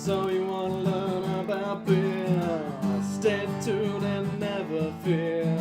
So you want to learn about beer? Stay tuned and never fear.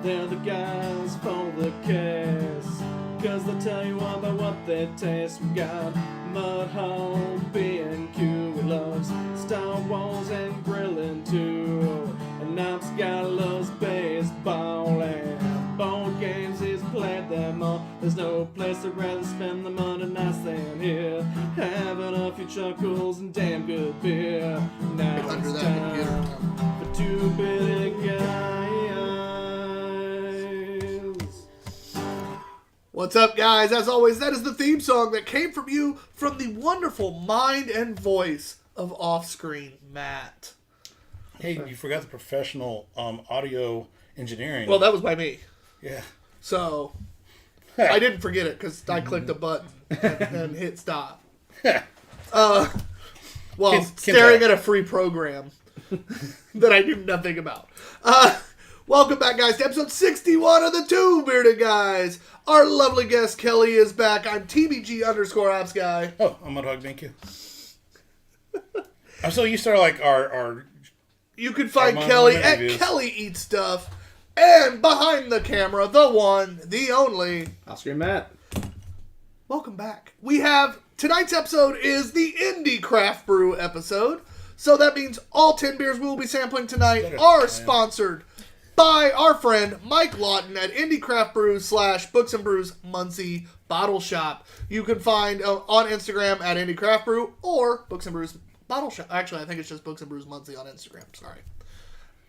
They're the guys for the case, 'cause they'll tell you all about what they taste. We got Mudhole, B&Q, we loves Star Wars and grilling too. And Knox guy loves baseball and board games, he's played them all. There's no place I'd rather spend the Monday nights than here, having a few chuckles and damn good beer. Now it's time for Two Beerded Guys. What's up, guys? As always, that is the theme song that came from you from the wonderful mind and voice of Offscreen Matt. Hey, you forgot the professional audio engineering. Well, that was by me. Yeah. So, I didn't forget it because I clicked a button and hit stop. While staring at a free program that I knew nothing about. Welcome back, guys, to episode 61 of the Two Beerded Guys. Our lovely guest, Kelly, is back. I'm TBG_Ops guy. Oh, I'm a dog, thank you. I'm so used to our You can find Kelly at reviews. Kelly Eats Stuff. And behind the camera, the one, the only, Oscar Matt. welcome back. We have, tonight's episode is the Indy Craft Brew episode. So that means all 10 beers we will be sampling tonight are sponsored by our friend Mike Lawton at Indy Craft Brew / Books and Brews Muncie Bottle Shop. You can find on Instagram at Indy Craft Brew or Books and Brews Bottle Shop. Actually, I think it's just Books and Brews Muncie on Instagram. Sorry.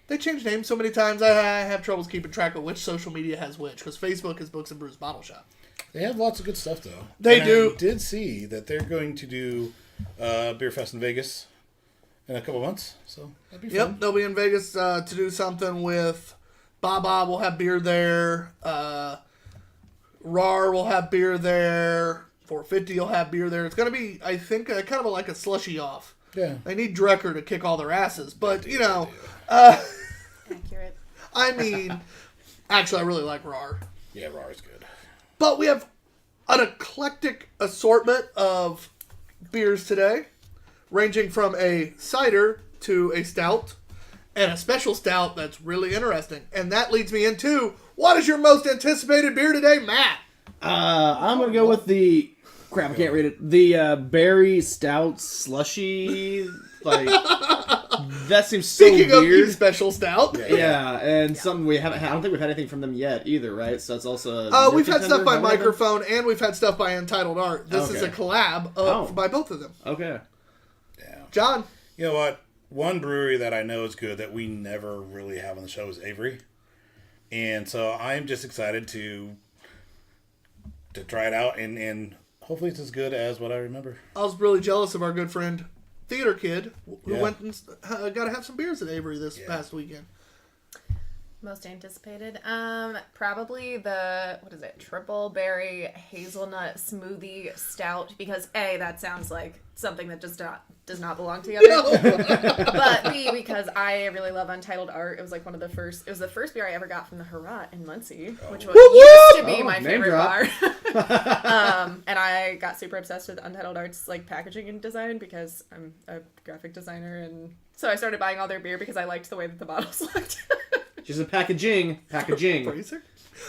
They change names so many times I have troubles keeping track of which social media has which, because Facebook is Books and Brews Bottle Shop. They have lots of good stuff, though. They and do. I did see that they're going to do Beer Fest in Vegas in a couple months, so that'd be fun. Yep, they'll be in Vegas to do something with Baba. Will have beer there. RAR will have beer there. 450 will have beer there. It's going to be, I think, kind of like a slushy off. Yeah. They need Drecker to kick all their asses, but, you know, Accurate. I mean, actually, I really like RAR. Yeah, RAR is good. But we have an eclectic assortment of beers today, ranging from a cider to a stout, and a special stout that's really interesting. And that leads me into, what is your most anticipated beer today, Matt? I'm gonna go with the crap. I can't read it. The berry stout slushy. Like that seems so Speaking weird. of special stout, Yeah, and something we haven't. I don't think we've had anything from them yet either, right? So it's also. we've had stuff by Contender, Microphone, and we've had stuff by Untitled Art. This is a Okay. collab by both of them. Okay. Yeah. John, You know what? One brewery that I know is good that we never really have on the show is Avery. And so I'm just excited to try it out, and hopefully it's as good as what I remember. I was really jealous of our good friend Theater Kid, who Yeah. went and got to have some beers at Avery this past weekend. Most anticipated. Probably the, what is it? Triple berry hazelnut smoothie stout, because A, that sounds like something that does not belong together. But B, because I really love Untitled Art. It was like it was the first beer I ever got from the Herat in Muncie, which used to be my name favorite drop. bar. And I got super obsessed with Untitled Art's like packaging and design because I'm a graphic designer, and so I started buying all their beer because I liked the way that the bottles looked. She's a packaging. Fraser?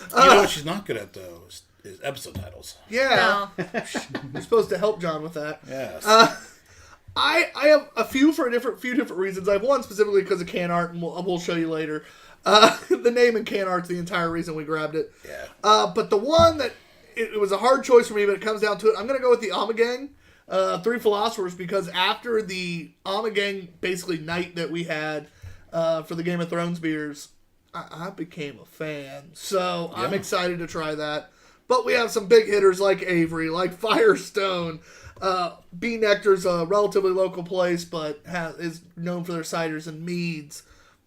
You know what she's not good at, though, is episode titles. Yeah. No. You're supposed to help John with that. Yes. I have a few for few different reasons. I have one specifically because of can art, and we'll show you later. The name in can art's the entire reason we grabbed it. Yeah. But the one that it was a hard choice for me, but it comes down to it. I'm going to go with the Amagang, Three Philosophers, because after the Amagang basically night that we had for the Game of Thrones beers, I became a fan. So I'm excited to try that. But we have some big hitters like Avery, like Firestone. Bee Nectar's a relatively local place, but is known for their ciders and meads.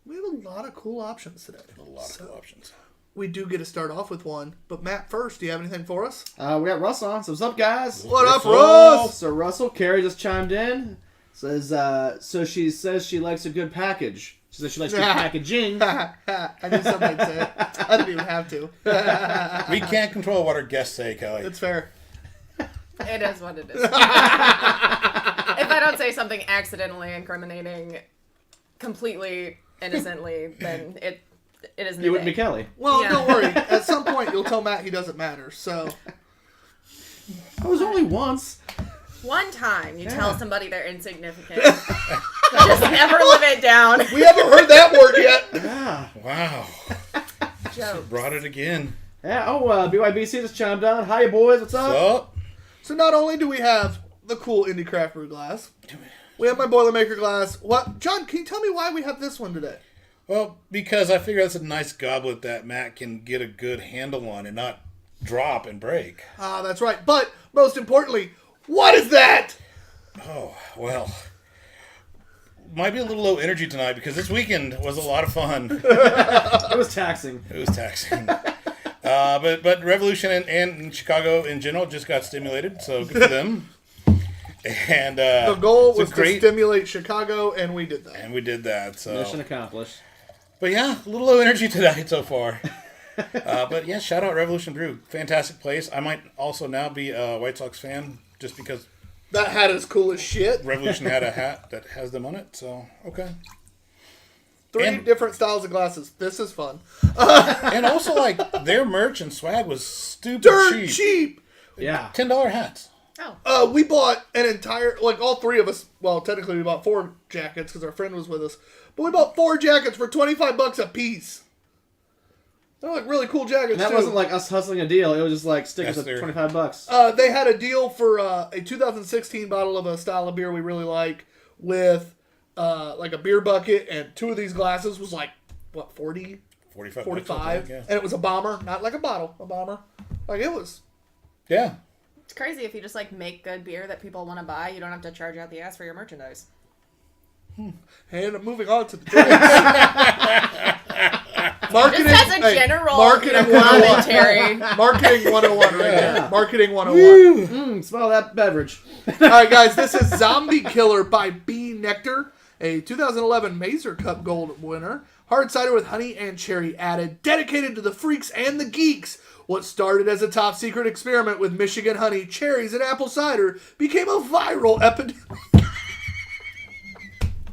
We have a lot of cool options today. A lot of cool options. We do get to start off with one. But Matt, first, do you have anything for us? We got Russ on. So what's up, guys? What up, Russ? So Russell, Carrie just chimed in. Says, so she says she likes a good package. She says she likes good packaging. I knew somebody'd say it. I didn't even have to. We can't control what our guests say, Kelly. It's fair. It is what it is. If I don't say something accidentally incriminating completely innocently, then it isn't. You wouldn't be Kelly. Well, Yeah. don't worry. At some point, you'll tell Matt he doesn't matter. So I was only once. One time you Yeah. tell somebody they're insignificant. Just never live it down. we haven't heard that word yet. Yeah. Wow. Joke. Brought it again. Yeah. Oh, BYBC just chimed on. Hi, boys. What's up? So, So not only do we have the cool Indy Craft Brew glass, we have my Boilermaker glass. What, John? Can you tell me why we have this one today? well, because I figure that's a nice goblet that Matt can get a good handle on and not drop and break. Ah, that's right. But most importantly, what is that? Oh, well. Might be a little low energy tonight because this weekend was a lot of fun. It was taxing. It was taxing. But Revolution and Chicago in general just got stimulated, so good for them. And The goal it's a was to stimulate Chicago, and we did that. and we did that. So, Mission accomplished. but yeah, a little low energy tonight so far. But yeah, shout out Revolution Brew, fantastic place. I might also now be a White Sox fan just because That hat is cool as shit. Revolution had a hat that has them on it. So okay. 3 And- different styles of glasses. This is fun. And also, like, their merch and swag was stupid Dirt cheap. cheap. Yeah. $10 hats. Oh. We bought an entire, like all 3 of us, well, technically we bought 4 jackets because our friend was with us, but we bought 4 jackets for $25 a piece. They're like really cool jackets And that too. wasn't like us hustling a deal. It was just like stick us Yes, at sir. $25. They had a deal for a 2016 bottle of a style of beer we really like with like a beer bucket, and 2 of these glasses was like, what, 40? 45. 45? Yeah. And it was a bomber, not like a bottle, a bomber. Like it was. Yeah. It's crazy if you just like make good beer that people want to buy. You don't have to charge out the ass for your merchandise. And moving on to the drinks. Marketing, Just as a hey, general marketing commentary. Marketing 101 right there. Marketing 101. Smell that beverage. All right, guys, this is Zombie Killer by Bee Nectar, a 2011 Mazer Cup Gold winner. Hard cider with honey and cherry added, dedicated to the freaks and the geeks. What started as a top secret experiment with Michigan honey, cherries, and apple cider became a viral epidemic.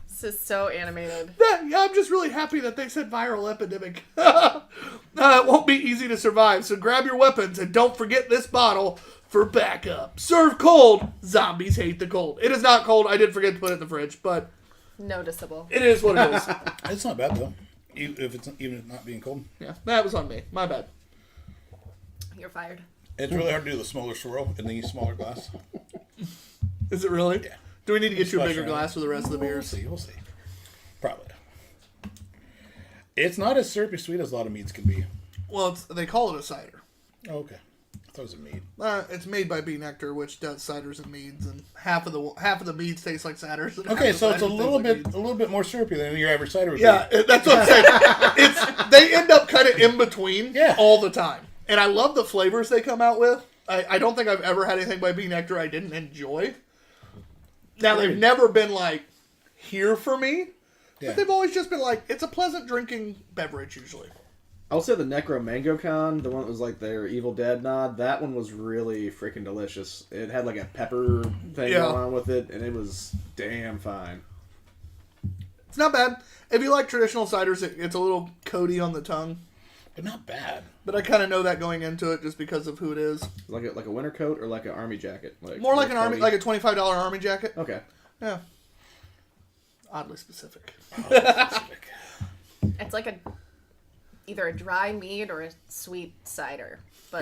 This is so animated. Yeah, I'm just really happy that they said viral epidemic. It won't be easy to survive, so grab your weapons and don't forget this bottle for backup. Serve cold. Zombies hate the cold. It is not cold. I did forget to put it in the fridge, but Noticeable. it is what it is. It's not bad, though. If it's even not being cold. Yeah, that was on me. My bad. You're fired. It's really hard to do the smaller swirl in the smaller glass. Is it really? Yeah. Do we need to get you a Splash bigger around. glass for the rest of the We'll beers? see. We'll see. Probably. It's not as syrupy sweet as a lot of meads can be. Well, they call it a cider. Oh, okay. I thought it was a mead. It's made by Bee Nectar, which does ciders and meads, and half of the meads taste like ciders. And Okay, half the so it's a ciders little taste like bit a little bit more syrupy than your average cider would Yeah, be. that's what I'm saying. They end up kind of in between Yeah. all the time. And I love the flavors they come out with. I don't think I've ever had anything by Bee Nectar I didn't enjoy. Now, they've never been, like, here for me. Yeah. But they've always just been, like, it's a pleasant drinking beverage, usually. I would say the Necro Mango Con, the one that was like their Evil Dead nod, that one was really freaking delicious. It had like a pepper thing Yeah. going on with it, and it was damn fine. It's not bad. If you like traditional ciders, it's a little coaty on the tongue. But not bad. But I kind of know that going into it just because of who it is. Like a winter coat or like an army jacket? More like an army, coaty? like a $25 army jacket. Okay. Yeah. Oddly specific. It's like either a dry mead or a sweet cider. But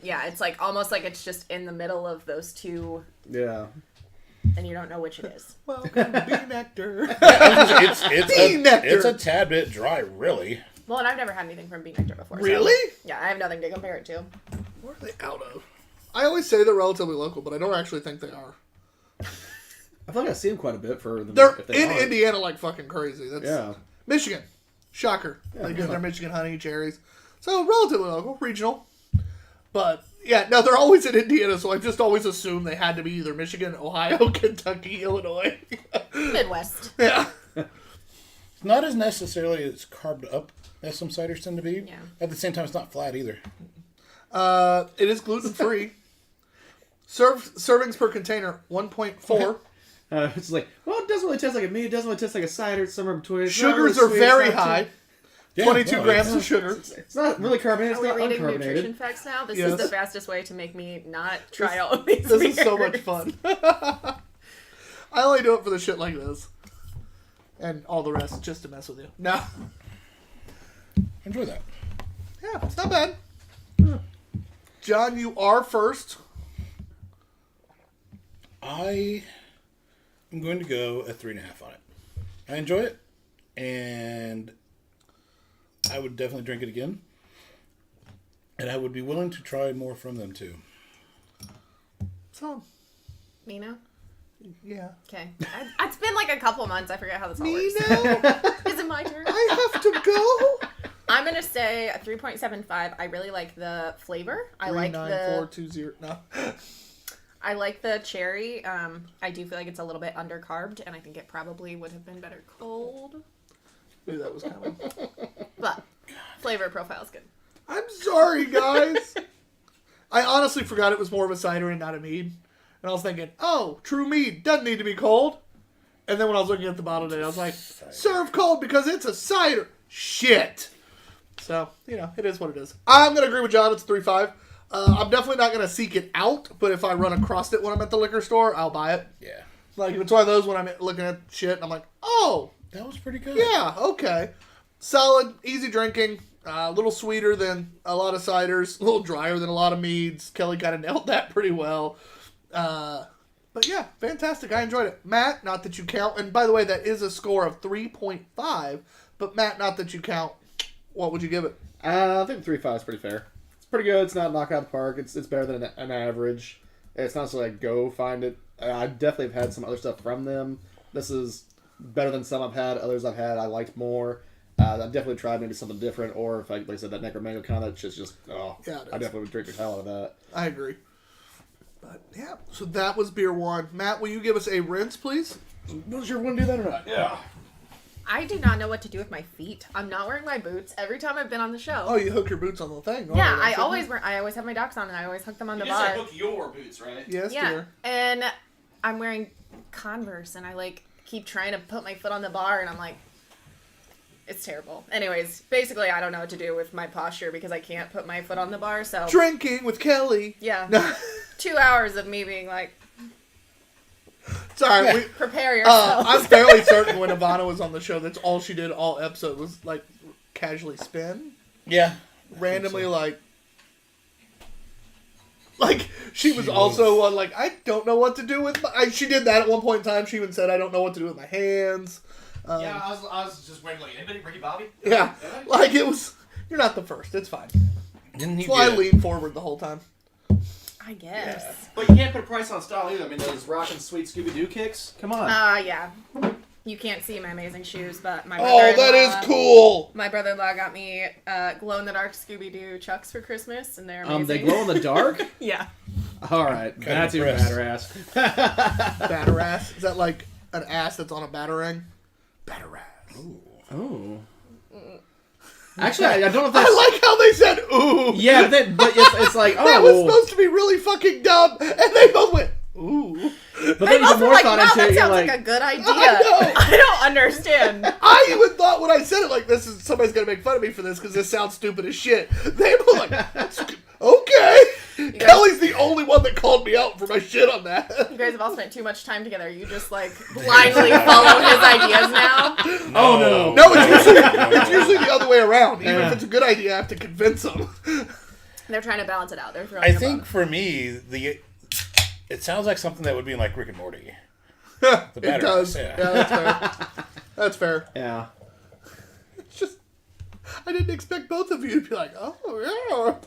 Yeah. it's like almost like it's just in the middle of those two, Yeah. and you don't know which it is. Welcome to Bee Nectar. Bee Nectar. It's a tad bit dry, really. Well, and I've never had anything from Bee Nectar before. so- Really? yeah, I have nothing to compare it to. Where are they out of? I always say they're relatively local, but I don't actually think they are. I feel like I see them quite a bit for them. They're if they in aren't. Indiana like fucking crazy. That's Yeah. Michigan. Shocker. They get their Michigan honey cherries. So relatively local, regional. But yeah, no, they're always in Indiana, so I've just always assumed they had to be either Michigan, Ohio, Kentucky, Illinois. Midwest. Yeah. It's not as necessarily as carved up as some ciders tend to be. Yeah. At the same time, it's not flat either. It is gluten free. Servings per container 1.4. It's like, well, it doesn't really taste like a mead. It doesn't really taste like a cider. It's somewhere between. It's not Sugars really are sweet, very it's not high. too- Yeah, 22 no, grams it's- of sugar. It's not really carbonated. Are It's we not reading nutrition uncarbonated. facts now? This Yes. is the fastest way to make me not try all of these. This is so much beers. fun. I only do it for the shit like this. And all the rest just to mess with you. No. Enjoy that. Yeah, it's not bad. John, you are first. I am going to go a 3.5 on it. I enjoy it, and I would definitely drink it again. And I would be willing to try more from them too. So, Me now? yeah. Okay. It's been like a couple months. I forget how this all Me works. now? Is it my turn? I have to go. I'm gonna say a 3.75. I really like the flavor. I like the 39420. No. I like the cherry. I do feel like it's a little bit undercarbed, and I think it probably would have been better cold. Knew that was coming. But flavor profile is good. I'm sorry, guys. I honestly forgot it was more of a cider and not a mead. And I was thinking, oh, true mead doesn't need to be cold. And then when I was looking at the bottle today, I was like, serve cold because it's a cider. Shit. So, it is what it is. I'm going to agree with John. It's 3.5. I'm definitely not going to seek it out, but if I run across it when I'm at the liquor store, I'll buy it. Yeah. Like, it's one of those when I'm looking at shit and I'm like, oh, That was pretty good. yeah, okay. Solid, easy drinking, a little sweeter than a lot of ciders, a little drier than a lot of meads. Kelly kind of nailed that pretty well. But yeah, fantastic. I enjoyed it. Matt, not that you count, and by the way, that is a score of 3.5, but Matt, not that you count, what would you give it? I think 3.5 is pretty fair. It's pretty good. It's not knockout the park. It's better than an average. It's not so like go find it. I definitely have had some other stuff from them. This is better than some I've had. Others I've had I liked more. I've definitely tried maybe something different, or if like I said, that Necromango kind of just Yeah, it is. I definitely would drink the hell out of that. I agree. But yeah, so that was beer one. Matt, will you give us a rinse, please? Not sure if we want to do that or not. Yeah. I do not know what to do with my feet. I'm not wearing my boots every time I've been on the show. Oh, you hook your boots on the thing. yeah, I I always have my docs on and I always hook them on the You just bar. hook your boots, right? Yes, Yeah, dear. and I'm wearing Converse and I keep trying to put my foot on the bar and I'm like, it's terrible. Anyways, basically I don't know what to do with my posture because I can't put my foot on the bar. So Drinking with Kelly. yeah, No. 2 hours of me being like, Sorry, we, prepare yourself. I'm fairly certain when Ivana was on the show, that's all she did all episode was like casually spin, Yeah. randomly like she was also on like I don't know what to do with my. She did that at one point in time. She even said I don't know what to do with my hands. Yeah, I was just waiting like, anybody, Ricky Bobby? Yeah, like it was. You're not the first. It's fine. Didn't he That's why I get- leaned forward the whole time. I guess. But you can't put a price on style either. I mean, those rockin' sweet Scooby-Doo kicks? Come on. Yeah. You can't see my amazing shoes, but my Oh, that is cool. My brother-in-law got me glow-in-the-dark Scooby-Doo Chucks for Christmas, and they're amazing. They glow in the dark? Yeah. All right. That's even impressed. better ass. Batter ass. Is that like an ass that's on a battering? Batter ass. Oh. Actually, I don't know if that's... I like how they said ooh. Yeah, but it's like, oh. That was supposed to be really fucking dumb, and they both went ooh. But They then both even were more like, thought wow, into that it, you're sounds like... like a good idea. know. I don't understand. I even thought when I said it like this is somebody's gonna make fun of me for this because this sounds stupid as shit. They were like, okay. Kelly's the only one that called me out for my shit on that. You guys have all spent too much time together. You just blindly follow his ideas now. Oh, no. No, it's usually the other way around. Even if it's a good idea, I have to convince them. They're trying to balance it out. They're throwing I a think bone. for me, it sounds like something that would be in like Rick and Morty. It batter does. ass, yeah. Yeah, that's fair. That's fair. Yeah. It's just, I didn't expect both of you to be like, oh, yeah.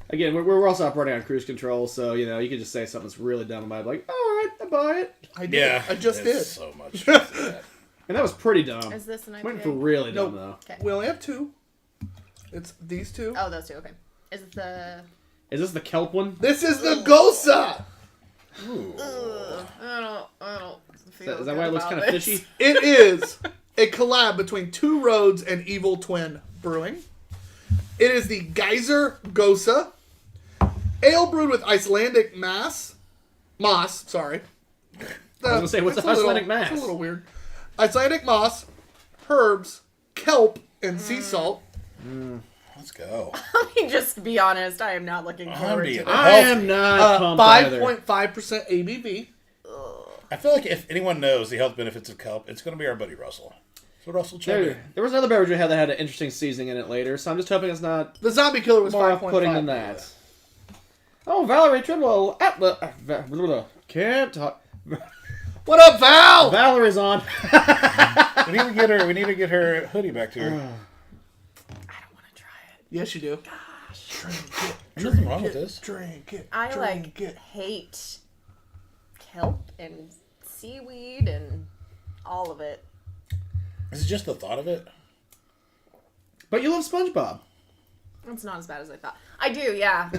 Again, we're also operating on cruise control, so, you can just say something that's really dumb and I'd be like, all right, I buy it. I did. Yeah, I just there's did. so much. to that. And that was pretty dumb. Is this an IPA? Went for really dumb, Nope. though. Okay. We only have two. It's these two. Oh, those two. Okay. Is it the? Is this the kelp one? This is the Gosa. I don't feel Is that why it looks kind of fishy? It is a collab between Two Roads and Evil Twin Brewing. It is the Geyser Gosa. Ale brewed with Icelandic moss, sorry. I was gonna say, what's It's Icelandic It's a moss? little weird. Icelandic moss, herbs, kelp, and sea salt. Let's go. Let me just be honest. I am not looking forward to being this. I am not pumped either. 5.5% ABV. I feel like if anyone knows the health benefits of kelp, it's going to be our buddy Russell. So Russell, check it. There was another beverage we had that had an interesting seasoning in it later, so I'm just hoping it's not The zombie killer was more 5.5. off-putting than that. Oh, Valerie Trimble at the can't talk. What up, Val? Valerie's on. We need to get her hoodie back to her. I don't want to try it. Yes, you do. There's nothing wrong with this. Drink it. I drink it. hate kelp and seaweed and all of it. Is it just the thought of it? But you love SpongeBob. It's not as bad as I thought. I do, yeah.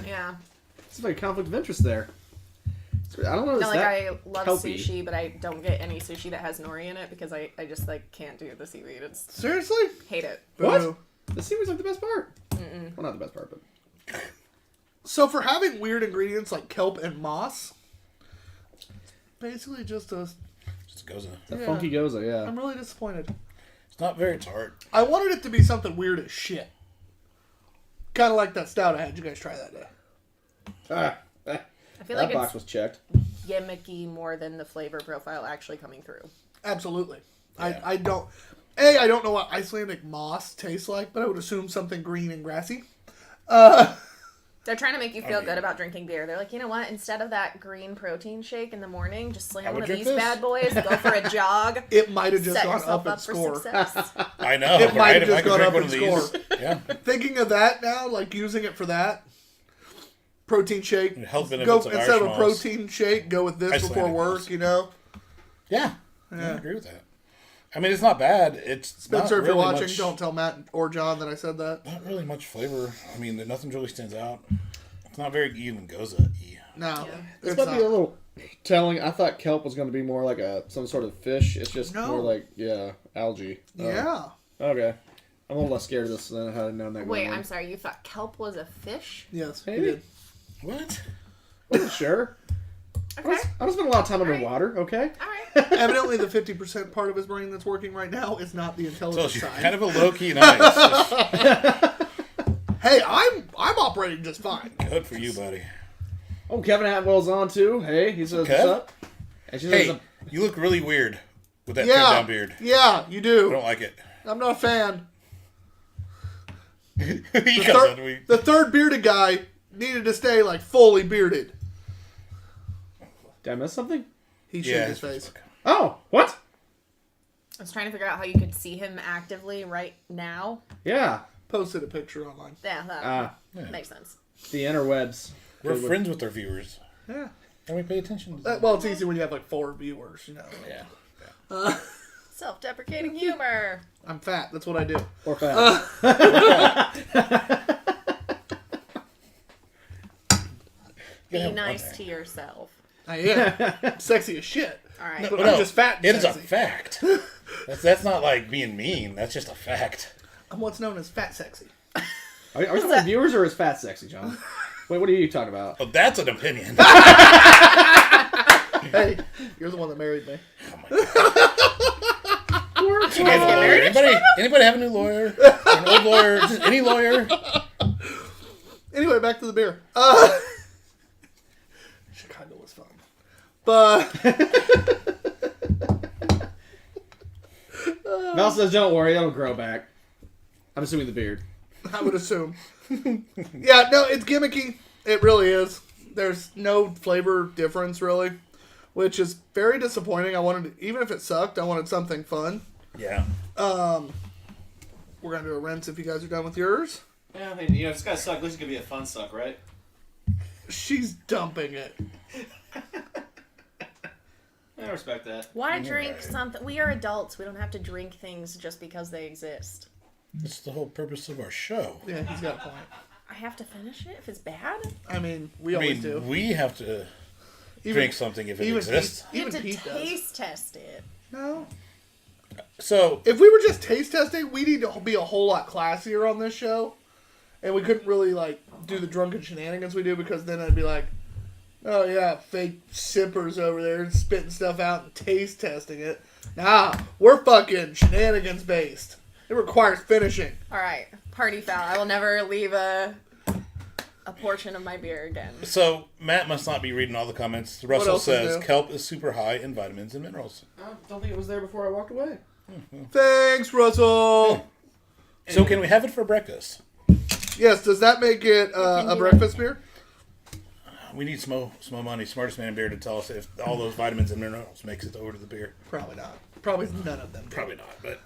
It's like a conflict of interest there. I don't know. Not It's like that I love kelpy. sushi, but I don't get any sushi that has nori in it because I just like can't do the seaweed. It's Seriously? hate it. What? Boo. The seaweed's like the best part. Well, not the best part, but So for having weird ingredients like kelp and moss, it's basically just a... Just goes in. that Yeah. funky goza, yeah. I'm really disappointed. It's not very tart. I wanted it to be something weird as shit. Kind of like that stout I had you guys try that day. I feel That like box it's was checked. gimmicky more than the flavor profile actually coming through. Absolutely. Yeah. I don't know what Icelandic moss tastes like, but I would assume something green and grassy. They're trying to make you feel good about drinking beer. They're like, you know what? Instead of that green protein shake in the morning, just slam I one would of drink these this. bad boys, go for a jog, It might have just set gone yourself up in up for score. success. I know. It might have right? If just I could gone drink up one in of these. score. Yeah. Thinking of that now, like using it for that protein shake. Health Go benefits of instead of a Irish malts. protein shake, go with this Icelandic before work. malts. You know, Yeah. I agree with that. I mean, it's not bad. It's Spencer, not if you're really watching, much, don't tell Matt or John that I said that. Not really much flavor. I mean, nothing really stands out. It's not very even goza-y. No, This it's might be a not. little telling. I thought kelp was going to be more like some sort of fish. It's just No. more like algae. Yeah, Okay. I'm a little less scared of this than I had known that. Wait, going on. I'm sorry. You thought kelp was a fish? yes, he Maybe. did. What? Wasn't sure. Okay. I don't spend a lot of time Alright. underwater. Okay. All right. Evidently, the 50% part of his brain that's working right now is not the So intelligence you're side. kind of a low-key nice. Hey, I'm operating just fine. Good for you, buddy. Oh, Kevin Atwell's on too. Hey, he says Kev? what's up. And she says, Hey, you look really weird with that Yeah, trimmed down beard. yeah, you I do. don't like it. I'm not a fan. He The, comes thir- on to me. the third bearded guy needed to stay like fully bearded. did I miss something? He shaved his face. Oh, what? I was trying to figure out how you could see him actively right now. Yeah. Posted a picture online. Yeah, that Yeah. makes sense. The interwebs. We're Good with- friends with our viewers. Yeah. And we pay attention to them. Well, it's easy when you have like 4 viewers, you know. Yeah. Self-deprecating humor. I'm fat. That's what I do. Or fat. Be Yeah, nice okay. to yourself. I am. I'm sexy as shit. All right. But No, I'm just fat and it is a sexy. fact. That's not like being mean. That's just a fact. I'm what's known as fat sexy. Are you talking about viewers or is fat sexy, John? Wait, what are you talking about? Oh, that's an opinion. Hey, you're the one that married me. Anybody have a new lawyer? An old lawyer? Just any lawyer? Anyway, back to the beer. Chicago was fun. But Val says, don't worry, it'll grow back. I'm assuming the beard. I would assume. Yeah, no, it's gimmicky. It really is. There's no flavor difference, really, which is very disappointing. Even if it sucked, I wanted something fun. Yeah. We're going to do a rinse if you guys are done with yours. Yeah, I mean, if it's gonna suck, at least it's gonna be a fun suck, right? She's dumping it. I respect that. Why drink something? We are adults. We don't have to drink things just because they exist. That's the whole purpose of our show. Yeah, he's got a point. I have to finish it if it's bad? I mean, we I always mean, do. we have to drink something if it even exists. Pete- You have even to Pete does. taste test it. No. So, If we were just taste testing, we need to be a whole lot classier on this show. And we couldn't really, like, do the drunken shenanigans we do because then I'd be like, Oh, yeah, fake sippers over there and spitting stuff out and taste testing it. Nah, we're fucking shenanigans based. It requires finishing. All right, party foul. I will never leave a portion of my beer again. So, Matt must not be reading all the comments. Russell else is says new? kelp is super high in vitamins and minerals. I don't think it was there before I walked away. Thanks, Russell. So, can we have it for breakfast? Yes, does that make it a breakfast beer? We need Smo Money, smartest man in beer, to tell us if all those vitamins and minerals makes it over to the beer. Probably not. Probably none of them. do. Probably not, but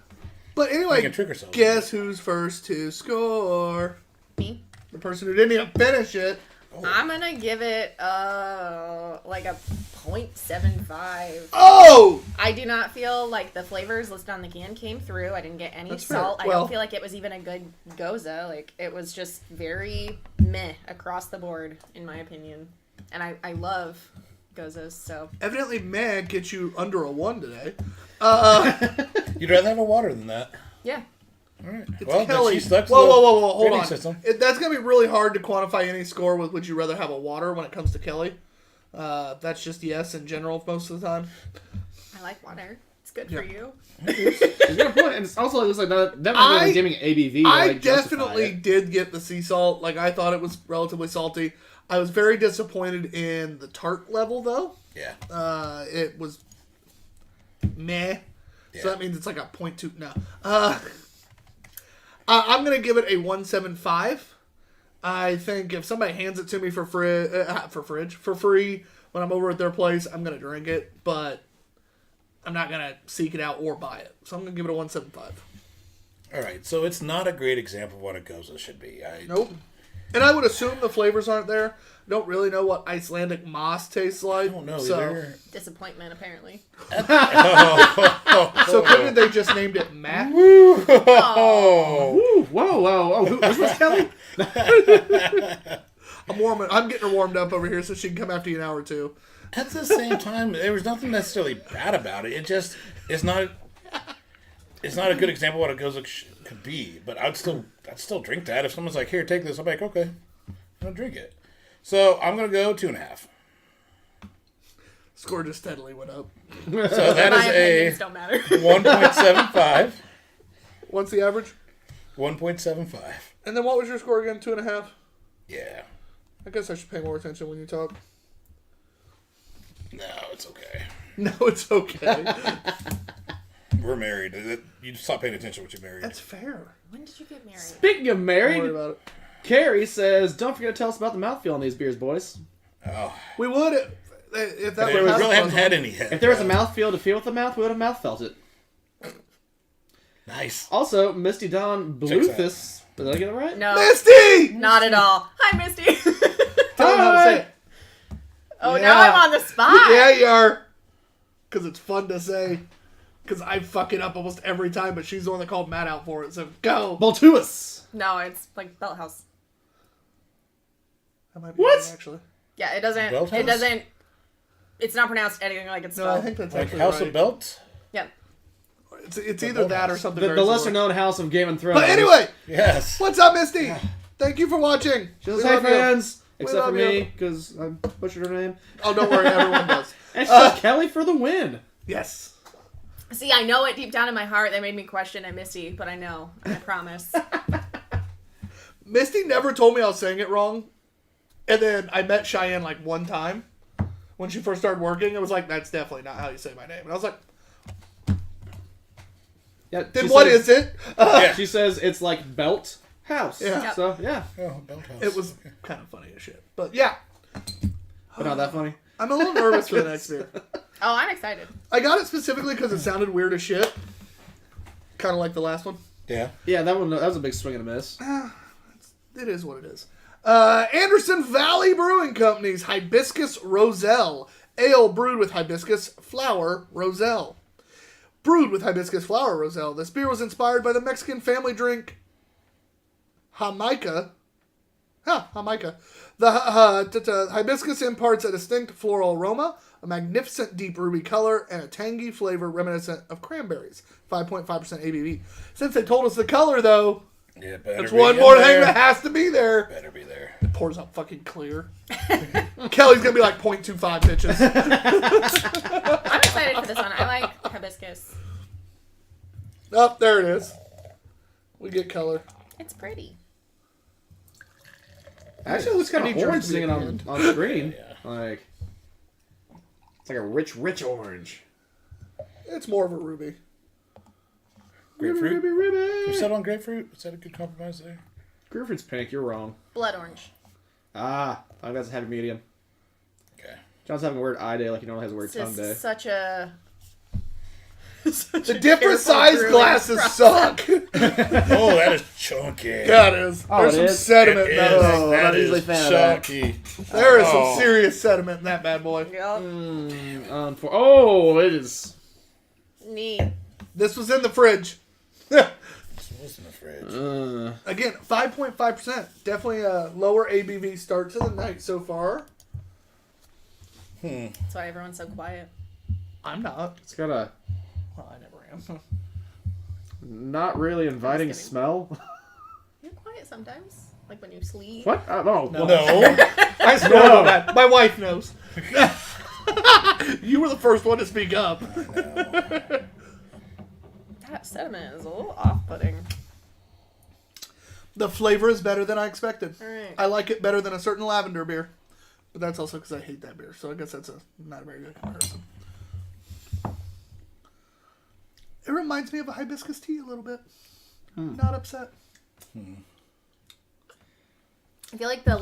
But we anyway, can trick ourselves. guess who's first to score? Me? The person who didn't even finish it. I'm gonna give it like a 0.75. Oh! I do not feel like the flavors listed on the can came through. I didn't get any That's fair. salt. I Well- don't feel like it was even a good goza. Like it was just very meh across the board, in my opinion. And I love gozas, so Evidently, Mag gets you under a 1 today. You'd rather have a water than that. yeah. All right. It's Well, then Kelly. she stuck to Whoa, the whoa, whoa, whoa, hold rating on. system. That's going to be really hard to quantify any score with would you rather have a water when it comes to Kelly. That's just yes in general most of the time. I like water. It's good for you. She's got a point, and it's also it looks like that was really giving ABV. To, I like, justify definitely it. did get the sea salt. Like, I thought it was relatively salty. I was very disappointed in the tart level, though. Yeah. It was meh. Yeah. So that means it's like a 0.2. No. I'm going to give it a 1.75. I think if somebody hands it to me for free when I'm over at their place, I'm going to drink it, but I'm not going to seek it out or buy it. So I'm going to give it a 1.75. All right. So it's not a great example of what a goza should be. Nope. And I would assume the flavors aren't there. I don't really know what Icelandic moss tastes like. I don't know so, either. Disappointment, apparently. So couldn't they just named it Matt? Oh. Ooh, whoa. Oh, who's this Kelly? I'm getting her warmed up over here so she can come after you in an hour or two. At the same time, there was nothing necessarily bad about it. It just it's not a good example of what a goza could be. But I'd still drink that if someone's like, "Here, take this." I'm like, "Okay, I'll drink it." So I'm gonna go 2.5. Score just steadily went up. So that My opinions is don't matter. a 1.75. What's the average? 1.75. And then what was your score again? 2.5? Yeah. I guess I should pay more attention when you talk. No, it's okay. No, it's okay. We're married. You stop paying attention when you're married. That's fair. When did you get married? Speaking of Don't worry married, about it. Carrie says, "Don't forget to tell us about the mouthfeel on these beers, boys. Oh, We would if that we was really haven't had any yet. If there was a mouthfeel to feel with the mouth, we would have mouth felt it." Nice. Also, Misty Dawn Bluethus. Did I get it right? No, Misty! not at all. Hi, Misty. Tell them how to say it. Oh, Yeah. now I'm on the spot. Yeah, you are. Because it's fun to say. Because I fuck it up almost every time, but she's the one that called Matt out for it. So go. Baltuous. No, it's like Belt House. That might be What? right, actually. Yeah, it doesn't. Belt It House? doesn't. It's not pronounced anything like it's No, spelled. I think that's Like actually House right. of Belt? Yeah. It's either that or something The very lesser similar. known house of Game of Thrones. But anyway, Yes. what's up, Misty? Thank you for watching. She says, We "Hey, love you." fans." Except love for you. me, because I butchered her name. Oh, don't worry, everyone does. And she says, "Kelly for the win." Yes. See, I know it deep down in my heart. They made me question it, Misty, but I know. I promise. Misty never told me I was saying it wrong. And then I met Cheyenne like one time when she first started working. It was like, that's definitely not how you say my name. And I was like, Yeah. then what is it? Yeah. She says it's like Belt House. Yeah. Yep. So yeah, Oh, Belt House. It was kind of funny as shit. But yeah, but not that funny. I'm a little nervous for the next beer. Oh, I'm excited. I got it specifically because it sounded weird as shit. Kind of like the last one. Yeah. Yeah, that was a big swing and a miss. It is what it is. Anderson Valley Brewing Company's Hibiscus Roselle. Ale brewed with hibiscus flower roselle. Brewed with hibiscus flower roselle, this beer was inspired by the Mexican family drink Jamaica. Jamaica. The hibiscus imparts a distinct floral aroma, a magnificent deep ruby color, and a tangy flavor reminiscent of cranberries. 5.5% ABV. Since they told us the color, though, Yeah, better That's be one in more there. thing that has to be there. Better be there. It pours out fucking clear. Kelly's gonna be like 0.25 bitches. I'm excited for this one. I like hibiscus. Oh, there it is. We get color. It's pretty. Actually, it looks kind I of need yours orange to be singing at the on, end. on screen. Yeah. Like, it's like a rich orange. It's more of a ruby. Grapefruit? Ruby, Can ruby. you settle on grapefruit? Is that a good compromise there? Grapefruit's pink. You're wrong. Blood orange. Ah, I think that's a happy medium. Okay. John's having a weird eye day like he normally has a weird This tongue day. is such a... The different size glasses suck. Oh, that is chunky. Yeah, it is. Oh, There's it some is? sediment It in that. is. Oh, I'm That not is usually a fan of that. chunky. There is Oh. some serious sediment in that bad boy. Yep. Oh, it is. Neat. This was in the fridge. What's in the fridge? Again, 5.5%. Definitely a lower ABV start to the night so far. That's why everyone's so quiet. I'm not. It's got a Well, I never am. not really inviting kidding. smell. You're quiet sometimes. Like when you sleep. What? No. No. No. I swear No. on that. My wife knows. You were the first one to speak up. That sediment is a little off-putting. The flavor is better than I expected. All right. I like it better than a certain lavender beer. But that's also because I hate that beer. So I guess that's not a very good comparison. It reminds me of a hibiscus tea a little bit. Not upset. I feel like the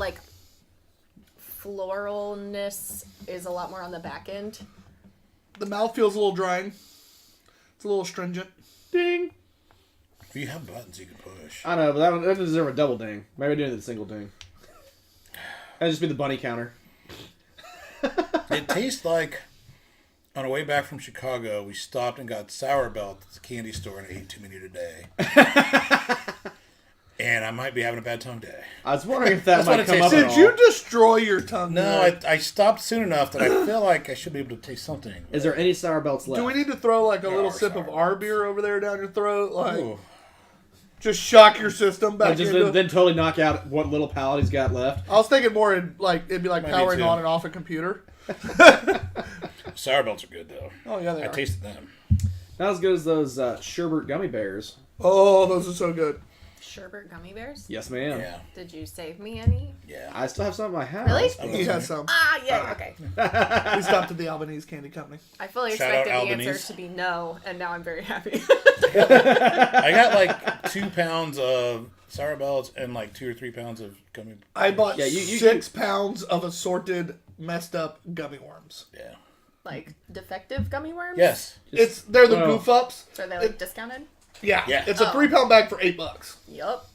floralness is a lot more on the back end. The mouth feels a little drying. It's a little astringent. Ding. If you have buttons, you can push. I know, but that doesn't deserve a double ding. Maybe do it a single ding. That'd just be the bunny counter. It tastes like on our way back from Chicago, we stopped and got Sour Belt at the candy store and ate too many today. And I might be having a bad tongue day. I was wondering if that That's what might it come up tastes at Did all. you destroy your tongue? No, there? I stopped soon enough that I feel like I should be able to taste something. Is there any sour belts left? Do we need to throw like a There little are sip of sour our belts. beer over there down your throat? Like, Ooh. just shock your system back Like, just into then totally knock out what little palate he's got left? I was thinking more it'd be like Might be powering too. on and off a computer. Sour Belts are good, though. Oh yeah, they I are. tasted them. Not as good as those Sherbert gummy bears. Oh, those are so good. Sherbert gummy bears? Yes, ma'am. Yeah. Did you save me any? Yeah. I still have some at my house. Really? He has some. Ah, yeah, okay. We stopped at the Albanese Candy Company. I fully Shout out expected the Albanese. answer to be no, and now I'm very happy. I got like 2 pounds of Sour Belts and like 2 or 3 pounds of gummy. I bought Yeah, you 6 pounds of assorted, messed up gummy worms. Yeah. Like defective gummy worms? Yes. They're the well, goof ups. So are they like discounted? Yeah, Yeah. it's a Oh. 3-pound bag for $8. Yup.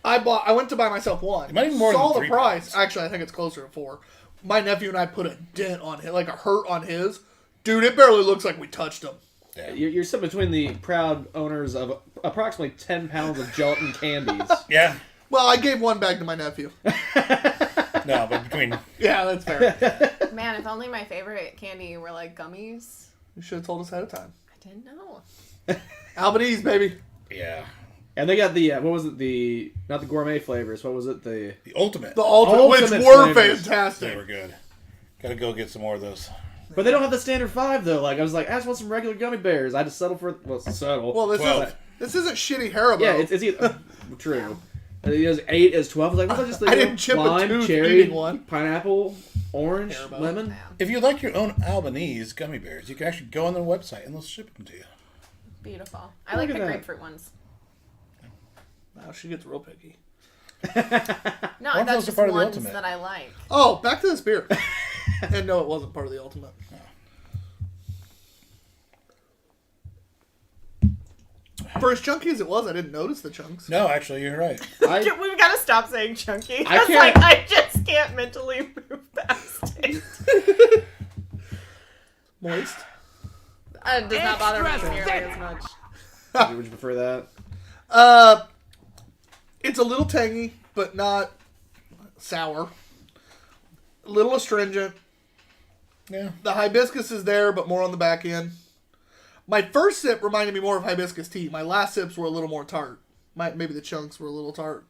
I went to buy myself one. It might be more Saw than the 3 price. pounds. Actually, I think it's closer to 4. My nephew and I put a dent on his, like a hurt on his. Dude, it barely looks like we touched him. Yeah. You're sitting between the proud owners of approximately 10 pounds of gelatin candies. Yeah. Well, I gave one bag to my nephew. No, but between Yeah, that's fair. Man, if only my favorite candy were like gummies. You should have told us ahead of time. I didn't know. Albanese, baby. yeah, And they got the, what was it, not the gourmet flavors, what was it, the... the ultimate. The ultimate, which Ultimate were flavors. They fantastic. were good. Gotta go get some more of those. But they don't have the standard 5, though. Like, I was like, I just want some regular gummy bears. I had to settle for, settle. Well, this 12. isn't shitty Haribo. Yeah, it's either, true. It was 8 as 12. I was like, what's that just the I didn't chip a lime, tooth cherry, eating one. pineapple, orange, Haribo. lemon? If you like your own Albanese gummy bears, you can actually go on their website and they'll ship them to you. Beautiful. I like Look the at that. grapefruit ones. Wow, she gets real picky. No, One of those that's are just part of the ones ultimate. that I like. Oh, back to this beer. And no, it wasn't part of the ultimate. For as chunky as it was, I didn't notice the chunks. No, actually, you're right. We've got to stop saying chunky. I It's can't- like I just can't mentally move past it. Moist. It does not bother me nearly as much. Would you prefer that? It's a little tangy, but not sour. A little astringent. Yeah. The hibiscus is there, but more on the back end. My first sip reminded me more of hibiscus tea. My last sips were a little more tart. Maybe the chunks were a little tart.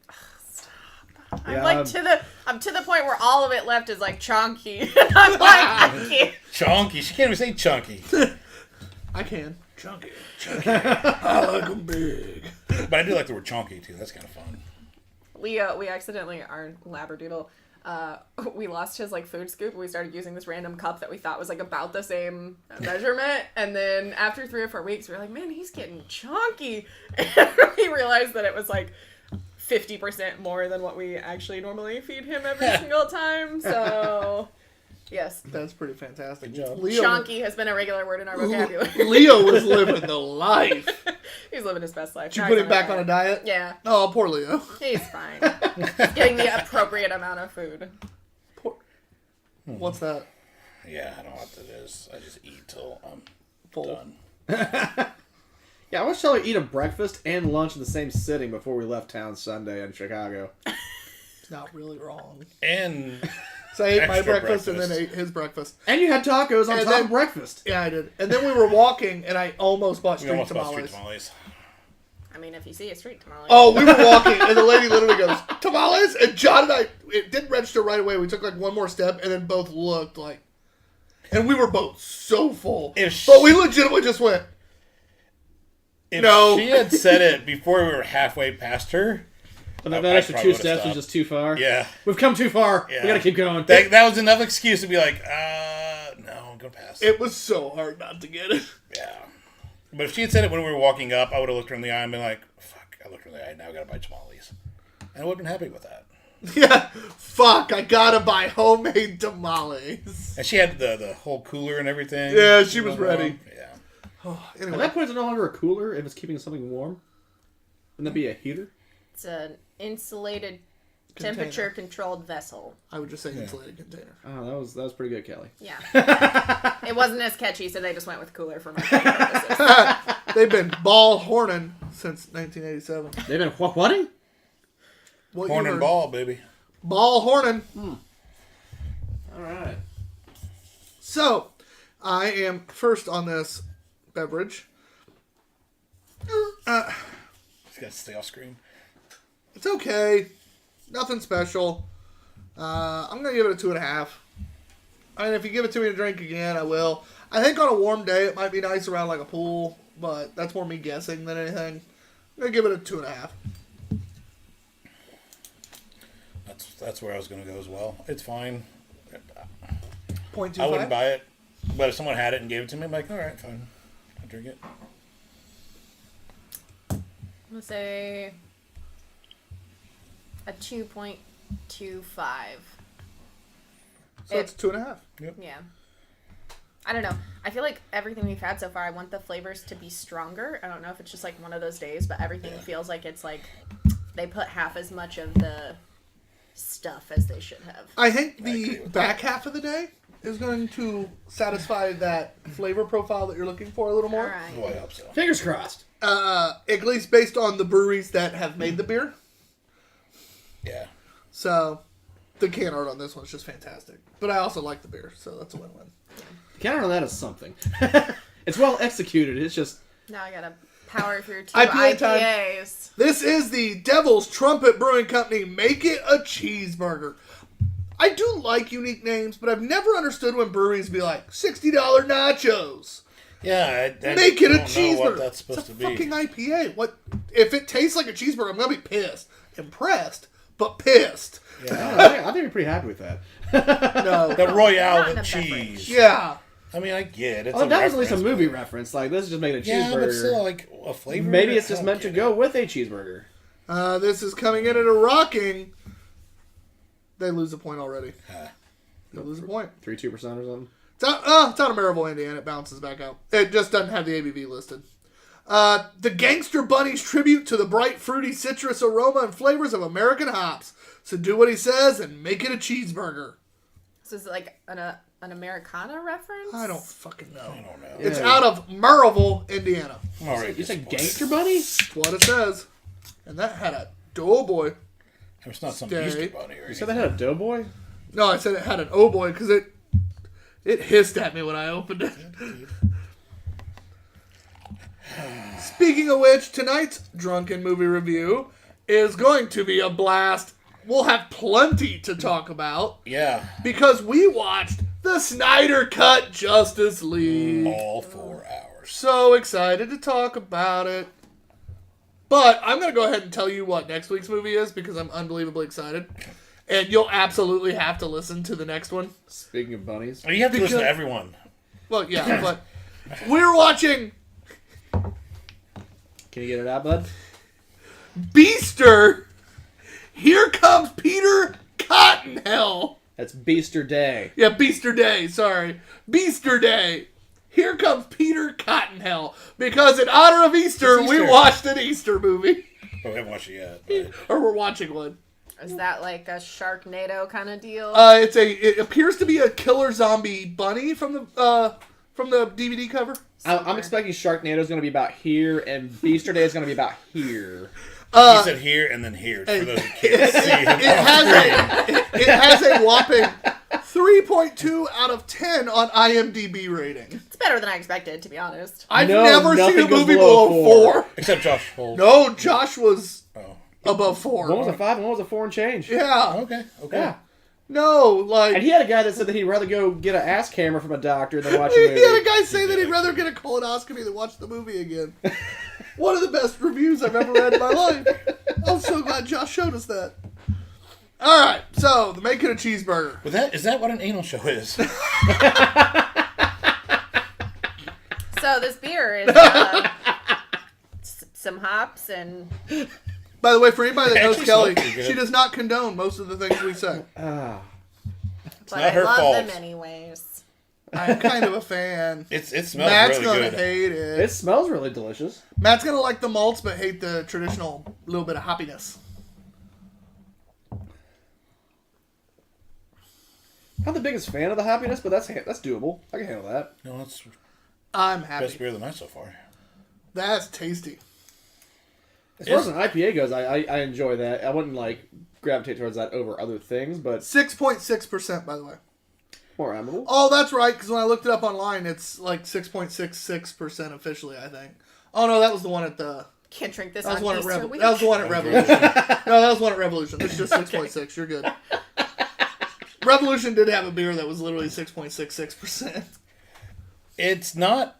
I'm to the point where all of it left is like chonky. I'm like, I can't. Chunky. She can't even say chunky. I can. Chunky. I like them big. But I do like the word chunky too. That's kind of fun. We accidentally, our labradoodle, we lost his like food scoop. We started using this random cup that we thought was like about the same measurement, and then after 3 or 4 weeks, we were like, man, he's getting chunky, and we realized that it was like 50% more than what we actually normally feed him every single time. So yes, That's pretty fantastic. Good job. chunky has been a regular word in our vocabulary. Leo was living the life. He's living his best life. Did you Now put he's him back on a diet. diet? Yeah, Oh, poor Leo. he's fine. He's getting the appropriate amount of food. What's that? Yeah, I don't know what that is. I just eat till I'm Full. done. Yeah, I watched Shelly eat a breakfast and lunch in the same sitting before we left town Sunday in Chicago. It's not really wrong. And So I ate my Extra breakfast and then breakfast. ate his breakfast. And you had tacos on And top then- of breakfast. Yeah, I did. And then we were walking, and I almost bought we street almost bought tamales. street tamales. I mean, if you see a street tamale. Oh, we were walking, and the lady literally goes, tamales? And John and I, it didn't register right away. We took like one more step, and then both looked like, and we were both so full. But we legitimately just went, If No. she had said it before we were halfway past her, But that I extra probably 2 would've steps was stopped. just too far. yeah. We've come too far. Yeah. We gotta keep going. That was enough excuse to be like, no, I'm gonna pass. it was so hard not to get it. Yeah. But if she had said it when we were walking up, I would have looked her in the eye and been like, fuck, I looked her in the eye, now I gotta buy tamales. And I would have been happy with that. Yeah, fuck, I gotta buy homemade tamales. And she had the whole cooler and everything. Yeah, she was ready. Yeah. At Anyway, that point, it's no longer a cooler if it's keeping something warm. Wouldn't that be a heater? It's an insulated, Container. temperature-controlled vessel. I would just say insulated container. Oh, that was pretty good, Kelly. Yeah. It wasn't as catchy, so they just went with cooler for marketing purposes. They've been ball horning since 1987. They've been whatting? What Horn you and heard? ball, baby. Ball horning. All right. So, I am first on this beverage. She's got to stay off screen. It's okay. Nothing special. I'm going to give it a 2.5. I mean, if you give it to me to drink again, I will. I think on a warm day, it might be nice around like a pool, but that's more me guessing than anything. I'm going to give it a 2.5. That's where I was going to go as well. It's fine. 0.25. I wouldn't buy it. But if someone had it and gave it to me, I'm like, all right, fine. I'll drink it. I'm going to say a 2.25. So it's 2.5. Yeah. I don't know. I feel like everything we've had so far, I want the flavors to be stronger. I don't know if it's just like one of those days, but everything feels like it's like they put half as much of the stuff as they should have. I think agree the with back half of the day is going to satisfy that flavor profile that you're looking for a little All more. right. Boy, I hope so. Fingers crossed. At least based on the breweries that have made the beer. Yeah. So, the can art on this one's just fantastic. But I also like the beer, so that's a win-win. Counter on that is something. It's well executed. It's just Now I gotta power through 2 IPA time. IPAs. This is the Devil's Trumpet Brewing Company. Make it a cheeseburger. I do like unique names, but I've never understood when breweries be like, $60 nachos. Yeah, I Make it a don't know cheeseburger. what that's supposed it's a to be. fucking IPA. What if it tastes like a cheeseburger? I'm gonna be pissed. Impressed, but pissed. I think we're pretty happy with that. No. The Royale Not in with a beverage. cheese. Yeah. I mean, I get it. It's Oh, a that was at least a reference, movie but- reference. Like, this is just making a Yeah, cheeseburger. but still, like, a flavor. Maybe it's I just don't meant to get go it. with a cheeseburger. This is coming in at a rocking. They lose a point already. They lose a point. 3.2% or something. It's out of Maryville, Indiana. It bounces back out. It just doesn't have the ABV listed. The Gangster Bunny's tribute to the bright, fruity, citrus aroma and flavors of American hops. So do what he says and make it a cheeseburger. This is like an Americana reference? I don't fucking know. I don't know. It's out of Maryville, Indiana. I'm already You said disappointed. Gangster Bunny? That's what it says. And that had a doughboy. It's not some Stay. Easter bunny or You said anything. that had a doughboy? No, I said it had an oh boy because it hissed at me when I opened it. Speaking of which, tonight's Drunken Movie Review is going to be a blast. We'll have plenty to talk about. Yeah. Because we watched the Snyder Cut Justice League. All 4 hours. So excited to talk about it. But I'm going to go ahead and tell you what next week's movie is because I'm unbelievably excited. And you'll absolutely have to listen to the next one. Speaking of bunnies. You have to listen to everyone. Well, yeah, but we're watching Can you get it out, bud? Beaster. Here comes Peter Cottonhell. That's Beaster Day. Yeah, Beaster Day, sorry. Beaster Day. Here comes Peter Cottonhell. Because in honor of Easter, we Easter. watched an Easter movie. Oh, we haven't watched it yet. Or we're watching one. Is that like a Sharknado kind of deal? It appears to be a killer zombie bunny from the DVD cover. I'm expecting Sharknado's going to be about here, and Beaster Day is going to be about here. He said here and then here. For those who can't see him. It has a whopping 3.2 out of 10 on IMDb rating. It's better than I expected, to be honest. I've No, never seen a nothing goes movie below below 4. Except Josh Holt. No, Josh was Oh. above 4. One was a 5 and one was a 4 and change. Yeah. Okay. Yeah. No, like... And he had a guy that said that he'd rather go get an ass camera from a doctor than watch a He movie. had a guy say that he'd rather get a colonoscopy than watch the movie again. One of the best reviews I've ever read in my life. I'm so glad Josh showed us that. Alright, so, the making a cheeseburger. But is that what an anal show is? So this beer is some hops and By the way, for anybody that knows Actually Kelly, smells pretty good. she does not condone most of the things we say. but not I her love fault. them anyways. I'm kind of a fan. It smells Matt's really gonna good. hate It it. smells really delicious. Matt's gonna like the malts, but hate the traditional little bit of hoppiness. I'm not the biggest fan of the happiness, but that's doable. I can handle that. No, that's I'm the happy. best beer of the night so far. That's tasty. As far as an IPA goes, I enjoy that. I wouldn't like gravitate towards that over other things, but 6.6%, by the way. more admirable. Oh, that's right, because when I looked it up online, it's like 6.66% officially, I think. Oh, no, that was the one at the... Can't drink this That was, on one at Easter week. that was the one at Revolution. No, that was one at Revolution. It's just 6.6. You're good. Revolution did have a beer that was literally 6.66%. It's not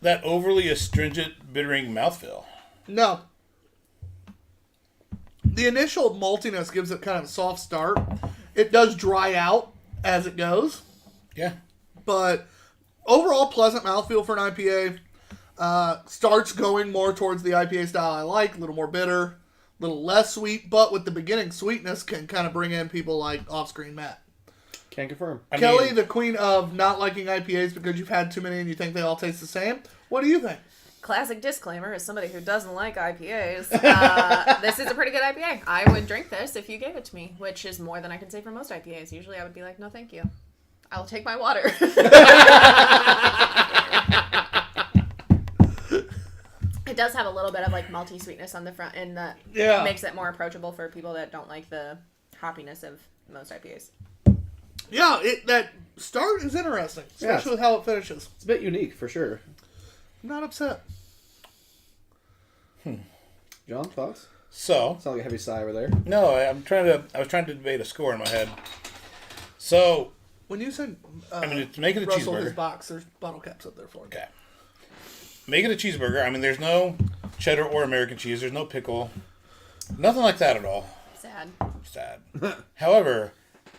that overly astringent, bittering mouthfeel. No. The initial maltiness gives it kind of a soft start. It does dry out as it goes, Yeah. but overall pleasant mouthfeel for an IPA. Starts going more towards the IPA style I like, a little more bitter, a little less sweet, but with the beginning sweetness can kind of bring in people like Off-Screen Matt. Can confirm. I Kelly, mean, the queen of not liking IPAs because you've had too many and you think they all taste the same. What do you think? Classic disclaimer as somebody who doesn't like IPAs. This is a pretty good IPA. I would drink this if you gave it to me, which is more than I can say for most IPAs. Usually I would be like, no thank you. I'll take my water. It does have a little bit of like malty sweetness on the front end that Yeah. makes it more approachable for people that don't like the hoppiness of most IPAs. Yeah, that start is interesting, especially with how it finishes. It's a bit unique for sure. I'm not upset. John, thoughts? so, Sound like a heavy sigh over there. no, I was trying to debate a score in my head. So, When you said I mean, it's making a Russell his cheeseburger. box, there's bottle caps up there for him. Okay. Make it a cheeseburger. I mean, there's no cheddar or American cheese. There's no pickle. Nothing like that at all. Sad. Sad. However,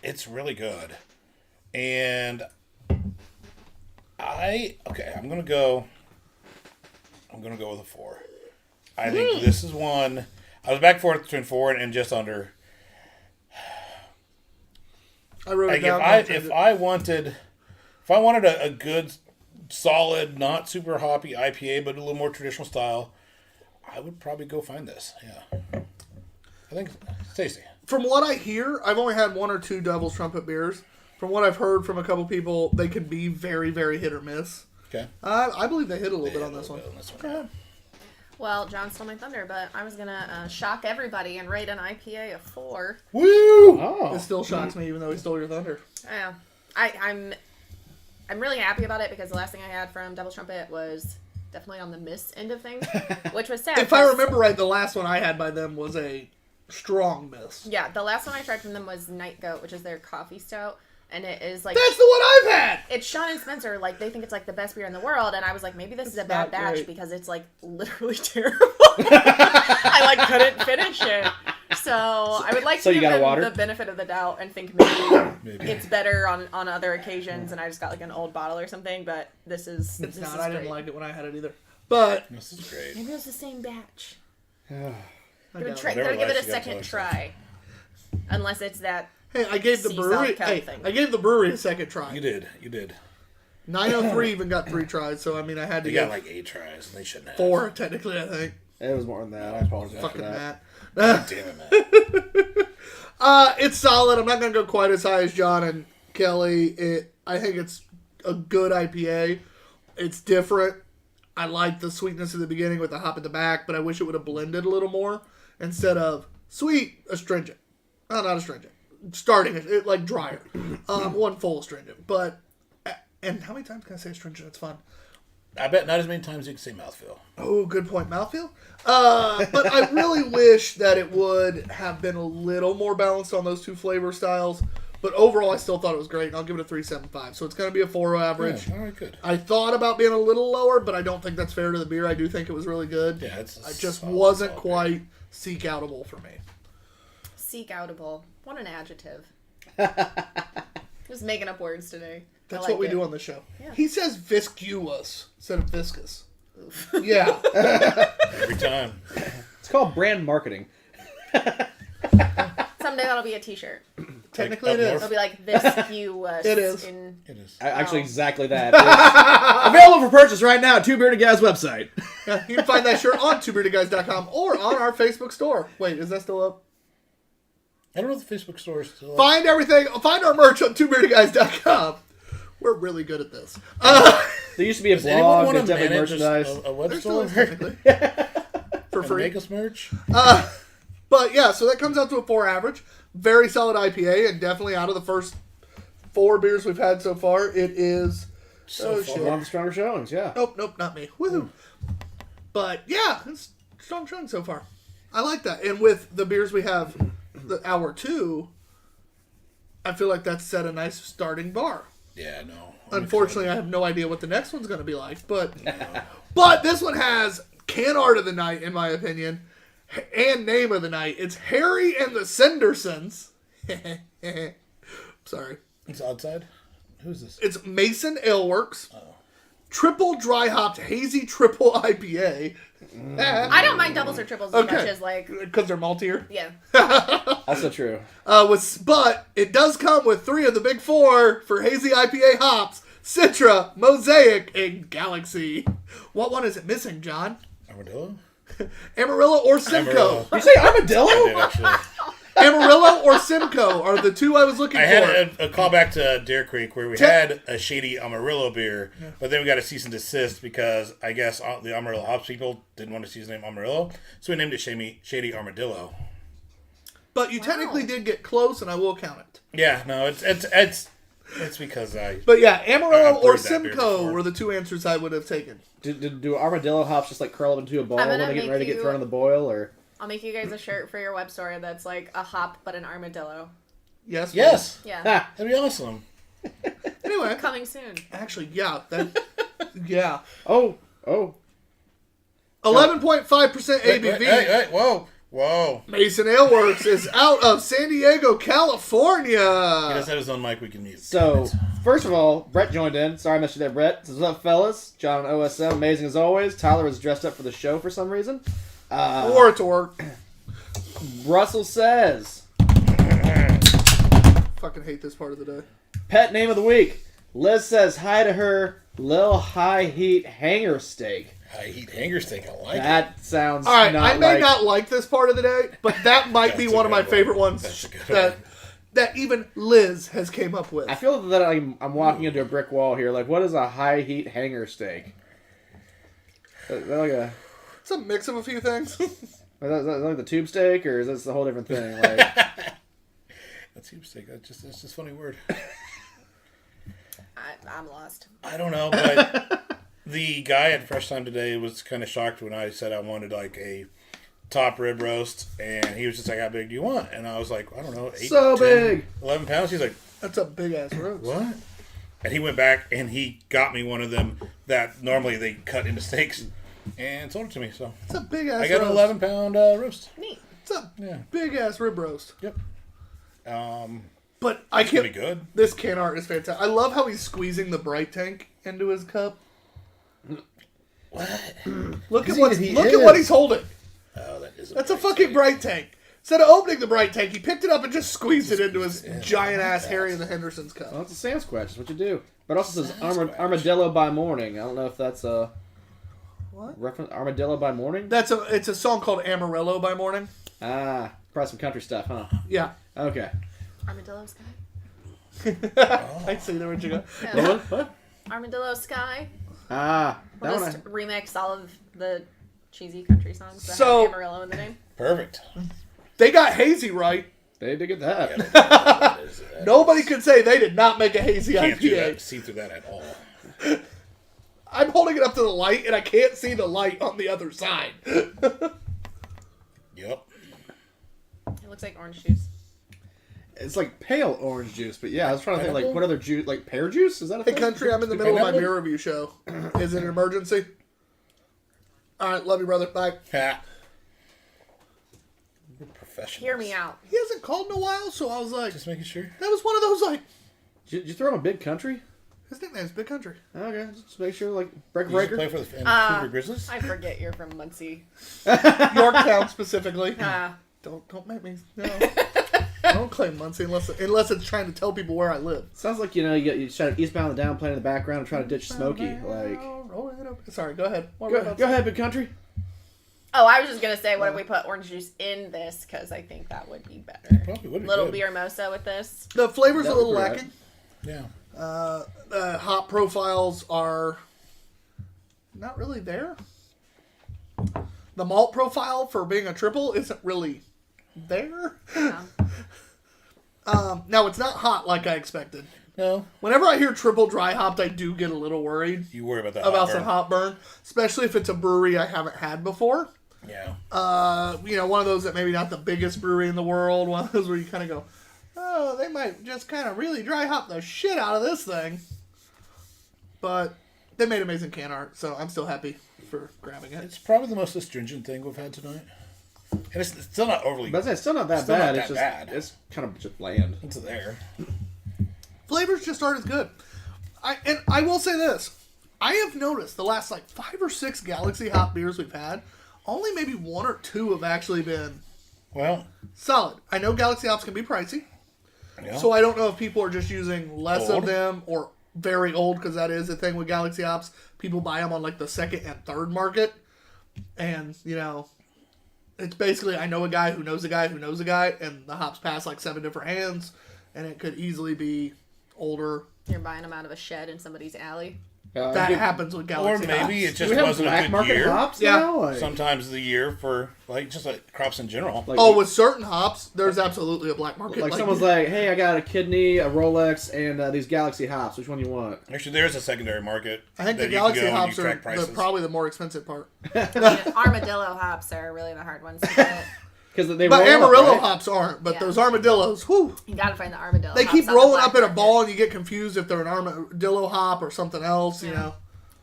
it's really good. And I'm gonna go with a 4. I think this is one. I was back and forth between 4 and just under. I wrote Like it down. if I wanted a good, solid, not super hoppy IPA, but a little more traditional style, I would probably go find this. Yeah, I think it's tasty. From what I hear, I've only had 1 or 2 Devil's Trumpet beers. From what I've heard from a couple people, they can be very, very hit or miss. Okay. I believe they hit a little bit on this one. Go ahead. Well, John stole my thunder, but I was gonna shock everybody and rate an IPA a 4. Woo! Oh. It still shocks me, even though he stole your thunder. Yeah, I'm really happy about it because the last thing I had from Devil's Trumpet was definitely on the miss end of things, which was sad. If I remember right, the last one I had by them was a strong miss. Yeah, the last one I tried from them was Night Goat, which is their coffee stout. And it is like... That's the one I've had! It's Sean and Spencer. Like, they think it's like the best beer in the world. And I was like, maybe this is a bad batch great. because it's like literally terrible. I like couldn't finish it. So I would like to give them the benefit of the doubt and think maybe it's better on other occasions. And I just got like an old bottle or something. But this is I didn't like it when I had it either. But... This is great. Maybe it was the same batch. Yeah. Gotta give it a second try. Unless it's that... Hey, I gave the brewery. I gave the brewery a second try. You did. 903 even got 3 tries, so I mean, I had to They get got like 8 tries, and they shouldn't have. 4 technically, I think. It was more than that. I apologize Fucking for that. Matt. Damn it, Matt. It's solid. I'm not gonna go quite as high as John and Kelly. I think it's a good IPA. It's different. I like the sweetness at the beginning with the hop at the back, but I wish it would have blended a little more instead of sweet, astringent. Oh, not astringent. Starting it like drier. One full astringent. But, and how many times can I say astringent? It's fun. I bet not as many times you can say mouthfeel. Oh, good point. Mouthfeel? But I really wish that it would have been a little more balanced on those 2 flavor styles. But overall, I still thought it was great, and I'll give it a 3.75. So it's going to be a 4 average. Yeah, all right, good. I thought about being a little lower, but I don't think that's fair to the beer. I do think it was really good. Yeah, it just wasn't quite seek-outable for me. Seek-outable. What an adjective. Just making up words today. That's what we do on the show. Yeah. He says viscuous instead of viscous. Oof. Yeah. Every time. It's called brand marketing. Someday that'll be a t-shirt. Technically it is. It'll be like viscuous. It is. It is. Actually, exactly that. It's available for purchase right now at Two Beerded Guys website. Yeah, you can find that shirt on twobeerdedguys.com or on our Facebook store. Wait, is that still up? I don't know if the Facebook store is still up. Find our merch on twobeerdedguys.com. We're really good at this. There used to be a Does anyone blog want that to definitely manage merchandise. a web There's still store? is, technically. For free. Make us merch? But yeah, so that comes out to a 4 average. Very solid IPA, and definitely out of the first 4 beers we've had so far, it is... So far. One of the stronger showings, yeah. Nope, not me. Woohoo. But yeah, it's strong showing so far. I like that. And with the beers we have, the hour 2, I feel like that's set a nice starting bar. Yeah, no. Unfortunately, I have no idea what the next one's going to be like, but but this one has can art of the night, in my opinion, and name of the night. It's Harry and the Sandersons. Sorry. It's outside? Who's this? It's Mason Ale Works. Triple dry hopped hazy triple IPA. I don't mind doubles or triples as much as like... Because they're maltier. Yeah. Also true. But it does come with 3 of the big 4 for hazy IPA hops. Citra, Mosaic, and Galaxy. What one is it missing, John? Armadillo? Amarillo or Simcoe? You say armadillo? I did, actually. Amarillo or Simcoe are the 2 I was looking I for. had a callback to Dare Creek where we had a shady Amarillo beer, but then we got a cease and desist because I guess the Amarillo hops people didn't want to use the name Amarillo, so we named it Shady Armadillo. But you technically did get close, and I will count it. Yeah, no, it's because I. But yeah, Amarillo I've or brewed that beer Simcoe before. were the 2 answers I would have taken. Do armadillo hops just like curl up into a ball I'm when gonna they're getting make ready to get you- thrown in the boil, or? I'll make you guys a shirt for your web store that's like a hop but an armadillo. Yes. Yes! Yeah. That'd be awesome. Anyway, Coming soon. actually, yeah. Yeah. Oh. 11.5% ABV. Hey, whoa. Mason Ale Works is out of San Diego, He California. does have his own mic we can mute. So, first of all, Brett joined in. Sorry I missed you there, Brett. Says, what's up, fellas? John on OSM, amazing as always. Tyler was dressed up for the show for some reason. Or it's work. Russell says, Fucking hate this part of the day. pet name of the week. Liz says hi to her Lil High Heat Hanger Steak. I eat hanger steak. I like it. That sounds All right, not I may like... not like this part of the day, but that might be That's a one of my good one. favorite ones That's a good that one. that even Liz has came up with. I feel that I'm walking into a brick wall here. Like, what is a high heat hanger steak? Is that like a... It's a mix of a few things. Is that like the tube steak, or is this a whole different thing? Like, That's tube steak. That's just a funny word. I'm lost. I don't know, but The guy at Fresh Time today was kind of shocked when I said I wanted like a top rib roast, and he was just like, "How big do you want?" And I was like, "I don't know, 8, So 10, big. 11 pounds." He's like, That's a big ass roast. "What?" And he went back and he got me one of them that normally they cut into steaks and sold it to me. So It's a big ass I got roast. an 11-pound roast. Neat. It's a Yeah. big ass rib roast. Yep. But I Pretty can't. good. This can art is fantastic. I love how he's squeezing the bright tank into his cup. What? Look at See, what he look is. at what he's holding. Oh, that is. That's a fucking bright tank. Instead of opening the bright tank, he picked it up and just squeezed it into his giant ass Harry and the Hendersons cup. Well, it's a Sasquatch. That's what you do. But it also says Sasquatch. Armadillo by Morning. I don't know if that's a What? reference. Armadillo by Morning? It's a song called Amarillo by Morning. Ah, probably some country stuff, huh? Yeah. Okay. Armadillo Sky. I see there what you got. Yeah. What? Armadillo Sky. Ah, We'll that just one. remix all of the cheesy country songs that So- have Amarillo in the name. Perfect. They got hazy right. They did get that. That is- Nobody could say they did not make a hazy can't do IPA. that, see through that at all. I'm holding it up to the light and I can't see the light on the other side. Yep. It looks like orange juice. It's like pale orange juice, but yeah, I was trying to think like what other juice, like pear juice? Is that a Hey, thing? country, I'm in the middle of my Pineapple? beer review show. Is it an emergency? All right, love you, brother. Bye. Ha. We're professionals. Hear me out. He hasn't called in a while, so I was like, Just making sure. that was one of those like, Did you throw him a big country? his nickname's Big Country. Okay, just make sure like break You used to breaker. play for the Vancouver Grizzlies? I forget you're from Muncie. Yorktown specifically. Ah. Don't make me. No. Don't claim Muncie unless it's trying to tell people where I live. Sounds like you try to eastbound and down playing in the background and try to ditch Smokey. Like, Roll it up. Sorry, go ahead. What go about- ahead, big country. Oh, I was just gonna say, what if we put orange juice in this? Because I think that would be better. Probably would be Little good. beer mosa with this. The flavor's That a little would be lacking. Yeah. The hop profiles are not really there. The malt profile for being a triple isn't really there. Yeah. Now, it's not hot like I expected. No. Whenever I hear triple dry hopped, I do get a little worried You worry about that. about hot some burn. hop burn, especially if it's a brewery I haven't had before. Yeah. One of those that maybe not the biggest brewery in the world, one of those where you kind of go, oh, they might just kind of really dry hop the shit out of this thing. But they made amazing can art, so I'm still happy for grabbing it. It's probably the most astringent thing we've had tonight. And it's still not overly. But it's still not that Still bad. not It's that just bad. it's kind of just bland. It's there. Flavors just aren't as good. I will say this. I have noticed the last like 5 or 6 Galaxy hop beers we've had, only maybe 1 or 2 have actually been Well, solid. I know Galaxy hops can be pricey, yeah. so I don't know if people are just using less of Old. them or very old, because that is the thing with Galaxy hops. People buy them on like the second and third market, and it's basically I know a guy who knows a guy who knows a guy, and the hops pass like 7 different hands, and it could easily be older. You're buying them out of a shed in somebody's alley. That Dude, happens with or Galaxy maybe hops. it do just we have wasn't a black good market year. hops Yeah. now? Like, Sometimes the year for just like crops in general. like, Oh, with certain hops, there's absolutely a black market. like someone's like, hey, I got a kidney, a Rolex, and these Galaxy hops. Which one you want? Actually, there's a secondary market. I think that the you can Galaxy go and hops you are track prices. probably the more expensive part. Armadillo hops are really the hard ones to get. Because they But roll up, Amarillo right? hops aren't. But Yeah. those armadillos, whew, You gotta find the armadillo. they hops keep on the rolling black up in a market. ball, and you get confused if they're an armadillo hop or something else. You Yeah. know,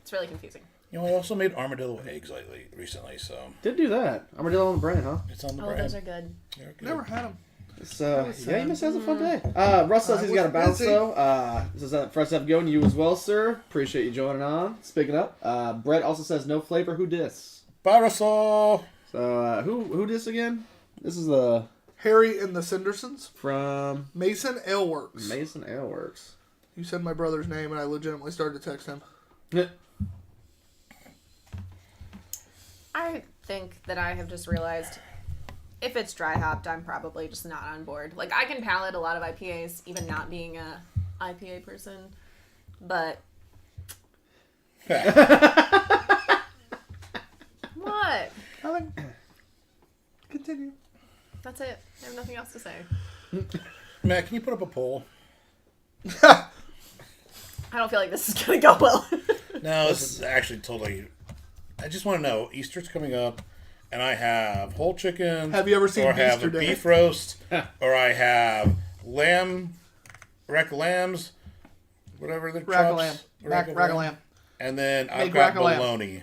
It's really confusing. I also made armadillo eggs recently, so Did do that. Armadillo on the brand, huh? it's on the Oh, brand. those are good. They're good. never had them. It's, was yeah, sad. he must have a fun day. Russ says I he's got a was bounce busy. though. This is for us to have going. You as well, sir. Appreciate you joining on. Speaking up, Brett also says no flavor. Who dis? Bye, Russell. So who dis again? This is the Harry and the Cindersons, from Mason Aleworks. Mason Aleworks. You said my brother's name, and I legitimately started to text him. I think that I have just realized if it's dry hopped, I'm probably just not on board. Like, I can palate a lot of IPAs, even not being a IPA person, but what? Nothing. Continue. That's it. I have nothing else to say. Matt, can you put up a poll? I don't feel like this is gonna go well. No, this is actually totally. I just want to know. Easter's coming up, and I have whole chicken. Have you ever seen or I have Easter a Day? beef roast, or I have rack lambs, whatever the Rack of chops. lamb. Rack of Rack of lamb. And then Make I've got rack of lamb. bologna.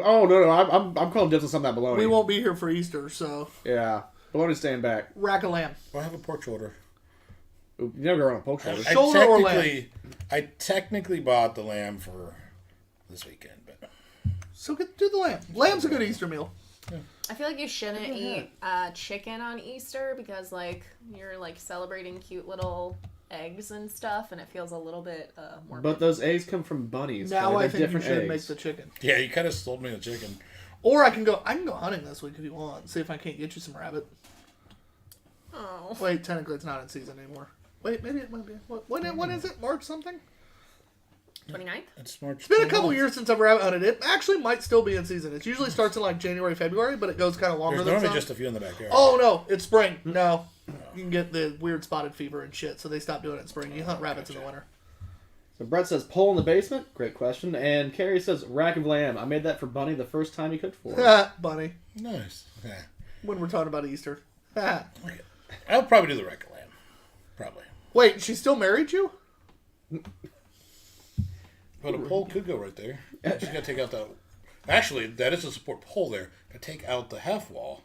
Oh no, I'm calling dibs on some of that bologna. We won't be here for Easter, so Yeah, bologna's staying back. rack of lamb. Well, I have a pork shoulder. Ooh, you never go around poke shoulders. Shoulder or lamb? I technically bought the lamb for this weekend, but So do the lamb. Lamb's a good Easter meal. I feel like you shouldn't eat chicken on Easter because like you're like celebrating cute little eggs and stuff, and it feels a little bit more. But those eggs come from bunnies. Now Kelly. I They're think you different should eggs. make the chicken. yeah, you kind of sold me the chicken. Or I can go hunting this week if you want. See if I can't get you some rabbit. Oh. Wait, technically it's not in season anymore. Wait, maybe it might be. When is it? March something? 29th? It's March. It's been a couple years since I've rabbit hunted. It actually might still be in season. It usually starts in like January, February, but it goes kind of longer There's than normally some. just a few in the backyard. Oh no, it's spring. No, you can get the weird spotted fever and shit, so they stop doing it in spring. You hunt rabbits in the winter. So Brett says pole in the basement. Great question. And Carrie says rack of lamb. I made that for Bunny the first time he cooked for her. Bunny. Nice. Yeah. When we're talking about Easter. Okay. I'll probably do the rack of lamb. Probably. Wait, she still married you? But a pole could go right there. You just gotta take out that. Actually, that is a support pole there. Gotta take out the half wall.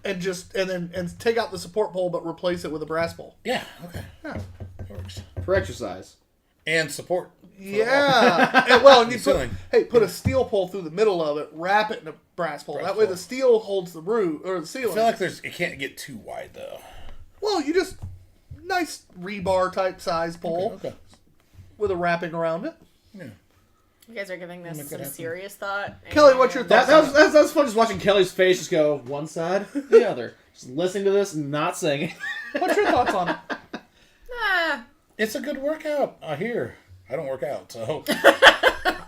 And then take out the support pole, but replace it with a brass pole. Yeah. Okay. Yeah. That works. For exercise. And support. Yeah. And you Ceiling. put a steel pole through the middle of it, wrap it in a brass pole. That way the steel holds the roof or the I ceiling. feel like it can't get too wide though. Well, you just nice rebar type size pole Okay. with a wrapping around it. Yeah. You guys are giving this Make that some happen. serious thought. Kelly, what's your thoughts? That was fun just watching Kelly's face just go one side, the other. Just listening to this and not saying it. What's your thoughts on it? Ah, It's a good workout. I hear. I don't work out, so.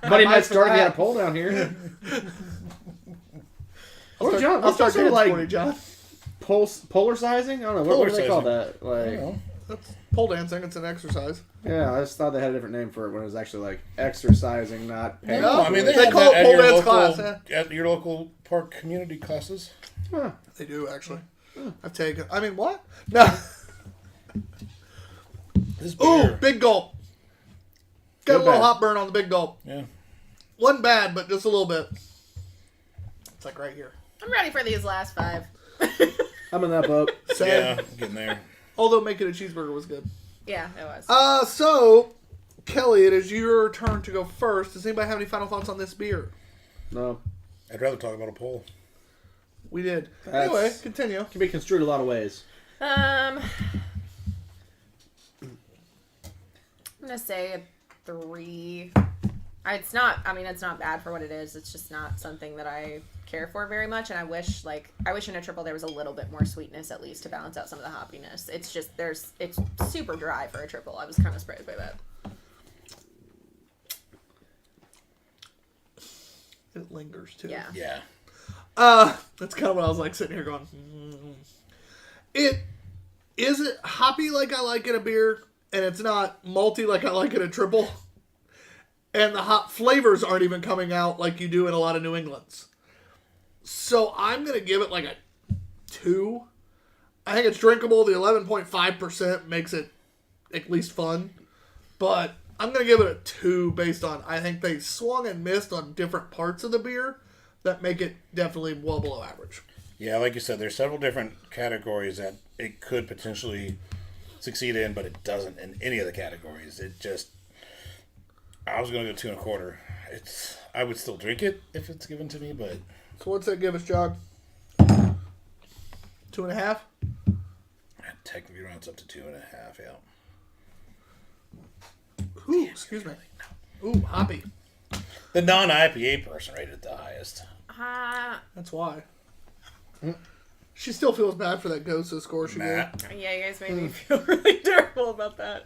Buddy might start for he had a that. pole down here. I'll start John, doing like for you, John. polar sizing? I don't know. What do they call that? I Like, don't know. That's pole dancing. It's an exercise. yeah, I just thought they had a different name for it when it was actually like exercising, not paying. No, I mean they, They have call that it at pole your dance local class, at your local park community classes. Huh. They do actually. I've taken. I mean, what? No. This Ooh, beer. big gulp. Got a Good little bad. hot burn on the big gulp. Yeah. Wasn't bad, but just a little bit. It's like right here. I'm ready for these last 5. I'm in that boat. Same. Yeah, getting there. Although making a cheeseburger was good. Yeah, it was. So, Kelly, it is your turn to go first. Does anybody have any final thoughts on this beer? No. I'd rather talk about a pole. We did. That's- Anyway, continue. Can be construed a lot of ways. I'm gonna say a 3. It's not bad for what it is. It's just not something that I care for very much, and I wish in a triple there was a little bit more sweetness at least to balance out some of the hoppiness. It's just it's super dry for a triple. I was kind of surprised by that. It lingers too. Yeah. Yeah. That's kind of what I was like sitting here going. It isn't hoppy like I like in a beer, and it's not malty like I like in a triple. And the hop flavors aren't even coming out like you do in a lot of New Englands. So I'm going to give it like a 2. I think it's drinkable. The 11.5% makes it at least fun. But I'm going to give it a 2 based on, I think they swung and missed on different parts of the beer that make it definitely well below average. Yeah, like you said, there's several different categories that it could potentially succeed in, but it doesn't in any of the categories. It just, I was going to go 2.25. I would still drink it if it's given to me, but So what's that give us, John? 2.5? that technically rounds up to 2.5. Yeah. Ooh, excuse me. Ooh, hoppy. The non-IPA person rated it the highest. That's why. She still feels bad for that Gosa score she gave. Matt. Yeah, you guys made me feel really terrible about that.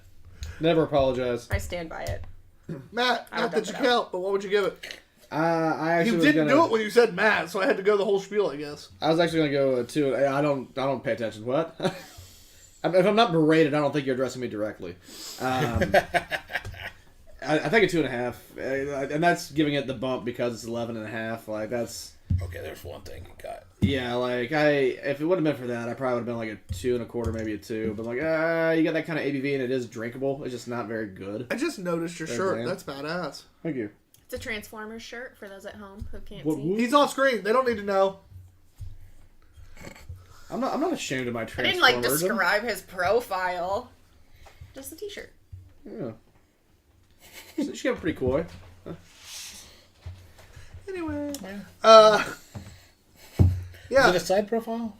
Never apologize. I stand by it. Matt, I not would that you dump it count, but what would you give it? I actually You was didn't gonna, do it when you said Matt, so I had to go the whole spiel, I guess. I was actually gonna go 2. I don't pay attention. What? If I'm not berated, I don't think you're addressing me directly. I think a 2.5, and that's giving it the bump because it's 11.5. Like that's Okay, there's one thing you got. yeah. Like if it wouldn't have been for that, I probably would have been like a 2.25, maybe a 2. But like you got that kind of ABV and it is drinkable. It's just not very good. I just noticed your Very shirt. bland. That's badass. Thank you. It's a Transformers shirt for those at home who can't What- see. He's off screen. They don't need to know. I'm not ashamed of my I Transformers. didn't like describe his profile. Just the t-shirt. Yeah. So she got pretty coy. Anyway. Is Yeah. it a side profile?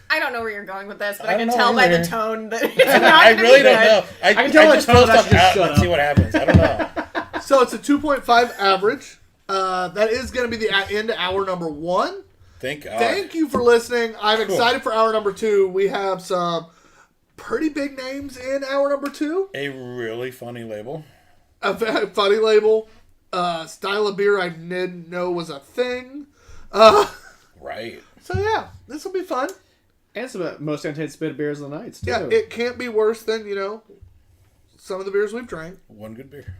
I don't know where you're going with this, but I I don't can know tell by the either. tone that it's not I gonna really be don't good. know. I can tell I by just tone throw that I stuff should just out shut and see up. what happens. I don't know. So it's a 2.5 average. That is going to be the end of hour number 1. Thank God. Thank you for listening. I'm Cool. excited for hour number 2. We have some pretty big names in hour number 2. A really funny label. A very funny label. Style of beer I didn't know was a thing. Right. So yeah, this will be fun. And some most anticipated beers of the nights too. Yeah, it can't be worse than, some of the beers we've drank. One good beer.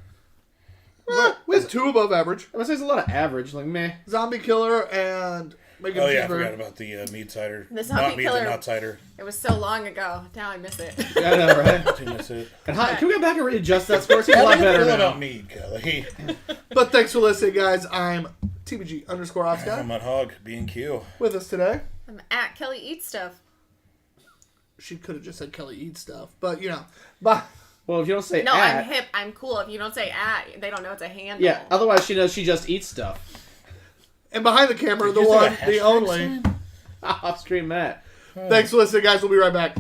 We had 2 above average. I would say it's a lot of average. Like meh. Zombie Killer and Megan Oh, yeah, I Cheeseburger. forgot about the mead cider. The zombie Not mead, killer. the not cider. It was so long ago. Now I miss it. Yeah, I know, right? Didn't miss it. And can we go back and readjust that score? It seems a How lot do you better feel now. about mead, Kelly? But thanks for listening, guys. I'm TBG_Oscar I'm at Hog, B&Q. with us today. I'm at Kelly Eats Stuff. She could have just said Kelly eats stuff, but Bye. Well, if you don't say No, at, I'm hip. I'm cool. If you don't say at, they don't know it's a handle. yeah. Otherwise, she knows she just eats stuff. And behind the camera, the Did you say one, a the hashtag only. sign? Off screen, Matt. Thanks for listening, guys. We'll be right back.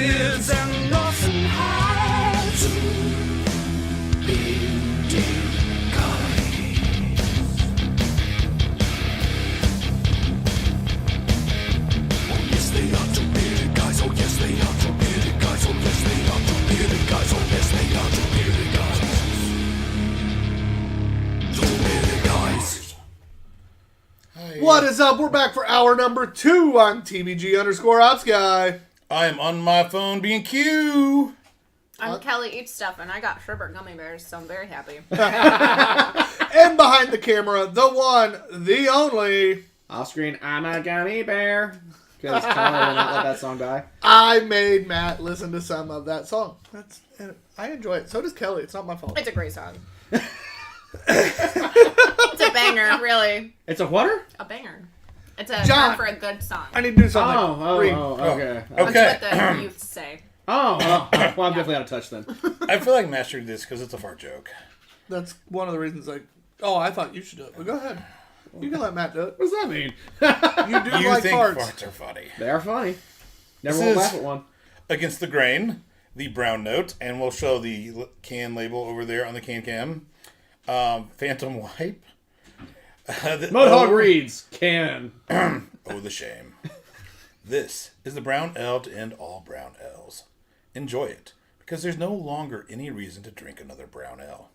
lives and often hides. Two bearded guys. Oh yes they are two bearded guys. Oh yes they are two bearded guys. Oh yes they are two bearded guys. Oh yes they are two bearded guys. Two bearded guys. What is up? We're back for hour number 2 on TBG_OpsGuy. I'm on my phone being Q. I'm Kelly Eats Stuff, and I got Sherbert gummy bears, so I'm very happy. And behind the camera, the one, the only. Off screen, I'm a gummy bear. Because Tyler will not let that song die. I made Matt listen to some of that song. I enjoy it. So does Kelly. It's not my fault. It's a great song. It's a banger, really. It's a what? A banger. It's a John, term for a good song. I need to do something. Okay. That's what the youth say. Well, I'm definitely out of touch then. I feel like mastered this because it's a fart joke. That's one of the reasons I thought you should do it. But go ahead. You can let Matt do it. What does that mean? You do You like think farts. farts are funny. They are funny. Never This will is- laugh at one. Against the grain, the brown note, and we'll show the can label over there on the can cam. Phantom wipe. Mudhog reads, can. Oh, the shame. This is the brown ale to end all brown ales. Enjoy it, because there's no longer any reason to drink another brown ale.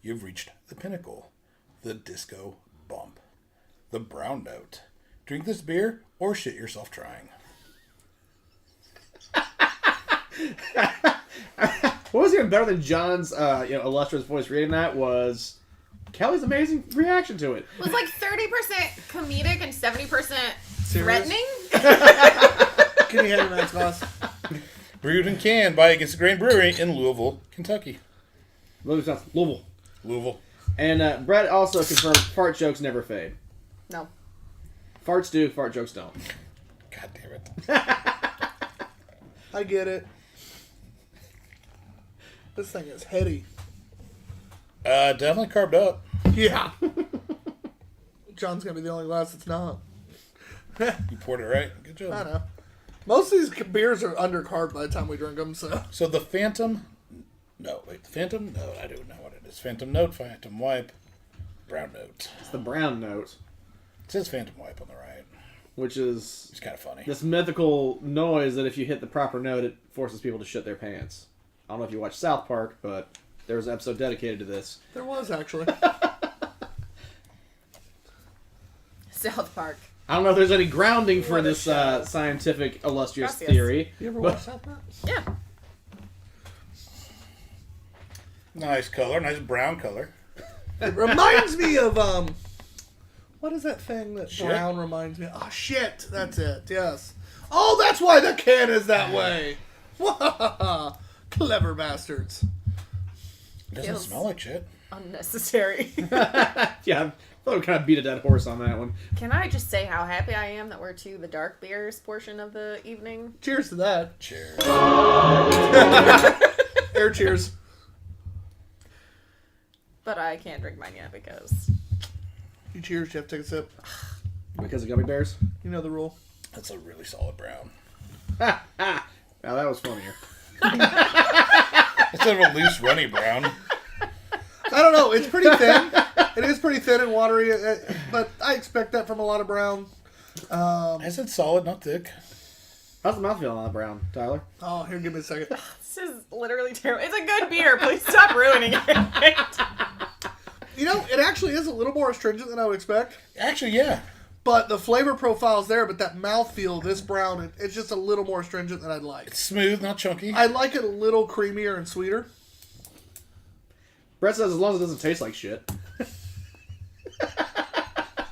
You've reached the pinnacle, the disco bump, the brown note. Drink this beer or shit yourself trying. What was even better than John's illustrious voice reading that was Kelly's amazing reaction to it. It was like 30% comedic and 70% threatening. Can you hand me Matt's glass? Brewed and canned by Against the Grain Brewery in Louisville, Kentucky. Louisville. Louisville. And Brett also confirmed fart jokes never fade. No. Farts do, fart jokes don't. God damn it. I get it. This thing is heady. Definitely carved up. Yeah. John's going to be the only glass that's not. You poured it right. Good I job. know. Most of these beers are undercarved by the time we drink them, so. So the Phantom... No, wait. The Phantom? No, I don't know what it is. Phantom Note, Phantom Wipe, Brown Note. It's the brown note, It says Phantom Wipe on the right. which is It's kind of funny. this mythical noise that if you hit the proper note, it forces people to shit their pants. I don't know if you watch South Park, but there was an episode dedicated to this. There was, actually. South Park. I don't know if there's any grounding for What a this show. scientific illustrious Gracias. theory. You ever watch South Park? Yeah. Nice color. Nice brown color. It reminds me of, what is that thing that Shit? brown reminds me of? Oh, shit. That's it, yes. Oh, that's why the can is that way. Clever bastards. It doesn't Feels- smell like shit. Unnecessary. Yeah, I thought we kind of beat a dead horse on that one. Can I just say how happy I am that we're to the dark beers portion of the evening? Cheers to that. Cheers. Air cheers. But I can't drink mine yet because You cheers, you have to take a sip. Because of gummy bears? You know the rule. That's a really solid brown. Ha! Now that was funnier. Instead of a loose, runny brown. I don't know. It's pretty thin. It is pretty thin and watery, but I expect that from a lot of brown. I said solid, not thick. How's the mouth feeling on the brown, Tyler? Oh, here, give me a second. this is literally terrible. It's a good beer. Please stop ruining it. You know, it actually is a little more astringent than I would expect. Actually, yeah. But the flavor profile's there, but that mouthfeel, this brown, it's just a little more astringent than I'd like. It's smooth, not chunky. I like it a little creamier and sweeter. Brett says as long as it doesn't taste like shit.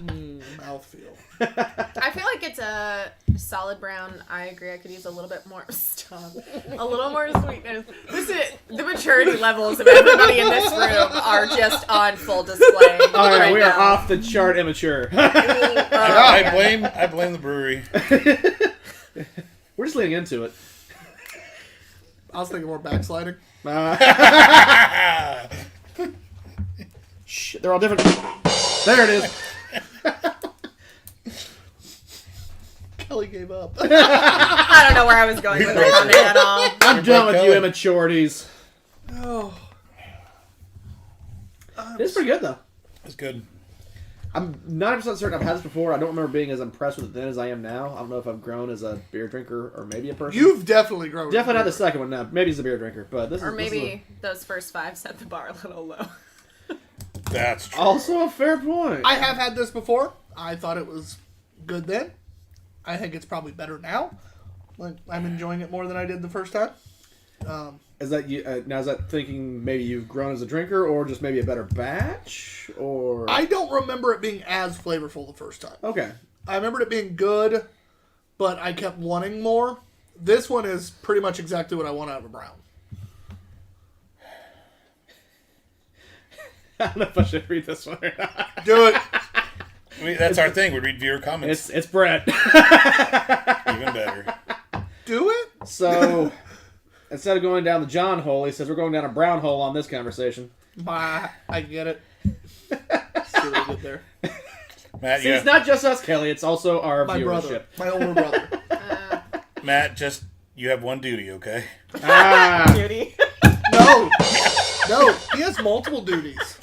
Mouthfeel. I feel like it's a solid brown. I agree. I could use a little bit more stuff. A little more sweetness. This is, the maturity levels of everybody in this room are just on full display. All right, we are now. off the chart immature. I blame the brewery. We're just leaning into it. I was thinking more backsliding. Shit, they're all different. There it is. Kelly gave up. I don't know where I was going with that comment at all. I'm done with you immaturities. Oh. It's pretty good, though. It's good. I'm 90% certain I've had this before. I don't remember being as impressed with it then as I am now. I don't know if I've grown as a beer drinker or maybe a person. You've definitely grown. Definitely not the second one now. Maybe as a beer drinker, but this Or is maybe those first 5 set the bar a little low. That's true. also a fair point. I have had this before. I thought it was good then. I think it's probably better now. Like, I'm enjoying it more than I did the first time. Is that you? Now is that thinking maybe you've grown as a drinker, or just maybe a better batch, or? I don't remember it being as flavorful the first time. Okay. I remembered it being good, but I kept wanting more. This one is pretty much exactly what I want out of a brown. I don't know if I should read this one or not. Do it. I mean, that's our thing. We read viewer comments. It's Brett. Even better. Do it? So instead of going down the John hole, he says we're going down a brown hole on this conversation. I get it. See what I did there. Matt, See, it's not just us, Kelly. It's also our My viewership. brother. My older brother. Matt, just you have one duty, okay? Ah, Beauty. No. No. He has multiple duties.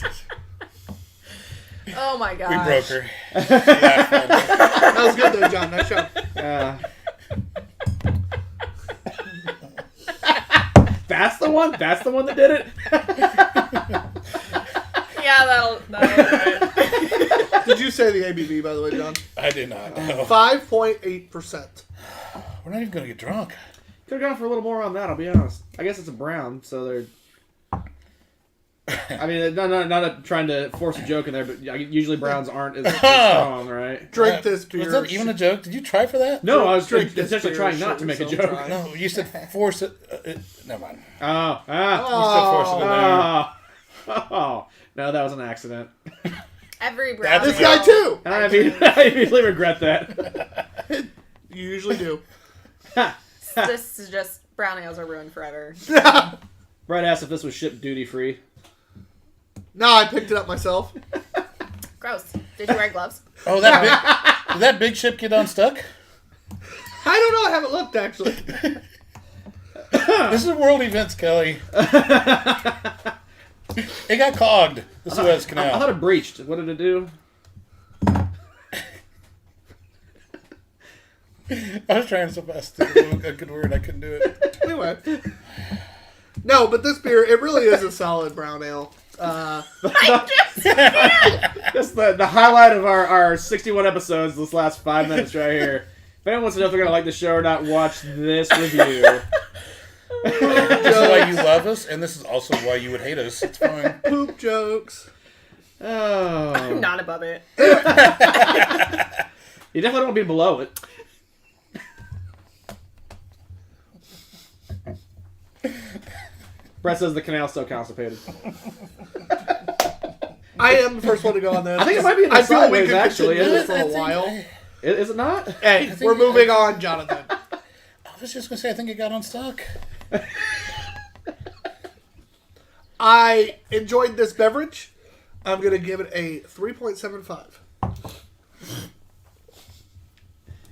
Oh my god. We broke her. That was good though, John. Nice job. that's the one. That's the one that did it. Yeah, that'll do it. Did you say the ABV, by the way, John? I did not know. 5.8%. We're not even going to get drunk. Could have gone for a little more on that. I'll be honest. I guess it's a brown, so they're. I mean, not trying to force a joke in there, but usually browns aren't as strong, right? Drink this beer. Was that even a joke? Did you try for that? No, I was Drink this essentially beer, trying not to make a joke. try. No, you said force it. Never mind. Oh, You said force it in there. oh, no, that was an accident. Every brown That's This guy too. I immediately regret that. You usually do. This is just brown ales are ruined forever. Brett asked if this was shipped duty free. No, I picked it up myself. Gross. Did you wear gloves? Oh, did that big ship get unstuck? I don't know. I haven't looked actually. This is world events, Kelly. It got clogged. The Suez I Canal. thought it breached. What did it do? I was trying so fast to do a good word. I couldn't do it. Anyway. No, but this beer, it really is a solid brown ale. That's the highlight of our 61 episodes this last 5 minutes right here. If anyone wants to know if they're going to like the show or not, watch this review. This is why you love us, and this is also why you would hate us. It's fine. Poop jokes. Oh. I'm not above it. You definitely don't want to be below it. Brett says the canal's still constipated. I am the first one to go on this. I think it might be in the I feel like we sideways, could actually. continue this I for a think- while. Is it not? Hey, we're moving on, Jonathan. I was just going to say, I think it got unstuck. I enjoyed this beverage. I'm going to give it a 3.75.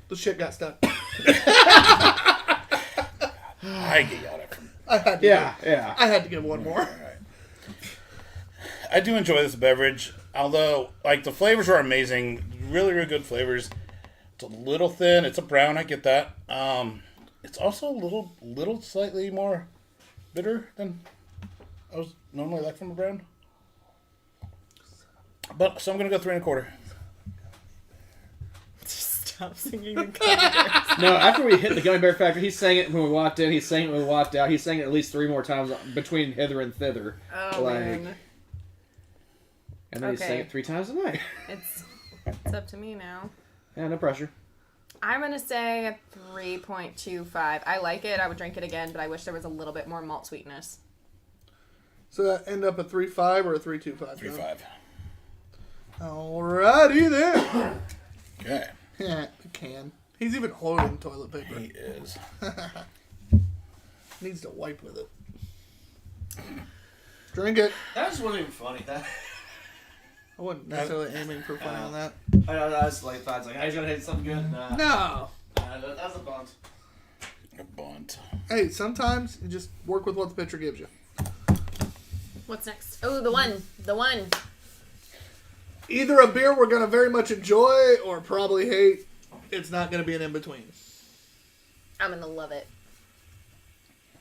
The shit got stuck. I got it. I had to Yeah. I had to give one more. I do enjoy this beverage, although like the flavors are amazing, really, really good flavors. It's a little thin. It's a brown. I get that. It's also a little slightly more bitter than I was normally like from a brown. But so I'm gonna go 3 1/4. Stop singing the chorus. No, after we hit the Gummy Bear Factory, he sang it when we walked in, he sang it when we walked out, he sang it at least 3 more times between hither and thither. Oh, man. And then he sang Okay. it 3 times a night. It's up to me now. Yeah, no pressure. I'm going to say a 3.25. I like it. I would drink it again, but I wish there was a little bit more malt sweetness. So that end up a 3.5 or a 3.25? 3-5. Alrighty then. Okay. Yeah, it can. He's even holding toilet paper. He is. Needs to wipe with it. Drink it. That just wasn't even funny. That I wasn't necessarily aiming for fun on that. I just like thought it's like, I was gonna hit something good. Nah. No. Nah. That's a bunt. A bunt. Hey, sometimes you just work with what the pitcher gives you. What's next? Oh, the one. The one. Either a beer we're going to very much enjoy or probably hate. It's not going to be an in-between. I'm gonna love it.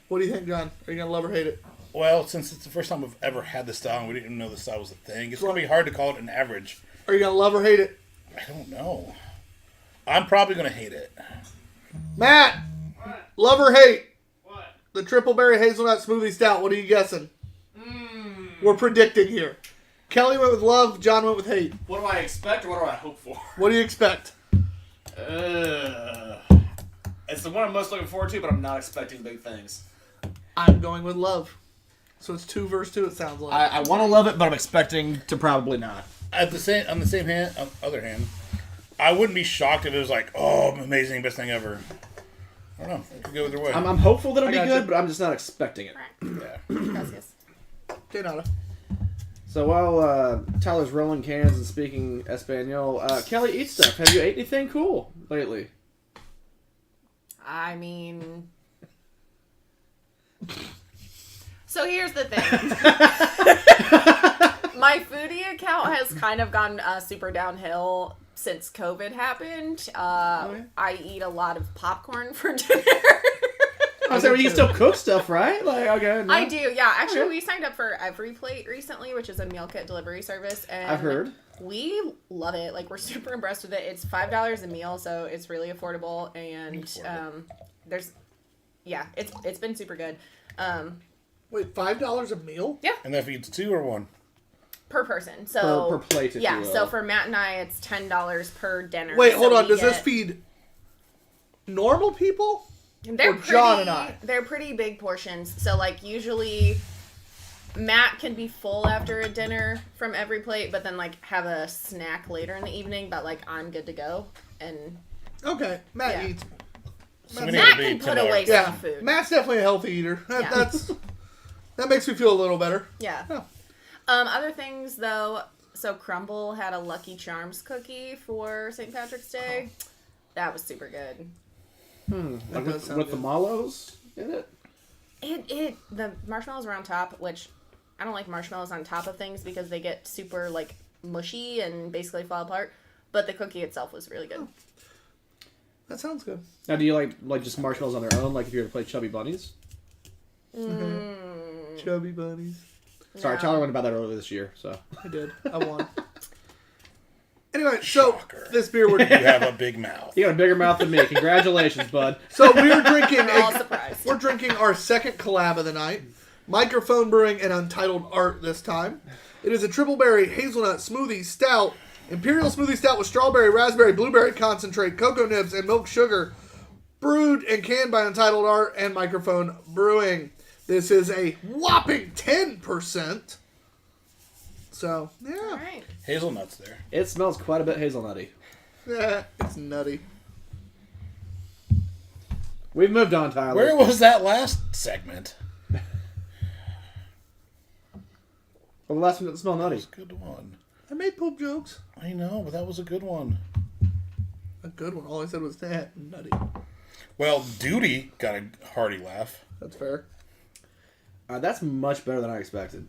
What do you think, John? Are you going to love or hate it? Well, since it's the first time we've ever had this style and we didn't even know the style was a thing, it's going to be hard to call it an average. Are you going to love or hate it? I don't know. I'm probably going to hate it. Matt, love or hate? What? The triple berry hazelnut smoothie stout. What are you guessing? We're predicting here. Kelly went with love. John went with hate. What do I expect or what do I hope for? What do you expect? It's the one I'm most looking forward to, but I'm not expecting big things. I'm going with love. So it's 2 versus 2, it sounds like. I want to love it, but I'm expecting to probably not. On the other hand, I wouldn't be shocked if it was like, oh, amazing, best thing ever. I don't know. It could go either way. I'm hopeful that it'll be I got good, you. but I'm just not expecting it. Yeah. Gracias. De nada. So while Tyler's rolling cans and speaking Espanol, Kelly, eat stuff. Have you ate anything cool lately? I mean, so here's the thing. My foodie account has kind of gone super downhill since COVID happened. I eat a lot of popcorn for dinner. I was saying, well, you can still cook stuff, right? Like, okay. No. I do, yeah. Actually, we signed up for Every Plate recently, which is a meal kit delivery service. And I've heard. We love it. Like, we're super impressed with it. It's $5 a meal, so it's really affordable. And it's been super good. Wait, $5 a meal? Yeah, And that feeds 2 or 1? per person. So Per plate, if yeah. you will. So for Matt and I, it's $10 per dinner. Wait, So hold on. we Does this get- feed normal people? They're or John and I? They're pretty big portions. So like usually Matt can be full after a dinner from Every Plate, but then like have a snack later in the evening, but like I'm good to go. And Okay, Matt Yeah. eats. So we need Matt to be can put $10. away Yeah, some food. Matt's definitely a healthy eater. Yeah. That makes me feel a little better. Yeah. Oh. Other things though, so Crumble had a Lucky Charms cookie for St. Patrick's Day. That was super good. Like does with sound the good. mallows in it? The marshmallows were on top, which I don't like marshmallows on top of things because they get super like mushy and basically fall apart. But the cookie itself was really good. That sounds good. Now, do you like just marshmallows on their own, like if you were to play Chubby Bunnies? Chubby bunnies. Sorry, No. Tyler went about that earlier this year, so. I did. I won. Anyway, so Shocker. this beer we're You have a big mouth. You got a bigger mouth than me. Congratulations, bud. so we're drinking We're all surprised. we're drinking our second collab of the night. Microphone Brewing and Untitled Art this time. It is a triple berry hazelnut smoothie stout. Imperial smoothie stout with strawberry, raspberry, blueberry concentrate, cocoa nibs, and milk sugar. Brewed and canned by Untitled Art and Microphone Brewing. This is a whopping 10%. So, All yeah. right. Hazelnuts there. It smells quite a bit hazelnutty. It's nutty. We've moved on, Tyler. Where was that last segment? Well, the last one didn't smell nutty. Good one. I made poop jokes. I know, but that was a good one. A good one. All I said was that nutty. Well, Duty got a hearty laugh. That's fair. That's much better than I expected.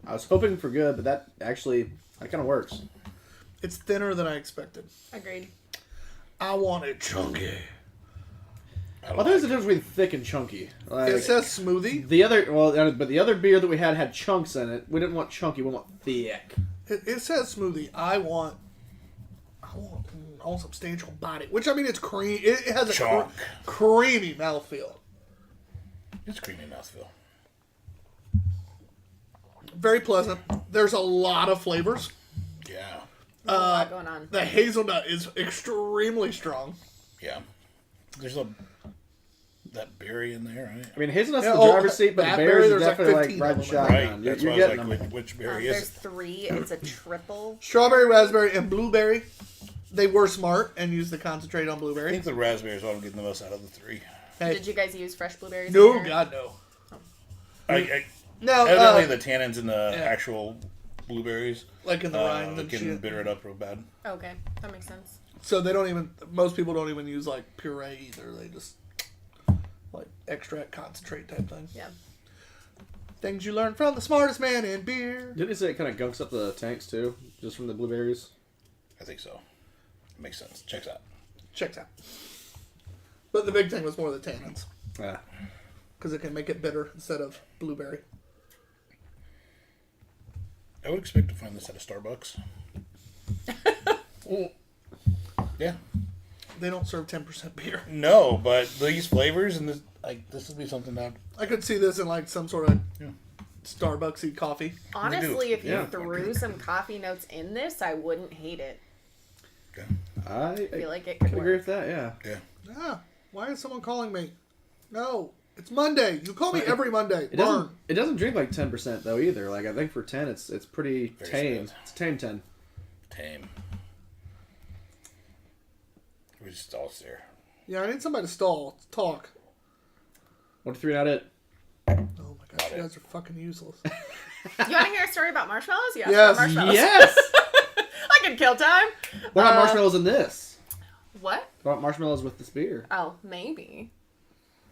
I was hoping for good, but that kind of works. It's thinner than I expected. Agreed. I want it chunky. Well, there's a difference between thick and chunky. Like, It says smoothie. but the other beer that we had chunks in it. We didn't want chunky. We want thick. It says smoothie. I want substantial body. Which, I mean, it's cream. It has a Chunk. creamy mouthfeel. It's creamy mouthfeel. Very pleasant. There's a lot of flavors. Yeah. There's a lot going on. The hazelnut is extremely strong. Yeah. There's that berry in there, right? I mean, hazelnut's Yeah, the driver's seat, but the that berries berry, are there's like definitely 15 riding of them. shotgun. Right. You're That's why I getting was them. like, which berry There's is it? 3. It's a triple. Strawberry, raspberry, and blueberry. They were smart and used the concentrate on I blueberry. think the raspberry is what I'm getting the most out of the 3. Hey, Did you guys use fresh blueberries? no, in there? God, no. Evidently, No, the tannins in the yeah. actual blueberries like in the rind and can shit. bitter it up real bad. Okay, that makes sense. So most people don't even use like puree either. They just like extract concentrate type thing. Yeah. Things you learn from the smartest man in beer. Didn't you say it kind of gunks up the tanks too, just from the blueberries? I think so. Makes sense. Checks out. Checks out. But the big thing was more the tannins. Yeah. Because it can make it bitter instead of blueberry. I would expect to find this at a Starbucks. Yeah. They don't serve 10% beer. No, but these flavors and this would be something that I could see this in like some sort of Starbucksy coffee. Honestly, if you Yeah. threw some coffee notes in this, I wouldn't hate it. Okay. I I feel like it can could agree work. with that. Yeah. Yeah. Ah, why is someone calling me? No, it's Monday. You call me every Monday. It doesn't drink like 10% though either. Like I think for 10, it's pretty Very tame. smooth. It's tame 10. Tame. We just all stare. Yeah, I need somebody to stall. Talk. 1, 2, 3, not it. Oh my gosh, you guys are fucking useless. You want to hear a story about marshmallows? Yeah. Yes. Marshmallows. Yes. I could kill time. What about marshmallows in this? What? What about marshmallows with this beer? Oh, maybe.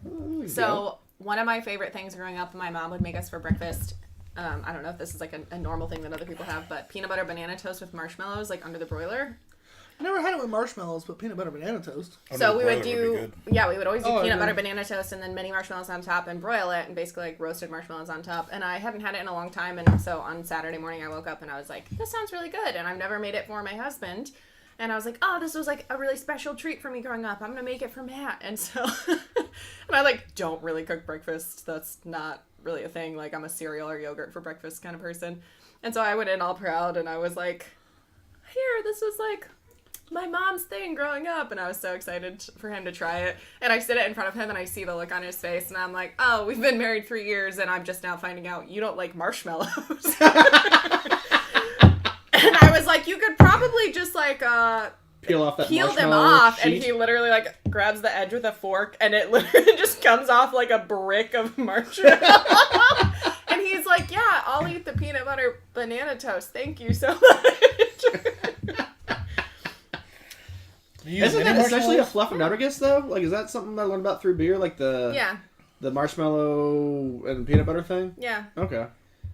Oh, there you go. So one of my favorite things growing up, my mom would make us for breakfast. I don't know if this is like a normal thing that other people have, but peanut butter banana toast with marshmallows, like under the broiler. I never had it with marshmallows, but peanut butter banana toast. So we would Broiler do, be good. yeah, we would always do Oh, peanut okay. butter banana toast and then mini marshmallows on top and broil it and basically like roasted marshmallows on top. And I hadn't had it in a long time. And so on Saturday morning, I woke up and I was like, this sounds really good. And I've never made it for my husband. And I was like, oh, this was like a really special treat for me growing up. I'm going to make it for Matt. And so, and I like don't really cook breakfast. That's not really a thing. Like I'm a cereal or yogurt for breakfast kind of person. And so I went in all proud and I was like, here, this was like my mom's thing growing up, and I was so excited for him to try it. And I sit it in front of him and I see the look on his face and I'm like, oh, we've been married 3 years and I'm just now finding out you don't like marshmallows. And I was like, you could probably just like Peel off that peel them marshmallow off. sheet. And he literally like grabs the edge with a fork and it literally just comes off like a brick of marshmallow. And he's like, yeah, I'll eat the peanut butter banana toast. Thank you so much. Isn't that essentially a fluffernuggets though? Like, is that something I learned about through beer? Like Yeah, the marshmallow and peanut butter thing? yeah. Okay.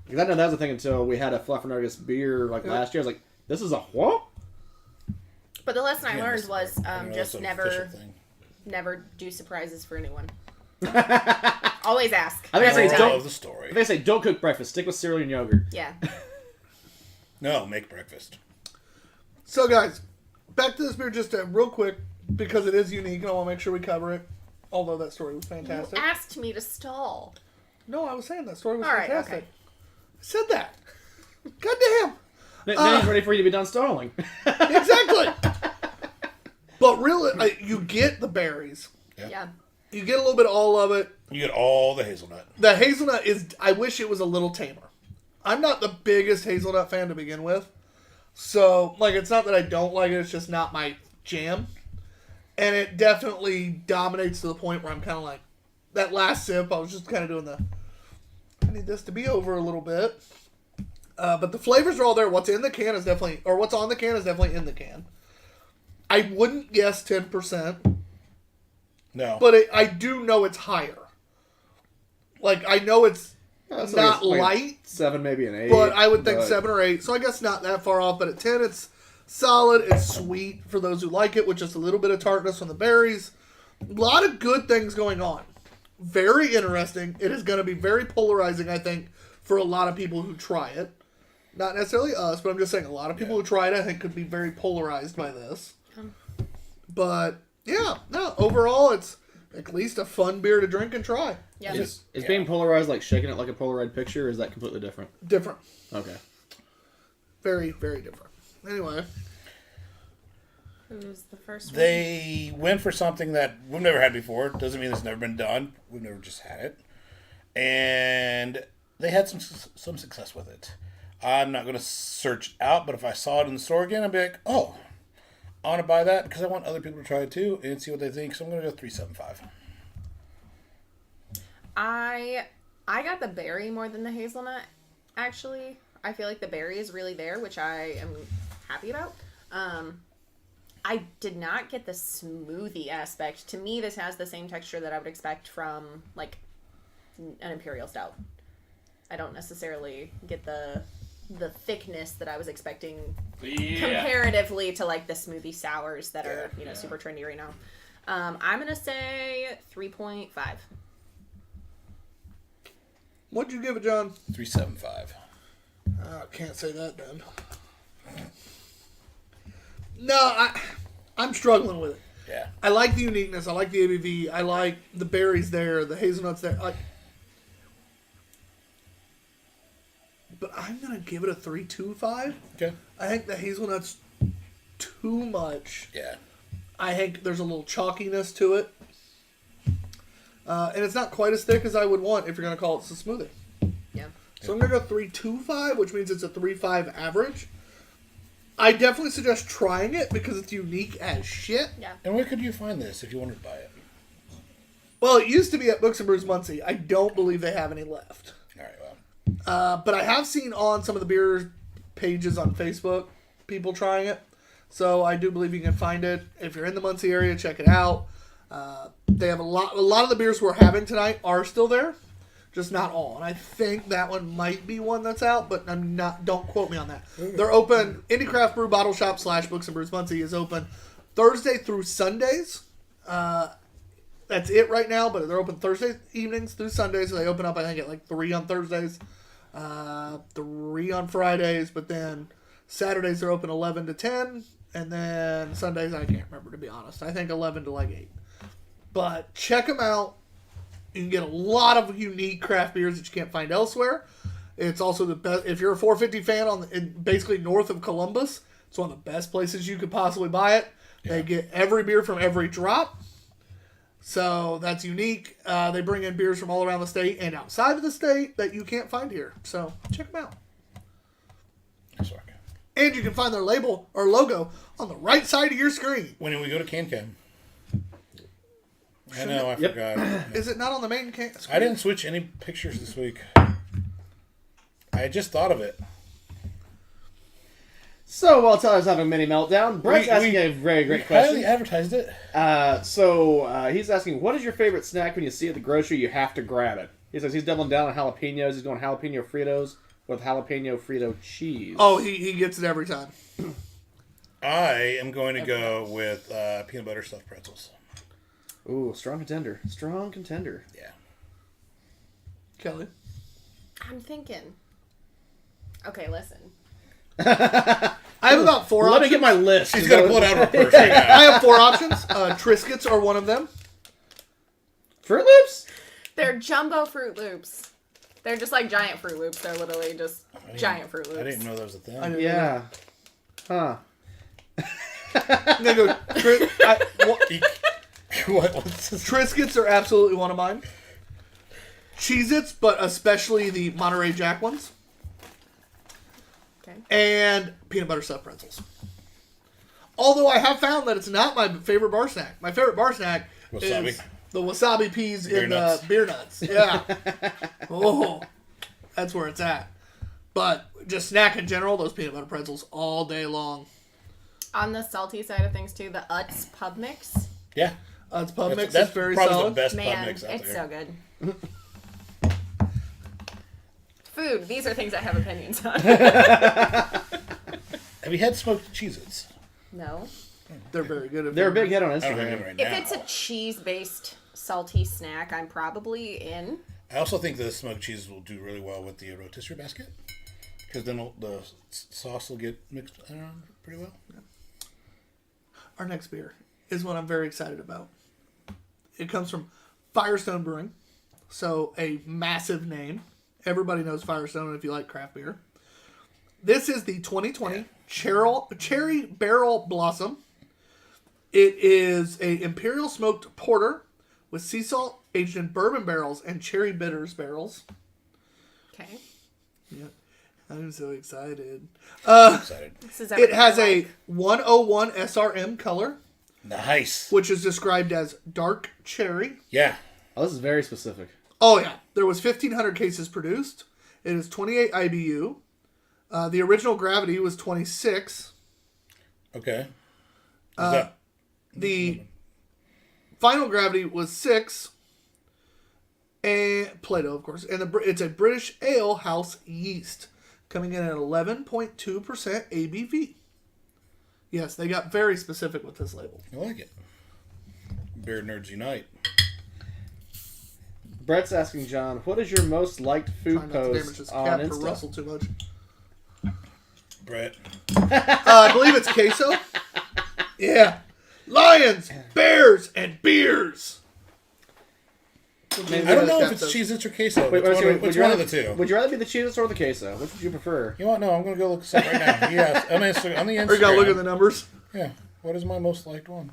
Because I know that was a thing until we had a fluffernuggets beer like last year. I was like, this is a what? But the lesson I Yeah, learned this- was I know just that's an official never thing. do surprises for anyone. Always ask. I think I say Every don't- time. Of the story. They say don't cook breakfast. Stick with cereal and yogurt. Yeah. No, make breakfast. So, guys, back to this beer just real quick because it is unique and I want to make sure we cover it. Although that story was You fantastic. asked me to stall. No, I was saying that story was All right, fantastic. okay. I said that. Goddamn. Then he's ready for you to be done stalling. Exactly. But really, you get the berries. Yeah. You get a little bit of all of it. You get all the hazelnut. The hazelnut is, I wish it was a little tamer. I'm not the biggest hazelnut fan to begin with. So, like, it's not that I don't like it, it's just not my jam. And it definitely dominates to the point where I'm kind of like, that last sip, I was just kind of doing I need this to be over a little bit. But the flavors are all there. What's in the can is definitely, or what's on the can is definitely in the can. I wouldn't guess 10%, No. but I do know it's higher. Like, I know it's That's not like light, 7, maybe an 8. but I would think but 7 or 8. So I guess not that far off. But at 10, it's solid. It's sweet for those who like it, with just a little bit of tartness from the berries. A lot of good things going on. Very interesting. It is going to be very polarizing, I think, for a lot of people who try it. Not necessarily us, but I'm just saying a lot of people who try it, I think, could be very polarized by this. But, yeah, no, overall, it's at least a fun beer to drink and try. Yeah. Is being polarized like shaking it like a Polaroid picture, or is that completely different? Different. Okay. Very, very different. Anyway. Who's the first one? They went for something that we've never had before. Doesn't mean it's never been done. We've never just had it. And they had some success with it. I'm not going to search out, but if I saw it in the store again, I'd be like, oh, I want to buy that because I want other people to try it too and see what they think. So I'm going to go 375. I got the berry more than the hazelnut, actually. I feel like the berry is really there, which I am happy about. I did not get the smoothie aspect. To me, this has the same texture that I would expect from like an imperial stout. I don't necessarily get the thickness that I was expecting comparatively to like the smoothie sours that are super trendy right now. I'm gonna say 3.5. What'd you give it, John? 3.75. Can't say that then. No, I'm struggling with it. Yeah. I like the uniqueness. I like the ABV. I like the berries there, the hazelnuts there. But I'm going to give it a 3.25. Okay. I think the hazelnuts too much. Yeah. I think there's a little chalkiness to it. And it's not quite as thick as I would want if you're going to call it a smoothie. Yeah. So I'm going to go 3.25, which means it's a 3.5 average. I definitely suggest trying it because it's unique as shit. Yeah. And where could you find this if you wanted to buy it? Well, it used to be at Books and Brews Muncie. I don't believe they have any left. All right, well. But I have seen on some of the beer pages on Facebook people trying it. So I do believe you can find it. If you're in the Muncie area, check it out. They have a lot of the beers we're having tonight are still there. Just not all. And I think that one might be one that's out, but I'm not. Don't quote me on that. They're open. Indy Craft Brew Bottle Shop / Books and Brews Muncie is open Thursday through Sundays. That's it right now, but they're open Thursday evenings through Sundays. So they open up, I think, at like 3 on Thursdays, 3 on Fridays, but then Saturdays they're open 11 to 10, and then Sundays I can't remember, to be honest. I think 11 to like 8. But check them out. You can get a lot of unique craft beers that you can't find elsewhere. It's also the best. If you're a 450 fan basically north of Columbus, it's one of the best places you could possibly buy it. Yeah. They get every beer from every drop. So that's unique. They bring in beers from all around the state and outside of the state that you can't find here. So check them out. That's right. And you can find their label or logo on the right side of your screen. When we go to CanCam. I know, I forgot. Is it not on the main screen? I didn't switch any pictures this week. I just thought of it. So while Tyler's having a mini meltdown, Brett's asking a very great question. Highly advertised it. He's asking, what is your favorite snack when you see it at the grocery, you have to grab it? He says he's doubling down on jalapenos. He's going jalapeno Fritos with jalapeno Frito cheese. Oh, he gets it every time. I am going to go with peanut butter stuffed pretzels. Ooh, strong contender. Strong contender. Yeah. Kelly? I'm thinking. Okay, listen. I have about 4 options. Let me get my list. She's going to pull it out of her purse right now. I have 4 options. Triscuits are one of them. Fruit Loops? They're jumbo Fruit Loops. They're just like giant Fruit Loops. They're literally just giant Fruit Loops. I didn't know that was a thing. Yeah. Huh. I'm going to go... What's this? Triscuits are absolutely one of mine. Cheez-Its, but especially the Monterey Jack ones. Okay. And peanut butter stuffed pretzels. Although I have found that it's not my favorite bar snack. My favorite bar snack is the wasabi peas in the beer nuts. Yeah. Oh, that's where it's at. But just snack in general, those peanut butter pretzels all day long. On the salty side of things too, the Utz Pub Mix. Yeah. Utz Pub Mix that's is very probably solid. the best pub Man, mix out it's there. so good. Food. These are things I have opinions on. Have you had smoked Cheez-Its? No. They're very good. They're a big hit on I don't have Instagram. any right now. If it's a cheese-based salty snack, I'm probably in. I also think the smoked cheese will do really well with the rotisserie basket. Because then the sauce will get mixed around pretty well. Yeah. Our next beer is one I'm very excited about. It comes from Firestone Brewing. So a massive name. Everybody knows Firestone if you like craft beer. This is the 2020 Cherry Barrel Blossom. It is a imperial smoked porter with sea salt aged in bourbon barrels and cherry bitters barrels. Okay. Yeah, I'm so excited. Excited. This is It has everything a 101 SRM color, Nice. which is described as dark cherry. Yeah. Oh, this is very specific. Oh, yeah. There was 1,500 cases produced. It is 28 IBU. The original gravity was 26. Okay. The final gravity was 6. And Plato, of course. And it's a British ale house yeast. Coming in at 11.2% ABV. Yes, they got very specific with this label. I like it. Beer nerds unite. Brett's asking John, what is your most liked food Trying not to damage post this on cap for Insta? Russell too much. Brett. I believe it's queso. Yeah. Lions, bears, and beers. I don't know if it's Cheez-Its or queso. Wait, Which one of the two? Would you rather be the Cheez-Its or the queso? Which would you prefer? You know what? No, I'm going to go look this up right now. Yes, on the Instagram. Or you gotta look at the numbers. Yeah. What is my most liked one?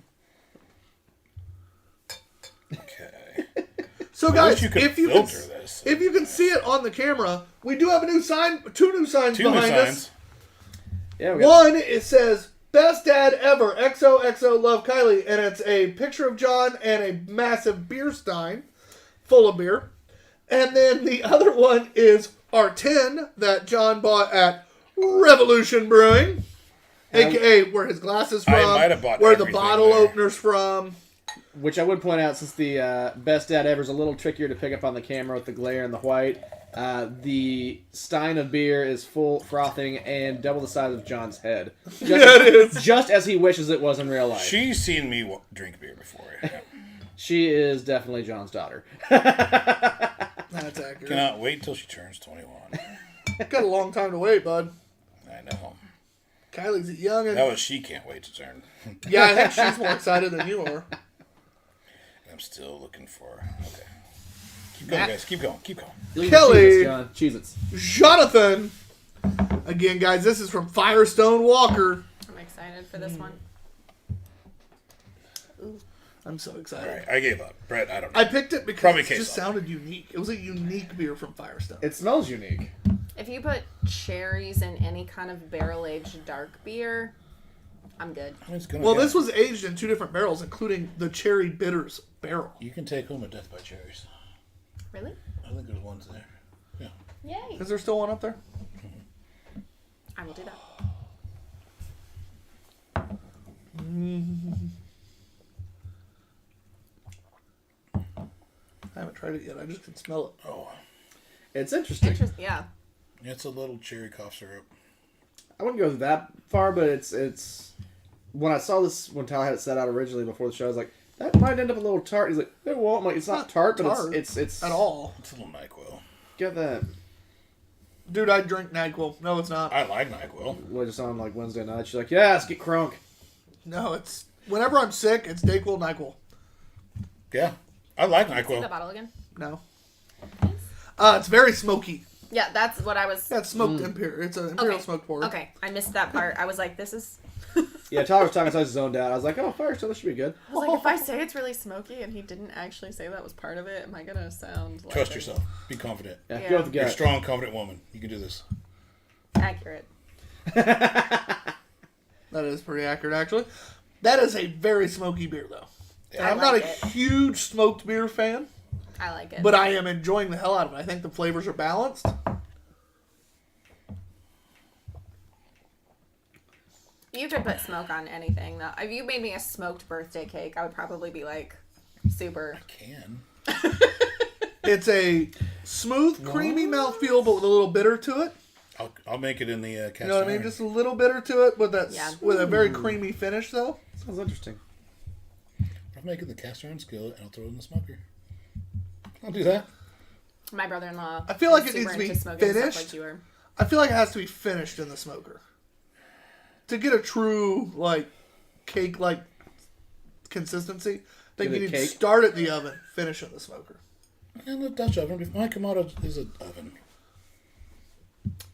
Okay. So I guys, wish you could if you filter this. if you can see it on the camera, we do have a new sign, two new signs Two new behind signs. us. Yeah, we got One, it says "Best Dad Ever." XOXO Love Kylie, and it's a picture of John and a massive beer stein full of beer. And then the other one is our tin that John bought at Revolution Brewing, aka where his glass is from, I might have bought where the everything bottle there. opener's from. Which I would point out, since the Best Dad Ever is a little trickier to pick up on the camera with the glare and the white, the stein of beer is full frothing and double the size of John's head. Just, Yeah, it is. just as he wishes it was in real life. She's seen me drink beer before. Yeah. She is definitely John's daughter. That's accurate. Cannot wait till she turns 21. Got a long time to wait, bud. I know. Kylie's young and That was she can't wait to turn. yeah, I think she's more excited than you are. I'm still looking for. Okay. Keep going, guys. Keep going. Keep going. Kelly. Cheez-Its, John. Cheez-Its. Jonathan. Again, guys, this is from Firestone Walker. I'm excited for this one. I'm so All excited. right. I gave up. Brett, I don't know. I picked it because Probably it just queso. sounded unique. It was a unique beer from Firestone. It smells unique. If you put cherries in any kind of barrel-aged dark beer, I'm good. It's gonna Well, go. this was aged in 2 different barrels, including the Cherry Bitters barrel. You can take home a Death by Cherries. Really? I think there's ones there. Yeah. Yay. Is there still one up there? I will do that. I haven't tried it yet. I just can smell it. Oh. It's interesting. Yeah. It's a little cherry cough syrup. I wouldn't go that far, but it's when I saw this when Tyler had it set out originally before the show, I was like, that might end up a little tart. He's like, it won't. I'm like, it's not tart, but tart it's At all. It's a little NyQuil. Get that. Dude, I drink NyQuil. No, it's not. I like NyQuil. We just on like Wednesday night. She's like, yes, get crunk. No, it's... Whenever I'm sick, it's Dayquil, NyQuil. Yeah. I like See the NyQuil. bottle again? No. It's very smoky. Yeah, that's what I was... Yeah, it's smoked Imperial. It's an Imperial smoked porter. Okay, I missed that part. I was like, this is... Yeah, Tyler was talking, so I was zoned out. I was like, oh, Firestone, this should be good. I was like, if I say it's really smoky and he didn't actually say that was part of it, am I going to sound like... Trust yourself. Be confident. Yeah, Yeah. go with the You're a gut. strong, confident woman. You can do this. Accurate. That is pretty accurate, actually. That is a very smoky beer, though. And I I'm not a like it. huge smoked beer fan, I like it. but I am enjoying the hell out of it. I think the flavors are balanced. You could put smoke on anything, though. If you made me a smoked birthday cake, I would probably be like, super... Can. It's a smooth, creamy mouthfeel, but with a little bitter to it. I'll make it in the cast You know what I mean? iron. Just a little bitter to it, with that Yeah. with a very creamy finish, though. Sounds interesting. I'll make it in the cast iron skillet and I'll throw it in the smoker. I'll do that. My brother-in-law I feel like is it needs super to be into smoking stuff finished. like you are. I feel like it has to be finished in the smoker to get a true like cake-like consistency. I think Get you it need to cake? start it in the oven, finish it in the smoker. And the Dutch oven. My Kamado is an oven.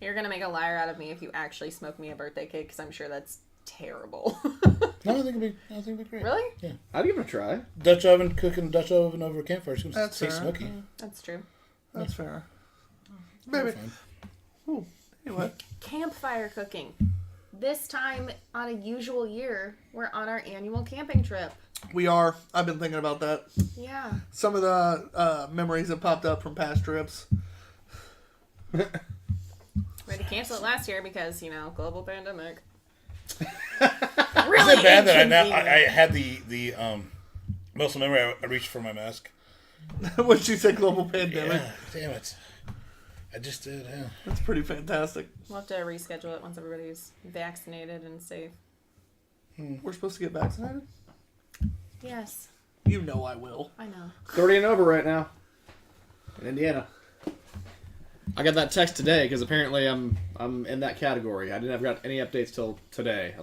You're going to make a liar out of me if you actually smoke me a birthday cake, because I'm sure that's terrible. No, I think it'd be great. Really? Yeah. I'd give it a try. Dutch oven, cooking Dutch oven over a campfire. It's going to That's taste fair. smoky. That's true. That's fair. Maybe. Fine. Ooh, anyway. Campfire cooking. This time on a usual year, we're on our annual camping trip. We are. I've been thinking about that. Yeah. Some of the memories have popped up from past trips. We had to cancel it last year because, global pandemic. Really Is it bad that I inconvenient. had the muscle memory? I reached for my mask. When she said global pandemic. Yeah, damn it. I just did. Yeah. That's pretty fantastic. We'll have to reschedule it once everybody's vaccinated and safe. We're supposed to get vaccinated? Yes, You know I will. I know. 30 and over right now in Indiana. I got that text today because apparently I'm in that category. I didn't have got any updates till today.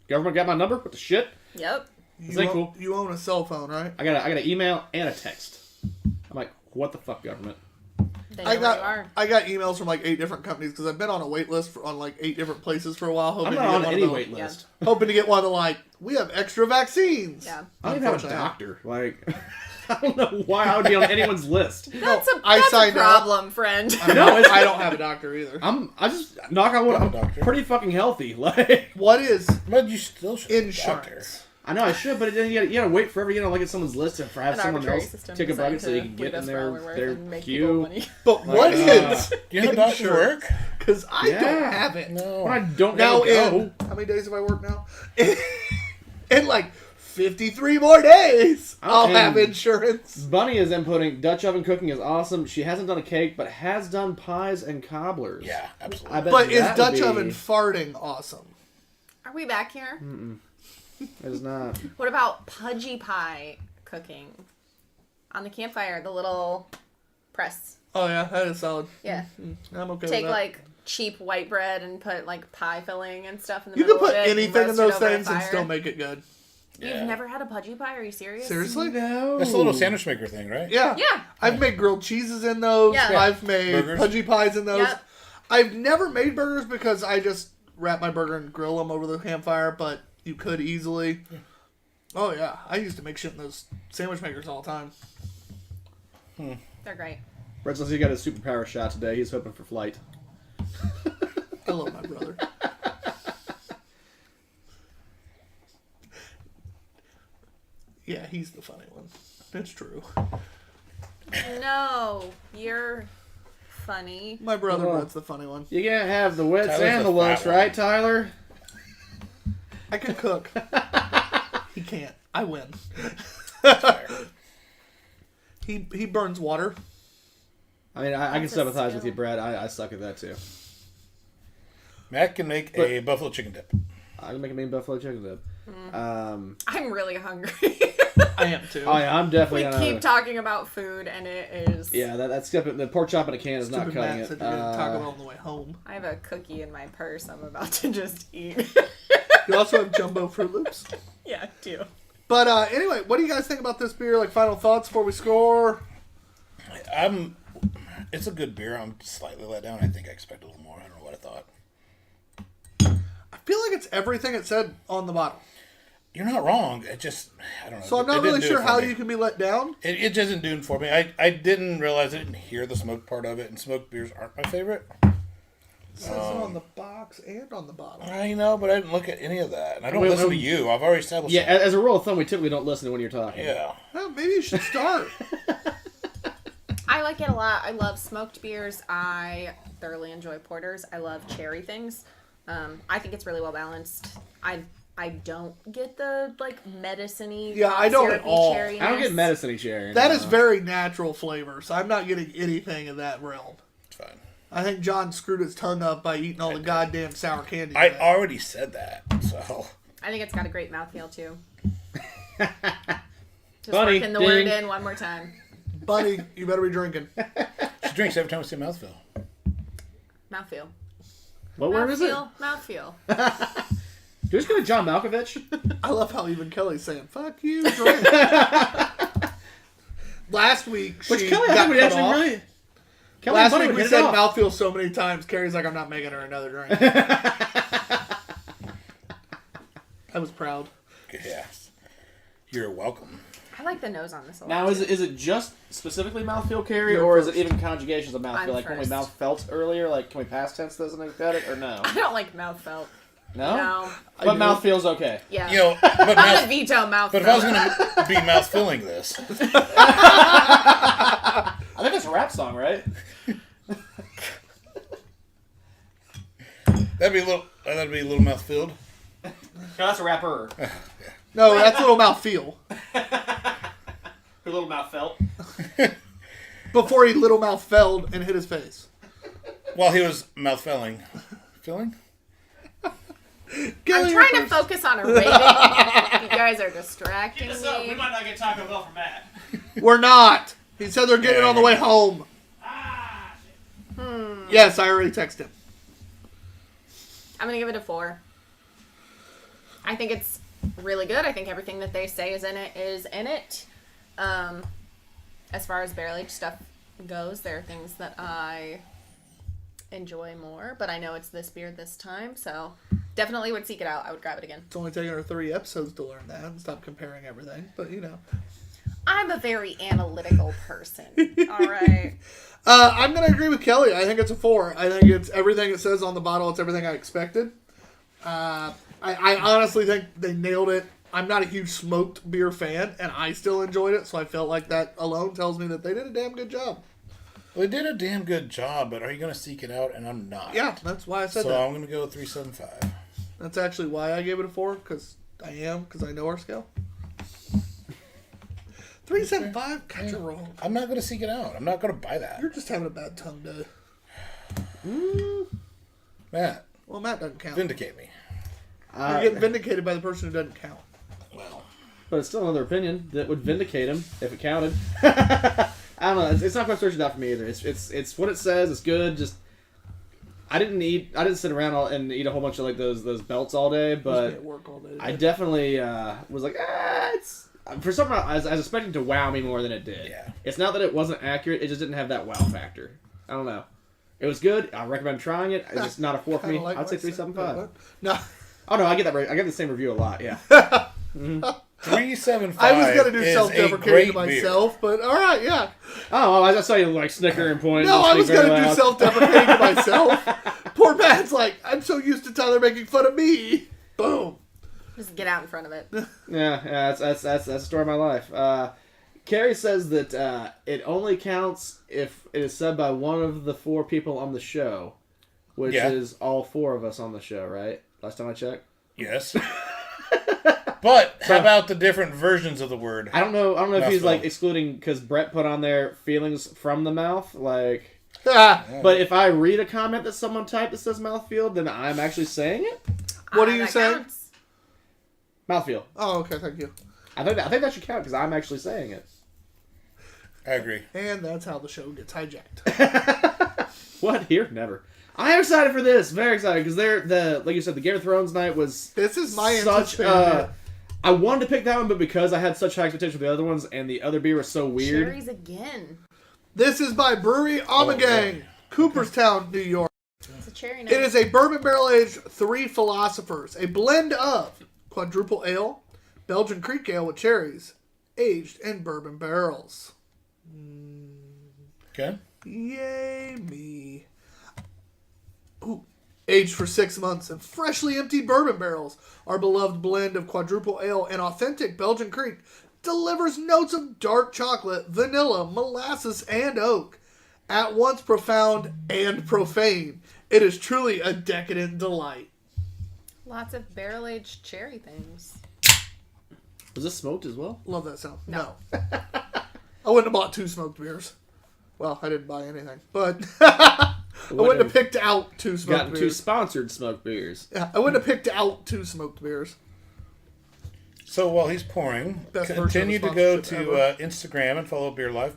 Government got my number? What the shit? Yep. This ain't cool. You own a cell phone, right? I got an email and a text. I'm like, what the fuck, government? They know I where you are. got emails from like 8 different companies because I've been on a wait list on like 8 different places for a while. I'm Hoping not to get on one any of the, wait list. Hoping to get one of the like, we have extra vaccines. Yeah. I don't even have a Unfortunately, doctor. Like, I don't know why I would be on anyone's list. That's a I signed up. problem, friend. No, it's, I don't have a doctor either. I just knock on wood. I'm a I'm doctor. pretty fucking healthy. Like, What is But you still should. insurance? I know I should, but then you gotta wait forever. You gotta look at someone's list and have An someone arbitrary else system take a designed bucket so you to can lead get in us where we their work their and make people queue. money. But what is Do you know how doctors insurance? work? Because I Yeah. don't have it. No. When I don't Now go. how many days have I worked now? In like 53 more days, I'll And have insurance. Bunny is inputting Dutch oven cooking is awesome. She hasn't done a cake, but has done pies and cobblers. Yeah, absolutely. I bet But is that would Dutch be- oven farting awesome? Are we back here? It is not. What about pudgy pie cooking? On the campfire, the little press. Oh yeah, that is solid. Yeah. I'm okay Take with that. like cheap white bread and put like pie filling and stuff in the You middle can put of it. and anything in roast it those over a things and fire. still make it good. You've Yeah. never had a pudgy pie? Are you serious? Seriously? No. That's a little sandwich maker thing, right? Yeah. Yeah. I've made grilled cheeses in those. Yeah. I've made Burgers. pudgy pies in those. Yep. I've never made burgers because I just wrap my burger and grill them over the campfire, but you could easily. Oh yeah, I used to make shit in those sandwich makers all the time. They're great. Red says he got his superpower shot today. He's hoping for flight. I love my brother. Yeah, he's the funny one. It's true. No, you're funny. My brother Oh. Brett's the funny one. You can't have the wits Tyler's and the the fat looks, one. right, Tyler? I can cook. He can't. I win. He burns water. I mean, I can That's a sympathize with skill. you, Brad. I suck at that too. Matt can make a buffalo chicken dip. I can make a mean buffalo chicken dip. I'm really hungry. I am too. Oh yeah, I'm definitely we gonna. keep talking about food, and it is. Yeah, that's the pork chop in a can is not Stupid cutting Matt it. said to get Taco Bell on the way home. I have a cookie in my purse. I'm about to just eat. You also have Jumbo Fruit Loops. Yeah, I do. But anyway, what do you guys think about this beer? Like final thoughts before we score? It's a good beer. I'm slightly let down. I think I expected a little more. I don't know what I thought. I feel like it's everything it said on the bottle. You're not wrong. It just, I don't know. So I'm It not didn't really do it sure for how me. you can be let down. It just isn't doing for me. I didn't realize I didn't hear the smoked part of it, and smoked beers aren't my favorite. It says it on the box and on the bottle. I know, but I didn't look at any of that. And I don't Wait, listen wait. to you. I've already established Yeah, that. as a rule of thumb, we typically don't listen to when you're talking. Yeah. Well, maybe you should start. I like it a lot. I love smoked beers. I thoroughly enjoy porters. I love cherry things. I think it's really well balanced. I don't get the like medicine-y, Yeah, I don't at syrupy all. cherryness. I don't get medicine cherry. That no. is very natural flavor, so I'm not getting anything in that realm. It's fine. I think John screwed his tongue up by eating all the goddamn sour candy. I today. already said that, so. I think it's got a great mouthfeel too. Just Bunny, working the ding. word in one more time. Buddy, you better be drinking. She drinks every time we say mouthfeel. Mouthfeel. What word is it? Mouthfeel. Do you just go to John Malkovich? I love how even Kelly's saying, fuck you, drink. Last week, Which she Kelly, I got think, would cut actually off. really. Kelly Last and Bunny week would we hit said it off. mouthfeel so many times. Carrie's like, I'm not making her another drink. I was proud. Yes. You're welcome. I like the nose on this a lot. Now, too. is it just specifically mouthfeel carry, You're or is it first. even conjugations of mouthfeel? I'm Like when we first. mouth felt earlier, like can we past tense this and look at it, or no? I don't like mouth felt. No? No. But do. mouth feels okay. Yeah. You know, but I'm gonna mouth, veto mouth but if I was felt. going to be mouth filling this, I think that's a rap song, right? that'd be a little mouth filled. No, that's a rapper. No, that's Little Mouth Feel. Her little mouth felt. Before he Little Mouth felled and hit his face. While he was mouth filling. Filling? I'm trying to focus on a rating. You guys are distracting Get us up. We me. might not get Taco Bell from Matt. We're not. He said they're getting it on the way home. Yes, I already texted him. I'm gonna give it a 4. I think it's really good. I think everything that they say is in it. As far as barrel aged stuff goes, there are things that I enjoy more, but I know it's this beer this time, so definitely would seek it out. I would grab it again. It's only taken her 3 episodes to learn that and stop comparing everything, but you know. I'm a very analytical person. All right. I'm going to agree with Kelly. I think it's a 4. I think it's everything it says on the bottle. It's everything I expected. I honestly think they nailed it. I'm not a huge smoked beer fan, and I still enjoyed it, so I felt like that alone tells me that they did a damn good job. Well, they did a damn good job, but are you going to seek it out? And I'm not. Yeah, that's why I said So that. I'm going to go 3.75. That's actually why I gave it a 4, because I know our scale. 3.75? God, you're wrong. I'm not going to seek it out. I'm not going to buy that. You're just having a bad tongue day. Matt, Well, Matt doesn't count. vindicate me. You're getting vindicated by the person who doesn't count. Well, But it's still another opinion that would vindicate him if it counted. I don't know. It's not quite searching out for me either. It's what it says. It's good. Just I didn't sit around and eat a whole bunch of like those belts all day, Just be but at work all day today. I definitely was like, it's for some reason I was expecting to wow me more than it did. Yeah. It's not that it wasn't accurate. It just didn't have that wow factor. I don't know. It was good. I recommend trying it. It's just not a 4 for me. Kinda like I'd say myself. 3.75. No. Oh no, I get that. I get the same review a lot. Yeah. 3.75. I was going to do is self-deprecating a to great beer. myself, but alright, yeah. Oh, I saw you like snicker and point. No, and I was speak going very to do loud. self-deprecating to myself. Poor Matt's like, I'm so used to Tyler making fun of me. Boom. Just get out in front of it. Yeah, that's the story of my life. Carrie says that it only counts if it is said by one of the 4 people on the show, which Yeah. is all 4 of us on the show, right? Last time I checked. Yes. But how about the different versions of the word? I don't know if he's Mouthful. like excluding because Brett put on there feelings from the mouth, like. Ah, But if I read a comment that someone typed that says mouthfeel, then I'm actually saying it. What are you That saying? counts. Mouthfeel. oh, okay, thank you. I think that should count because I'm actually saying it. I agree. And that's how the show gets hijacked. What? Here? Never. I am excited for this. Very excited because like you said, the Game of Thrones night was This is my such. anticipated. I wanted to pick that one, but because I had such high expectations for the other ones, and the other beer was so weird. Cherries again. This is by Brewery Ommegang, Cooperstown, New York. It's a cherry note. It is a bourbon barrel aged 3 philosophers, a blend of quadruple ale, Belgian Creek ale with cherries, aged in bourbon barrels. Okay. Yay me. Ooh. Aged for 6 months in freshly emptied bourbon barrels, our beloved blend of quadruple ale and authentic Belgian Creek delivers notes of dark chocolate, vanilla, molasses, and oak. At once profound and profane, it is truly a decadent delight. Lots of barrel aged cherry things. Was this smoked as well? Love that sound. No. I wouldn't have bought 2 smoked beers. Well, I didn't buy anything, but I wouldn't have picked out 2 smoked Gotten 2 beers. sponsored smoked beers. Yeah, I wouldn't have picked out 2 smoked beers. So while he's pouring, Best version continue of to the go sponsorship to ever. Instagram and follow Beer Life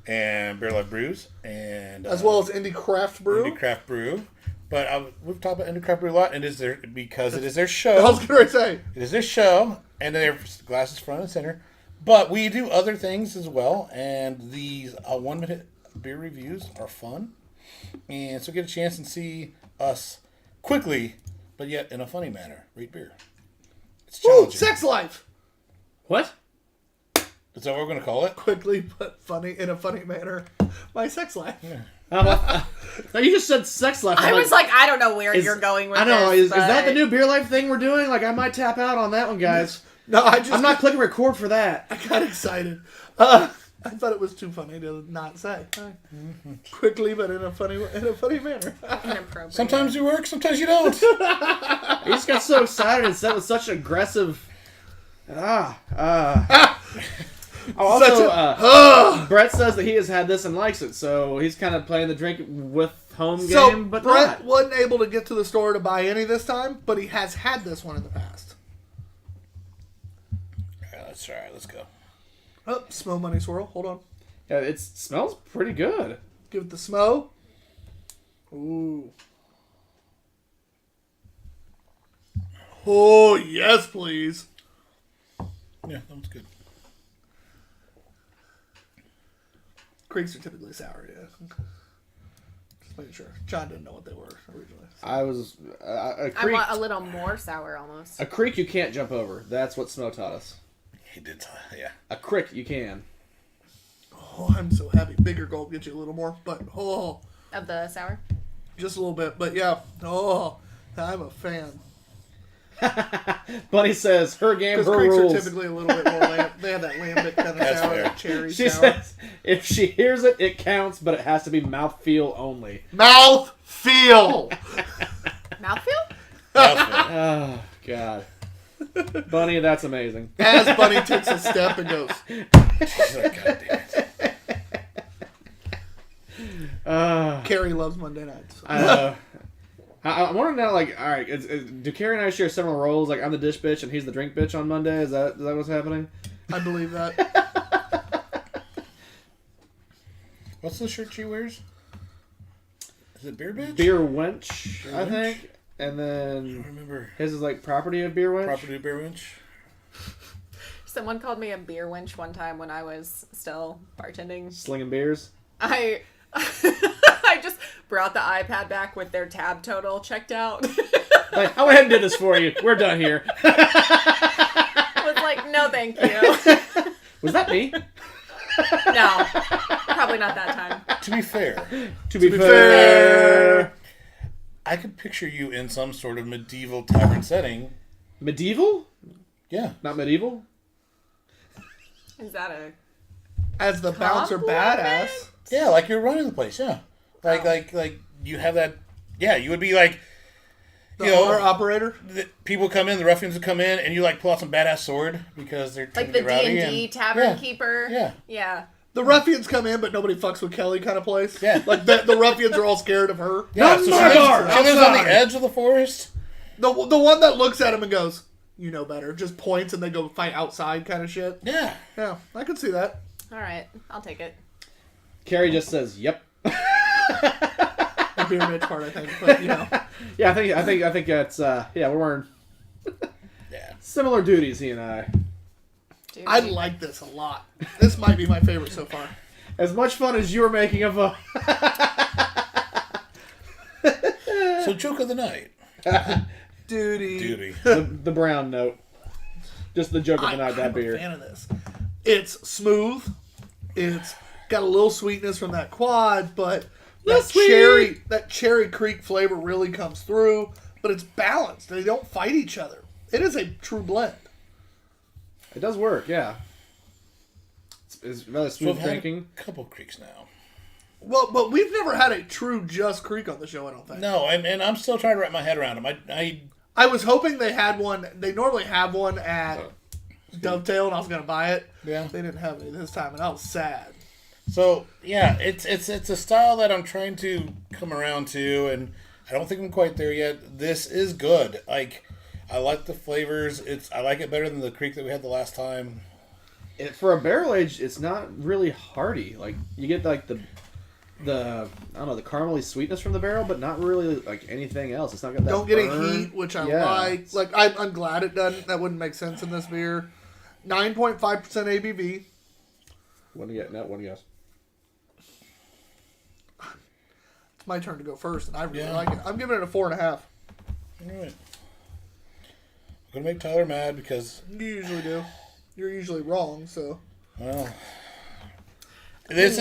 and Beer Life Brews and As well as Indy Craft Brew. Indy Craft Brew. But we've talked about Indy Craft Brew a lot, and it is their because it is their I show. was going to say. It is their show, and their glasses front and center. But we do other things as well, and these 1-minute beer reviews are fun. And so get a chance and see us quickly, but yet in a funny manner, rate beer. It's Woo, challenging. sex life. What? Is that what we're going to call it? Quickly but funny in a funny manner. My sex life. No, you just said sex life. I was like, I don't know where is- you're going with I know. this. Is that the but- new beer life thing we're doing? Like, I might tap out on that one, guys. No, I'm not clicking record for that. I got excited. I thought it was too funny to not say. Quickly, but in a funny manner. Inappropriate. Sometimes you work, sometimes you don't. He just got so excited and said with such aggressive. Also, Brett says that he has had this and likes it, so he's kind of playing the drink with home game, but Brett not. wasn't able to get to the store to buy any this time, but he has had this one in the past. Alright, let's try it. Let's go. Oh, Smo Money Swirl. Hold on. Yeah, it smells pretty good. Give it the Smo. Ooh. Oh, yes, please. Yeah, that one's good. Creeks are typically sour, yeah. Just making sure. John didn't know what they were originally. I was a I creek. want a little more sour almost. A creek you can't jump over. That's what Smo taught us. He did, yeah. A crick you can. Oh, I'm so happy. Bigger gulp gets you a little more, but Of the sour? just a little bit. But yeah, I'm a fan. Bunny says her game, Because her creeks rules. are typically a little bit more they have that lambic kind of That's sour, fair. that cherry She sour. says if she hears it, it counts, but it has to be mouthfeel only. Mouth feel. Mouthfeel? Oh God, Bunny, that's amazing. As Bunny takes a step and goes, She's like, God damn it. Carrie loves Monday nights. I know. I'm wondering now, like, all right, do Carrie and I share similar roles? Like, I'm the dish bitch and he's the drink bitch on Monday. Is that what's happening? I believe that. What's the shirt she wears? Is it Beer Bitch? Beer wench, Beer I wench? think, and I then don't remember. his is like property of beer wench. Property of Beer Winch? Someone called me a beer wench one time when I was still bartending. Slinging beers. I just brought the iPad back with their tab total checked out. Like, I went ahead and did this for you. We're done here. I was like, no, thank you. Was that me? No, probably not that time. To be fair, To be fair. I could picture you in some sort of medieval tavern setting. Medieval? Yeah. Not medieval? Is that a As the bouncer compliment? badass. Yeah, like you're running the place, yeah. Like you have that, yeah, you would be like, The you know, owner operator. people come in, the ruffians would come in, and you like pull out some badass sword because they're trying like to the get rowdy. D&D and- tavern yeah. keeper? Yeah. Yeah. The ruffians come in, but nobody fucks with Kelly kind of place. Yeah. Like the ruffians are all scared of her. Yeah, Not so she my lives, guard, she lives on the outside. edge of the forest. The one that looks at him and goes, "You know better," just points and they go fight outside kind of shit. Yeah. Yeah, I could see that. All right, I'll take it. Carrie just says, "Yep." The beer bitch part, I think. But you know, Yeah, I think that's yeah, we're wearing Yeah. similar duties, he and I. Dude, I like this a lot. This might be my favorite so far. As much fun as you were making of a So joke of the night. Duty. the brown note. Just the joke of the night, that I'm a beer. fan of this. It's smooth. It's got a little sweetness from that quad, but that cherry creek flavor really comes through. But it's balanced. They don't fight each other. It is a true blend. It does work, yeah. It's rather So smooth I've had drinking. a couple creeks now. Well, but we've never had a true just creek on the show, I don't think. No, and I'm still trying to wrap my head around them. I was hoping they had one. They normally have one at Dovetail, and I was going to buy it. Yeah. They didn't have it this time, and I was sad. So yeah, it's a style that I'm trying to come around to, and I don't think I'm quite there yet. This is good. Like, I like the flavors. I like it better than the creek that we had the last time. For a barrel age, it's not really hearty. Like, you get like the I don't know, the caramely sweetness from the barrel, but not really like anything else. It's not got that Don't get a burn. heat, which I Yeah. like. Like I'm glad it doesn't. That wouldn't make sense in this beer. 9.5% ABV. What do you get? No, what do you guess? It's my turn to go first, and I really Yeah. like it. I'm giving it a 4.5. All right. I'm gonna make Tyler mad because, You usually do. You're usually wrong, so. well, this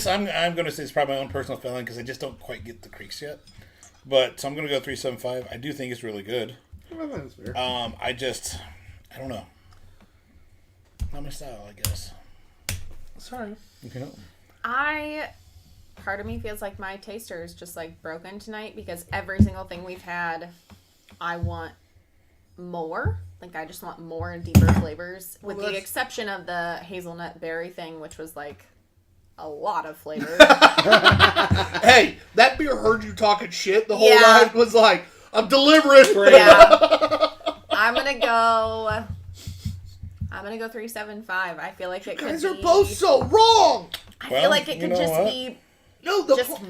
I'm gonna say it's probably my own personal feeling because I just don't quite get the creeks yet. But so I'm gonna go 3.75. I do think it's really good. Well, that's fair. I don't know. Not my style, I guess. Sorry. Okay. Part of me feels like my taster is just like broken tonight because every single thing we've had, I want more. Like I just want more and deeper flavors, with the exception of the hazelnut berry thing, which was like a lot of flavor. Hey, that beer heard you talking shit the whole night. Was like, I'm delivering. Yeah. I'm gonna go 3.75. I feel like it could be. You guys are both so wrong. I feel like it could just be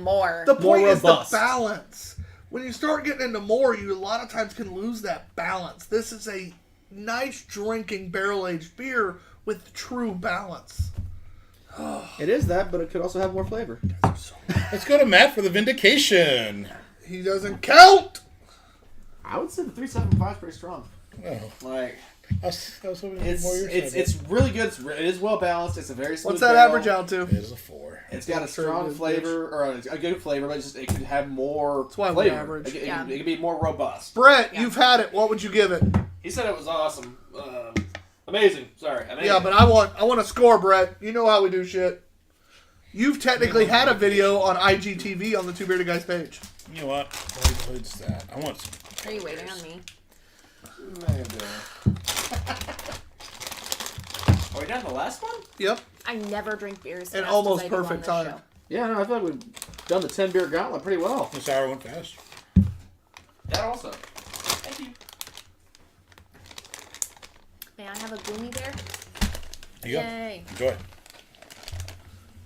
more. The point is the robust. balance. When you start getting into more, you a lot of times can lose that balance. This is a nice drinking barrel-aged beer with true balance. It is that, but it could also have more flavor. Let's go to Matt for the vindication. He doesn't count. I would say the 3.75 is pretty strong. Oh, Like, I was hoping to more your side. it's really good. It is well balanced. It's a very smooth What's that barrel. average out to? It is a 4. It's got a strong flavor, or a good flavor, but it could have more why we flavor. average. It could be more robust. Brett, you've had it. What would you give it? He said it was awesome. Amazing. Sorry. Amazing. Yeah, but I want a score, Brett. You know how we do shit. You've technically had a video on IGTV on the Two Beerded Guys page. You know what? What is that? I want some. Are you waiting on me? Are we done the last one? Yep. I never drink beers. An fast almost as I do on perfect this time. show. Yeah, no, I feel like we've done the 10 beer gauntlet pretty well. The sour went fast. That also. Thank you. May I have a gloomy bear? You go. Yay. Enjoy.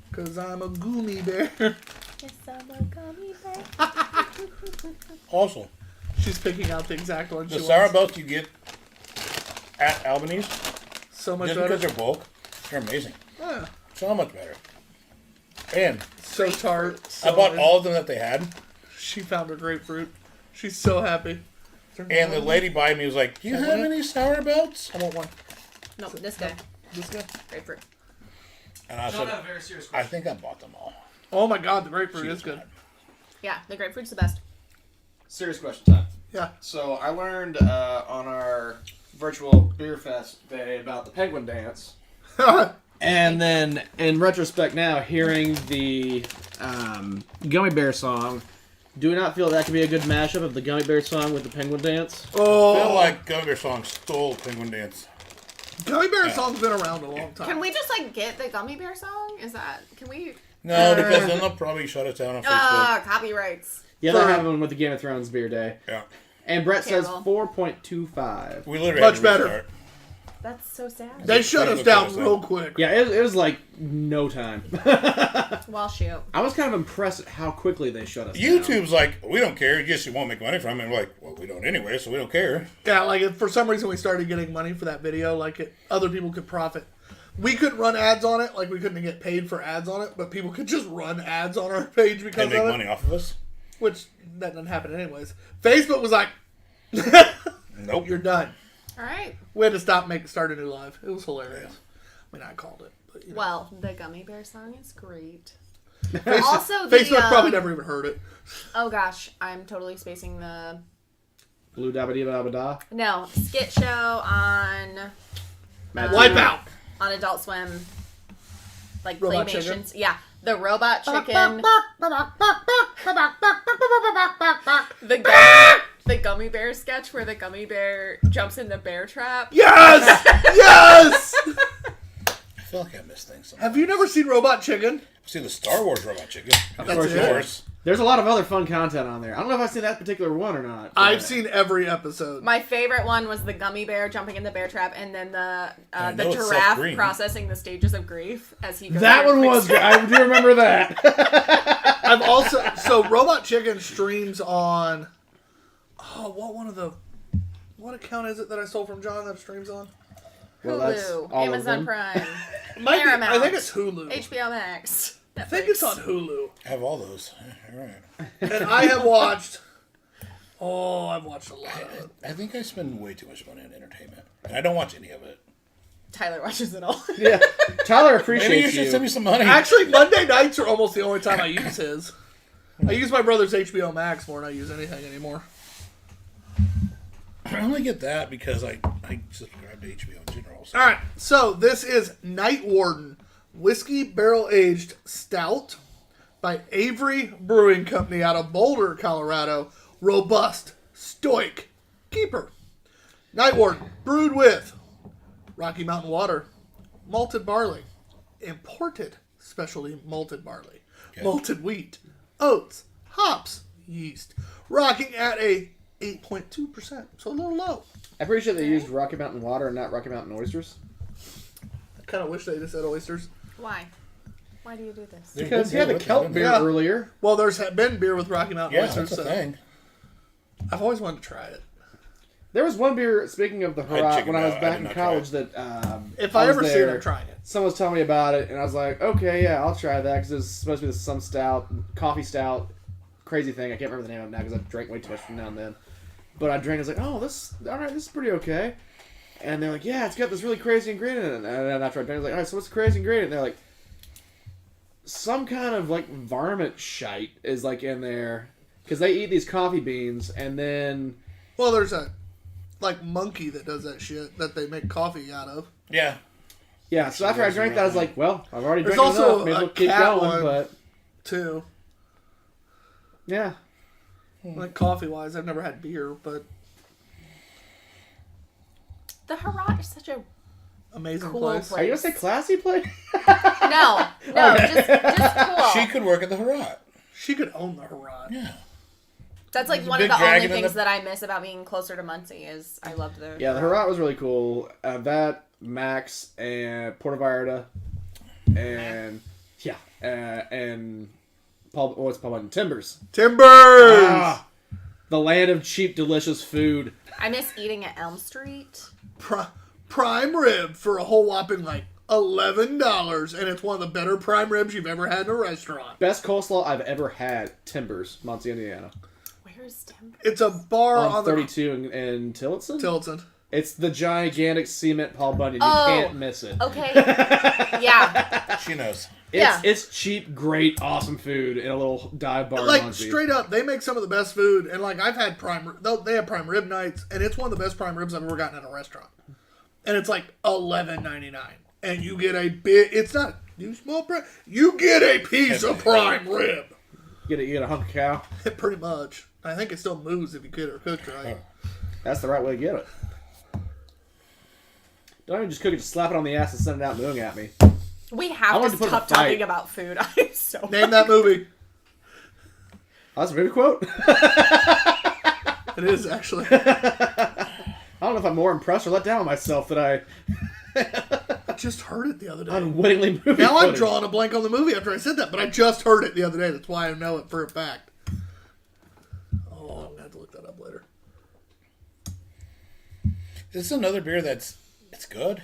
Because I'm a goomy bear. Yes, I'm a gummy bear. Also, She's picking out the exact one she the sour wants. belts you get at Albanese, So much just better. because they're bulk, they're amazing. Yeah. So much better. And So tart. I So bought good. all of them that they had. She found her grapefruit. She's so happy. And the lady by me was like, "Do you have any sour belts?" I want one. No, this guy. This guy. Grapefruit. And I John had said, a very serious "I question. think I bought them all." Oh my god, the grapefruit She is was good. mad. Yeah, the grapefruit's the best. Serious question time. Yeah. So I learned on our virtual beer fest day about the penguin dance. And then, in retrospect now, hearing the Gummy Bear song, do we not feel that could be a good mashup of the Gummy Bear song with the Penguin Dance? I feel Oh, like Gummy Bear Song stole Penguin Dance. Gummy Bear song's been around a long time. Can we just like get the gummy bear song? Can we? No, because then they'll probably shut us down on Facebook. Copyrights. Yeah, that happened with the Game of Thrones beer day. Yeah, And Brett says Terrible. 4.25. we literally Much had to better. restart. That's so sad. They shut us Facebook down shut us real down. quick. Yeah, it was like no time. Well, shoot. I was kind of impressed at how quickly they shut us down. YouTube's like, we don't care. You just won't make money from it. And we're like, well, we don't anyway, so we don't care. Yeah, like if for some reason we started getting money for that video, other people could profit. We couldn't run ads on it, like we couldn't get paid for ads on it, but people could just run ads on our page because And make of it, money off of us. which that doesn't happen anyways. Facebook was like, Nope. "You're done." All right. We had to start a new live. It was hilarious. I mean, I called it. But, you know. Well, the gummy bear song is great. Facebook, Also, the Facebook probably never even heard it. Oh gosh, I'm totally spacing the Blue dabba dee dabba da. skit show on Wipeout. on Adult Swim, like Robot Playmations. Chicken? Yeah, the robot chicken, the gummy bear sketch where the gummy bear jumps in the bear trap. Yes, yes. I feel like I missed things. Sometimes. Have you never seen Robot Chicken? See the Star Wars Robot Chicken. That's Of it? course. There's a lot of other fun content on there. I don't know if I've seen that particular one or not. but- I've seen every episode. My favorite one was the gummy bear jumping in the bear trap, and then the I know it's giraffe self-green. processing the stages of grief as he goes. That through one quick was step. good. I do remember that. I've also so Robot Chicken streams on. What account is it that I stole from John that streams on? Well, that's Hulu, all of Amazon them. Prime, Might be- Paramount. I think it's Hulu. HBO Max. I think it's on Hulu. I have all those. All right. And I have watched. Oh, I've watched a lot of it. I think I spend way too much money on entertainment. And I don't watch any of it. Tyler watches it all. Yeah, Tyler Maybe appreciates you should send me some money. Actually, Monday nights are almost the only time I use his. I use my brother's HBO Max more than I use anything anymore. I only get that because I subscribe to HBO in general. So. All right, so this is Night Warden Whiskey Barrel Aged Stout by Avery Brewing Company out of Boulder, Colorado. Robust, stoic, keeper. Night Ward, brewed with Rocky Mountain water, malted barley, imported specialty malted barley, malted wheat, oats, hops, yeast, rocking at a 8.2%, so a little low. I'm pretty sure they used Rocky Mountain water and not Rocky Mountain oysters. I kind of wish they just said oysters. Why? Why do you do this? Because he had the kelp beer Yeah. earlier. Well, there's been beer with Rocky Mountain Yeah, oysters, that's a so thing. I've always wanted to try it. There was one beer, speaking of the I had Harat, chicken when I was out. I back did in not try college it. that If I was ever see it, there, I'm trying it. someone was telling me about it, and I was like, okay, yeah, I'll try that, because it's supposed to be some stout, coffee stout, crazy thing. I can't remember the name of it now, because I drank way too much from now and then. But I drank, I was like, oh, this is pretty okay. And they're like, yeah, it's got this really crazy ingredient in it. And then after I drank, I was like, all right, so what's the crazy ingredient? And they're like, some kind of, like, varmint shite is, like, in there. Because they eat these coffee beans, and then... Well, there's a monkey that does that shit that they make coffee out of. Yeah. Yeah, so after I drank that, I was like, well, I've already There's drank also enough. Maybe a we'll keep cat going, one. but... Too. Yeah. Like coffee wise, I've never had beer, but The Harat is such a amazing Cool place. place. Are you going to say classy place? no, just cool. She could work at the Harat. She could own the Harat. Yeah. That's like There's a one of big the only dragon in things the- that I miss about being closer to Muncie is I loved the Yeah, the Harat was really cool. That, Max, and Puerto Vallarta, and... Yeah, and... Paul Bunyan? Timbers. Timbers! Ah, the land of cheap, delicious food. I miss eating at Elm Street. Prime rib for a whole whopping $11, and it's one of the better prime ribs you've ever had in a restaurant. Best coleslaw I've ever had. Timbers, Muncie, Indiana. Where's Tim? It's a bar On on 32 in Tillotson? the Tilton. It's the gigantic cement Paul Bunyan. You Oh. can't miss it. Okay. Yeah. She knows. It's cheap, great, awesome food in a little dive bar in Muncie. Straight up, they make some of the best food, and I've had they have prime rib nights, and it's one of the best prime ribs I've ever gotten at a restaurant. And it's $11.99, and you get a bit. It's not you small prime. You get a piece of prime rib. You get a hunk of cow. Pretty much. I think it still moves if you get it cooked right. That's the right way to get it. Don't even just cook it, just slap it on the ass and send it out mooing at me. We I have wanted to to put stop a fight. talking about food. I'm so Name that movie. Oh, that's a movie quote. It is actually. I don't know if I'm more impressed or let down with myself that I I just heard it the other day. unwittingly movie Now I'm quoted. drawing a blank on the movie after I said that, but I just heard it the other day. That's why I know it for a fact. Oh, I'm gonna have to look that up later. This is another beer it's good.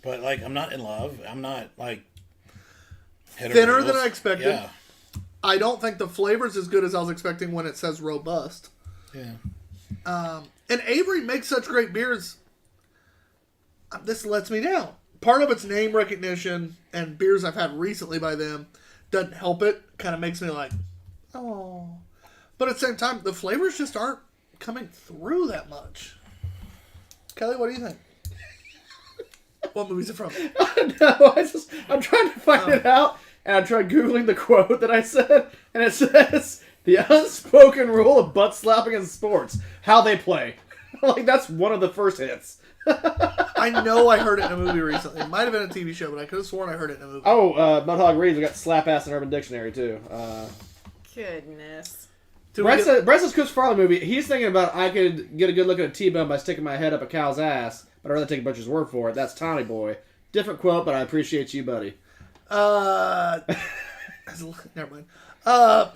But, I'm not in love. I'm not, head over Thinner heels. than I expected. Yeah. I don't think the flavor's as good as I was expecting when it says robust. Yeah. And Avery makes such great beers. This lets me down. Part of it's name recognition and beers I've had recently by them doesn't help it. Kind of makes me oh. But at the same time, the flavors just aren't coming through that much. Kelly, what do you think? What movie is it from? No, I'm trying to find it out, and I tried Googling the quote that I said, and it says, the unspoken rule of butt slapping in sports, how they play. That's one of the first hits. I know I heard it in a movie recently. It might have been a TV show, but I could have sworn I heard it in a movie. Oh, Mudhog Reeves, we got slap ass in Urban Dictionary, too. goodness. Brett says Chris Farley movie, he's thinking about I could get a good look at a T-bone by sticking my head up a cow's ass, but I'd rather take a butcher's word for it. That's Tommy Boy. Different quote, but I appreciate you, buddy. Never mind.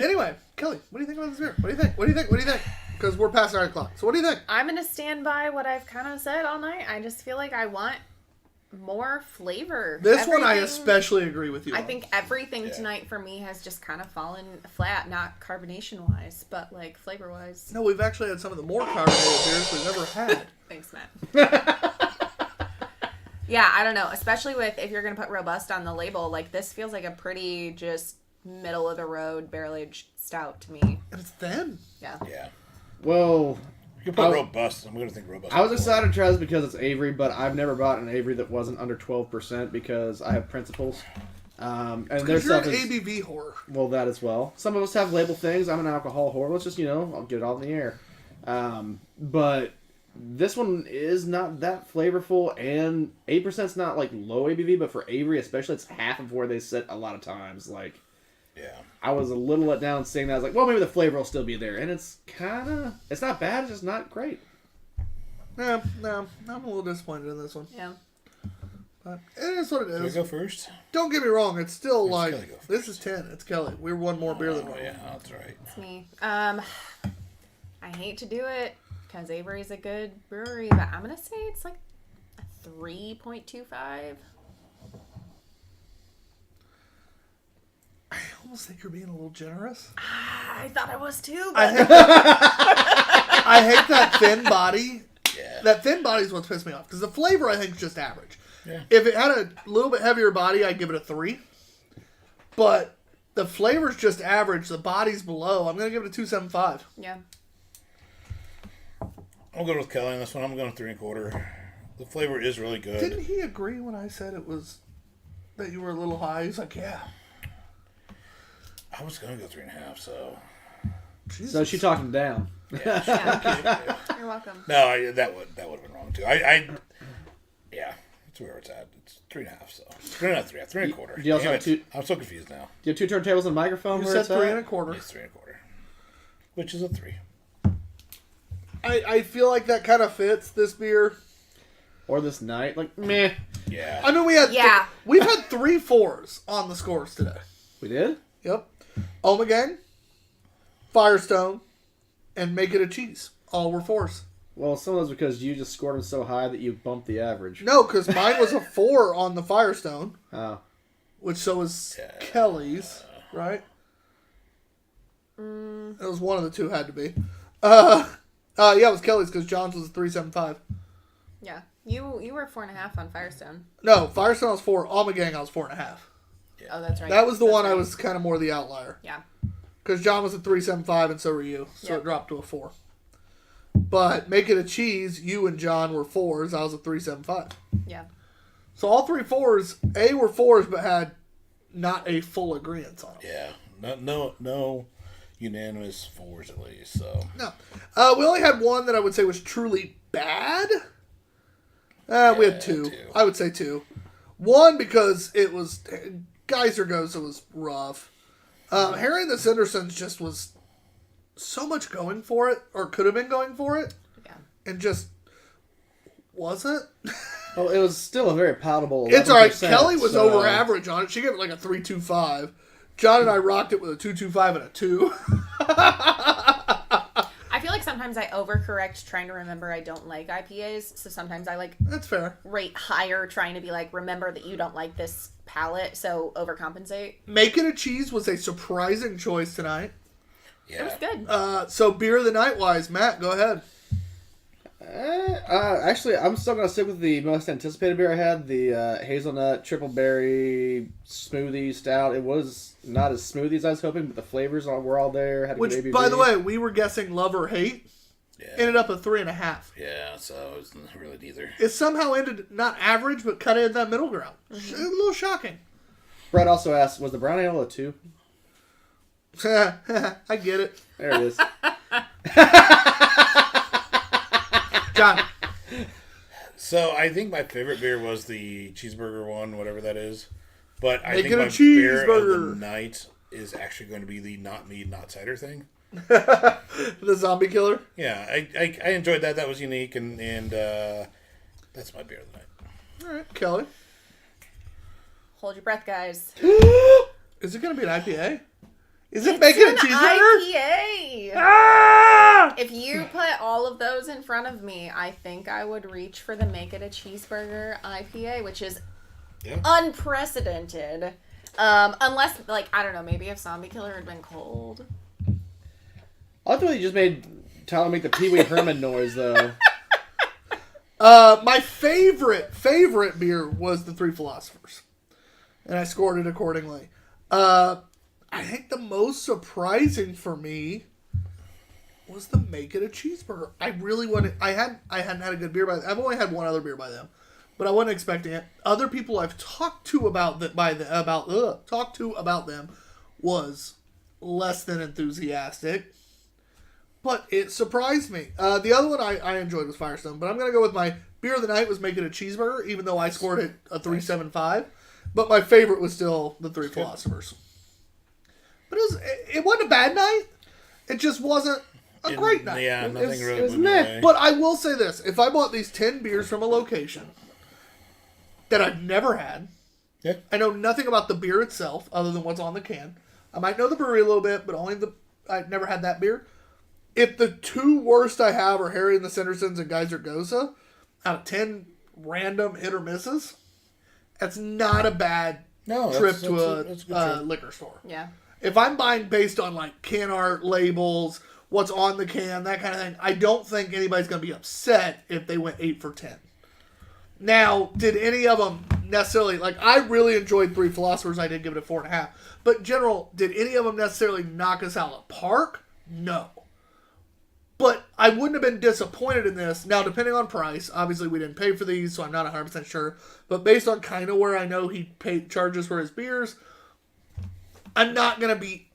Anyway, Kelly, what do you think about this beer? What do you think? Because we're past 9 o'clock. So what do you think? I'm going to stand by what I've kind of said all night. I just feel like I want more flavor. This one I Everything- especially agree with you I on. think everything tonight for me has just kind of fallen flat, not carbonation-wise, but flavor-wise. No, we've actually had some of the more carbonated beers we've ever had. Thanks, Matt. Yeah, I don't know. Especially if you're going to put robust on the label, this feels like a pretty just middle-of-the-road barrel-aged stout to me. And it's thin. Yeah. Yeah. Well, You can put robust. I'm going to think robust. I was excited to try this because it's Avery, but I've never bought an Avery that wasn't under 12% because I have principles. And their You're stuff an is ABV whore. well, that as well. Some of us have label things. I'm an alcohol whore. Let's just I'll get it all in the air. But this one is not that flavorful, and 8% is not like low ABV, but for Avery especially, it's half of where they sit a lot of times. Like, Yeah. I was a little let down seeing that. I was like, well, maybe the flavor will still be there, and it's not bad. It's just not great. No, I'm a little disappointed in this one. Yeah. But it is what it Can I is. go first? Don't get me wrong, it's still Kelly like go first? this is 10. It's Kelly. We're one more beer than Oh, normal. yeah, that's right. It's me. I hate to do it because Avery's a good brewery, but I'm gonna say it's like a 3.25. I almost think you're being a little generous. I thought I was too, I but hate that thin body. Yeah. That thin body is what's pissed me off because the flavor I think is just average. Yeah. If it had a little bit heavier body, I'd give it a 3. But the flavor's just average. The body's below. I'm gonna give it a 2.75. yeah. I'll go with Kelly on this one. I'm going 3 1/4. The flavor is really good. Didn't he agree when I said it was that you were a little high? He's like, yeah. I was going to go 3 1/2, so. Jesus. So she talked him down. Yeah. You're welcome. No, that would have been wrong too. Yeah, that's where it's at. It's 3 1/2, so 3 1/2, 3 1/4. Do you also Damn have it. two- I'm so confused now. Do you have 2 turntables and a microphone? You where said it's 3 at? 1/4. It's 3 1/4, which is a 3. I feel like that kind of fits this beer. Or this night? Like, meh. Yeah. I mean, we've had 3 4s on the scores today. We did? Yep. Omegang, Firestone, and Make It a Cheese. All were 4s. Well, some of those because you just scored them so high that you bumped the average. No, because mine was a 4 on the Firestone, Oh. which so was Kelly's, right? It was one of the two had to be. Yeah, it was Kelly's because John's was a 3.75. Yeah. You were 4.5 on Firestone. No, Firestone was 4. Omegang I was 4.5. Oh, that's right. That was the That's one I right. was kind of more the outlier. Yeah. Because John was a 3.75 and so were you. So Yep. it dropped to a 4. But Make It a Cheese, you and John were 4s. I was a 3.75. Yeah. So all 3 4s, were 4s but had not a full agreement on them. Yeah. No unanimous 4s at least, so. No. We only had one that I would say was truly bad. We had 2. 2. I would say 2. One because it was Geyser Ghost, it was rough. Harry and the Cindersons just was so much going for it, or could have been going for it, Yeah. and just wasn't. Well, it was still a very palatable 11%. It's alright. Kelly was so- over average on it. She gave it like a 3.25. John and I rocked it with a 2.25 and a 2. I feel like sometimes I overcorrect trying to remember I don't like IPAs. So sometimes I like That's fair. rate higher trying to be like, remember that you don't like this palette, so overcompensate. Make It a Cheese was a surprising choice tonight. Yeah. It was good. So beer of the night wise, Matt, go ahead. Actually, I'm still going to stick with the most anticipated beer I had, the hazelnut triple berry smoothie stout. It was not as smoothie as I was hoping, but the flavors were all there. Had a Which, good ABV. by the way, we were guessing love or hate. Yeah. Ended up at 3.5. Yeah, so it's really neither. It somehow ended not average, but cut in that middle ground. A little shocking. Brett also asked, was the brown ale a 2? I get it. There it is. John. So I think my favorite beer was the cheeseburger one, whatever that is. But I Make think it a my beer of cheeseburger. the night is actually going to be the not mead, not cider thing. The zombie killer. Yeah, I enjoyed that. That was unique, and that's my beer of the night. All right, Kelly. Hold your breath, guys. Is it going to be an IPA? Is it making a It's an cheeseburger? IPA. Ah! If you put all of those in front of me, I think I would reach for the Make It a Cheeseburger IPA, which is unprecedented. Unless, like, I don't know, maybe if Zombie Killer had been cold. I thought you just made Tyler make the Pee Wee Herman noise, though. My favorite beer was the Three Philosophers. And I scored it accordingly. I think the most surprising for me was the Make It a Cheeseburger. I really wanted. I hadn't had a good beer by. I've only had one other beer by them, but I wasn't expecting it. Other people I've talked to about them was less than enthusiastic, but it surprised me. The other one I enjoyed was Firestone, but I'm gonna go with my beer of the night was Make It a Cheeseburger, even though I scored it a 3.75. But my favorite was still the Three Philosophers. But it wasn't a bad night. It just wasn't a great night. Yeah, nothing really. It was blew me meh. away. But I will say this: if I bought these 10 beers from a location that I've never had, Yeah. I know nothing about the beer itself other than what's on the can. I might know the brewery a little bit, but I've never had that beer. If the two worst I have are Harry and the Sandersons and Geyser Goza, out of 10 random hit or misses, that's not a bad trip to a good trip. liquor store. Yeah. If I'm buying based on like can art labels, what's on the can, that kind of thing, I don't think anybody's going to be upset if they went 8 for 10. Now, did any of them necessarily, like, I really enjoyed Three Philosophers. I did give it a 4.5. But in general, did any of them necessarily knock us out of the park? No. But I wouldn't have been disappointed in this. Now, depending on price, obviously we didn't pay for these, so I'm not 100% sure. But based on kind of where I know he charges for his beers, I'm not going to be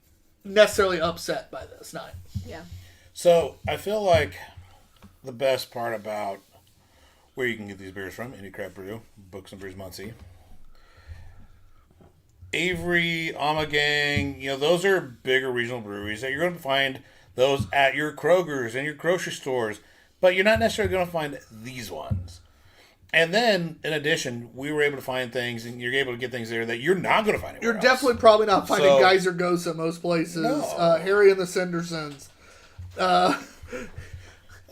necessarily upset by this night. Yeah. So I feel like the best part about where you can get these beers from, Indy Craft Brew, Books and Brews Muncie, Avery, Amagang, those are bigger regional breweries that you're going to find those at your Kroger's and your grocery stores, but you're not necessarily going to find these ones. And then, in addition, we were able to find things, and you're able to get things there that you're not going to find anywhere You're else. definitely probably not finding So- Geyser Goza most places. No. Harry and the Sandersons.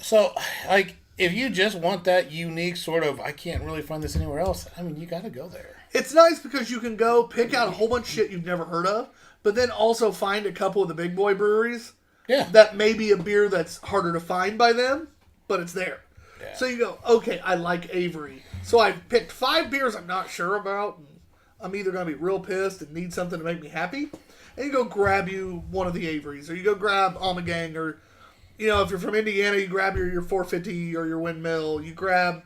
So, like, if you just want that unique sort of, I can't really find this anywhere else, I mean, you got to go there. It's nice because you can go pick out a whole bunch of shit you've never heard of, but then also find a couple of the big boy breweries Yeah. that may be a beer that's harder to find by them, but it's there. Yeah. So you go, okay, I like Avery. So I picked 5 beers I'm not sure about, and I'm either going to be real pissed and need something to make me happy, and you go grab you one of the Averys, or you go grab Amagang, or, if you're from Indiana, you grab your 450 or your Windmill, you grab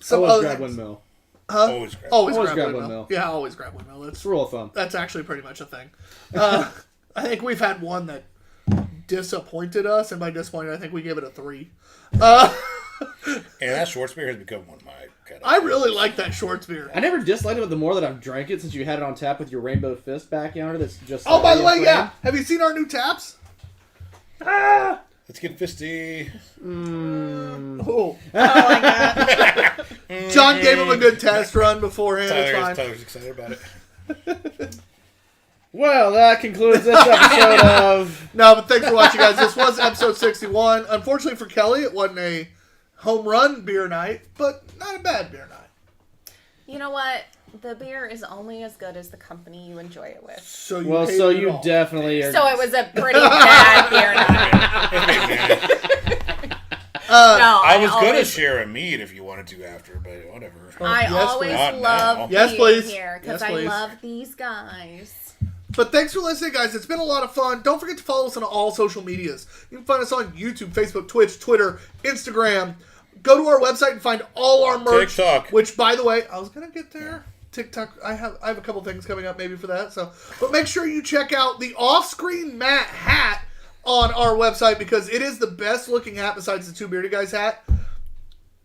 some Always other grab things. Windmill. Always grab. Always Always grab grab Windmill. Windmill. Yeah, always grab Windmill. It's a rule of thumb. That's actually pretty much a thing. I think we've had one that disappointed us, and by disappointed, I think we gave it a 3. And that Schwartz beer has become one of my kind of... I really like that Schwartz beer. I never disliked it, but the more that I've drank it since you had it on tap with your Rainbow Fist back yonder, that's just... Oh, by the way, inflamed. yeah. Have you seen our new taps? Let's get fisty. Oh. Oh my god. John gave him a good test run beforehand. It's fine. Tyler's excited about it. Well, that concludes this episode of... No, but thanks for watching, guys. This was episode 61. Unfortunately for Kelly, it wasn't a home run beer night, but not a bad beer night. You know what? The beer is only as good as the company you enjoy it with. So you Well, hated so it you all. definitely are... So it was a pretty bad beer night. No, I was going to always- share a mead if you wanted to after, but whatever. I Yes, always please. Not now. love Yes, being please. here because Yes, I please. love these guys. But thanks for listening, guys. It's been a lot of fun. Don't forget to follow us on all social medias. You can find us on YouTube, Facebook, Twitch, Twitter, Instagram. Go to our website and find all our merch. TikTok. Which, by the way, I was gonna get there. TikTok. I have a couple things coming up maybe for that. But make sure you check out the off-screen Matt hat on our website because it is the best looking hat besides the Two Beerded Guys hat.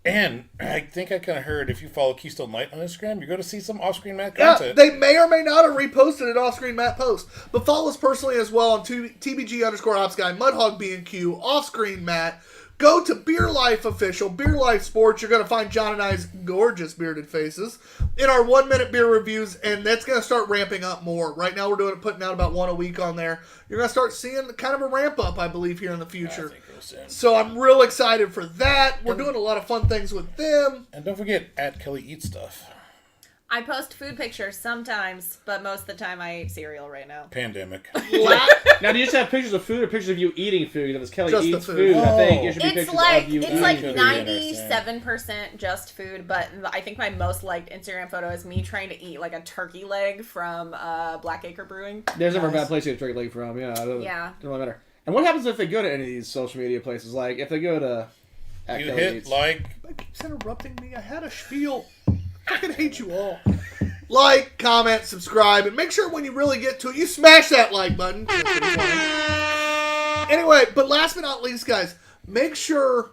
And I think I kind of heard if you follow Keystone Light on Instagram, you're going to see some off-screen Matt Yeah, content. they may or may not have reposted an off-screen Matt post. But follow us personally as well on TBG_OpsGuy, Mudhog B&Q, off-screen Matt. Go to Beer Life Official, Beer Life Sports. You're going to find John and I's gorgeous bearded faces in our 1-minute beer reviews, and that's going to start ramping up more. Right now we're putting out about 1 a week on there. You're going to start seeing kind of a ramp up, I believe, here in the I future. think real soon. So I'm real excited for that. We're doing a lot of fun things with them. And don't forget, at Kelly Eats Stuff. I post food pictures sometimes, but most of the time I eat cereal right now. Pandemic. Now, do you just have pictures of food or pictures of you eating food? If it's Kelly Just the Eats food. food, I think Oh. it should be It's pictures like of you it's eating like food. 97% just food, but I think my most liked Instagram photo is me trying to eat like a turkey leg from Blackacre Brewing. There's never a bad place to get a turkey leg from. Yeah, it doesn't Yeah. really matter. And what happens if they go to any of these social media places? Like, if they go to... You hit like... Keeps interrupting me. I had a spiel. I fucking hate you all. Like, comment, subscribe, and make sure when you really get to it, you smash that like button. Anyway, but last but not least, guys, make sure...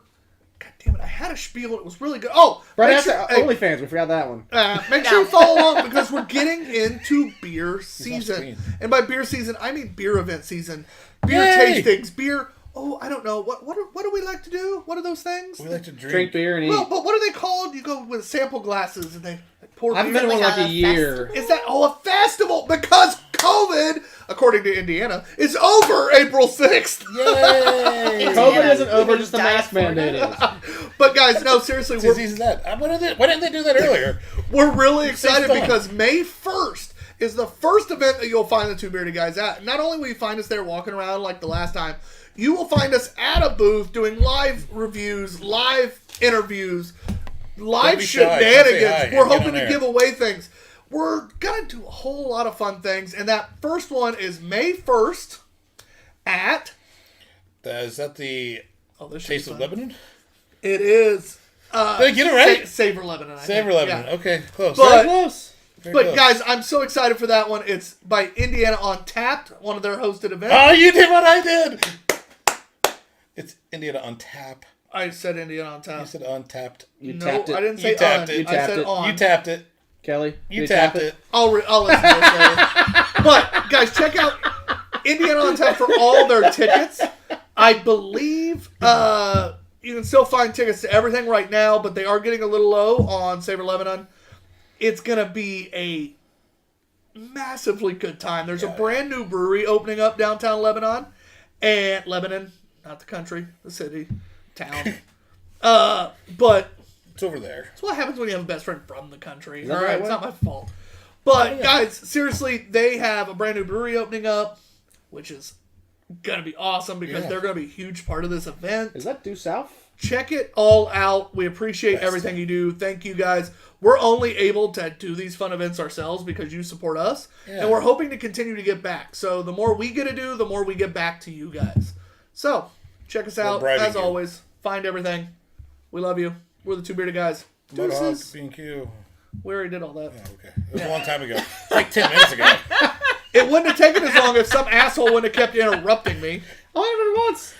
God damn it, I had a spiel. It was really good. Oh, Right, sure, hey, OnlyFans. We forgot that one. make sure you follow along because we're getting into beer season. screen. And by beer season, I mean beer event season. Beer Yay! tastings, beer... Oh, I don't know. What do we like to do? What are those things? We like to Drink beer and eat. Well, but what are they called? You go with sample glasses and they pour I haven't beer. been to one like like a a year. Is that a festival? Because COVID, according to Indiana, is over April 6th. Yay! COVID isn't You over, mean just the Diet mask mandate is. But guys, no, seriously, It's as easy as that. Why didn't they do that earlier? we're really excited fun. because May 1st is the first event that you'll find the Two Beerded Guys at. Not only will you find us there walking around like the last time, you will find us at a booth doing live reviews, live interviews, live be shy. Come say shenanigans. hi. We're Get on hoping to there. give away things. We're going to do a whole lot of fun things. And that first one is May 1st at... Is that the this should Taste be of fun. Lebanon? It is... Did I get it right? Savor Lebanon. I think. Savor Lebanon. Yeah. Okay, close. But- Close. Very But close. guys, I'm so excited for that one. It's by Indiana on Tapped, one of their hosted events. Oh, you did what I did! It's Indiana on tap. I said Indiana on You Tapped. said untapped. You No, tapped it. I didn't You say tapped on. it. You I tapped said it. on. You tapped it. Kelly, You did tapped tap it. I'll listen to this later. But guys, check out Indiana on Tap for all their tickets. I believe you can still find tickets to everything right now, but they are getting a little low on Savor Lebanon. It's gonna be a massively good time. There's a brand new brewery opening up downtown Lebanon, and Lebanon, not the country, the city, town. But It's over there. that's what happens when you have a best friend from the country. that All the right, right it's way? not my fault. But guys, seriously, they have a brand new brewery opening up, which is gonna be awesome because Yeah. they're gonna be a huge part of this event. Is that due south? Check it all out. We appreciate Best. everything you do. Thank you guys. We're only able to do these fun events ourselves because you support us, Yeah. and we're hoping to continue to give back. So the more we get to do, the more we get back to you guys. So check us out bribing as you. always. Find everything. We love you. We're the Two Bearded Guys. Mudhog, Deuces. B&Q. We already did all that. Oh, okay. It was a long time ago. Like 10 minutes ago. It wouldn't have taken as long if some asshole wouldn't have kept interrupting me. Oh, I did it once.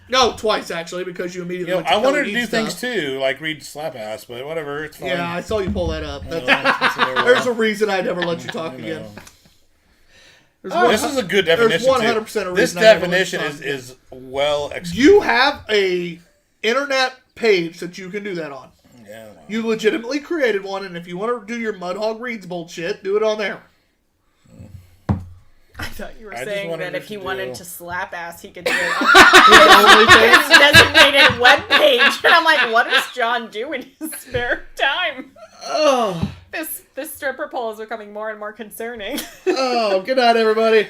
No, twice actually, because you immediately. You know, went to I wanted Kelly to do Eat things stuff. too, like read Slap Ass, but whatever, it's fine. Yeah, I saw you pull that up. You know, That's, it's there's a reason I never let you talk you again. know. There's Oh, this is a good definition. There's too. 100% a This reason I never let you definition talk is well executed. You have a internet page that you can do that on. Yeah, well, You legitimately created one, and if you want to do your Mudhog Reads bullshit, do it on there. I thought you were I just saying wanted that if to he do- wanted to slap ass, he could do it on his designated webpage. And I'm like, what does John do in his spare time? Oh, This stripper pole is becoming more and more concerning. oh, good night, everybody.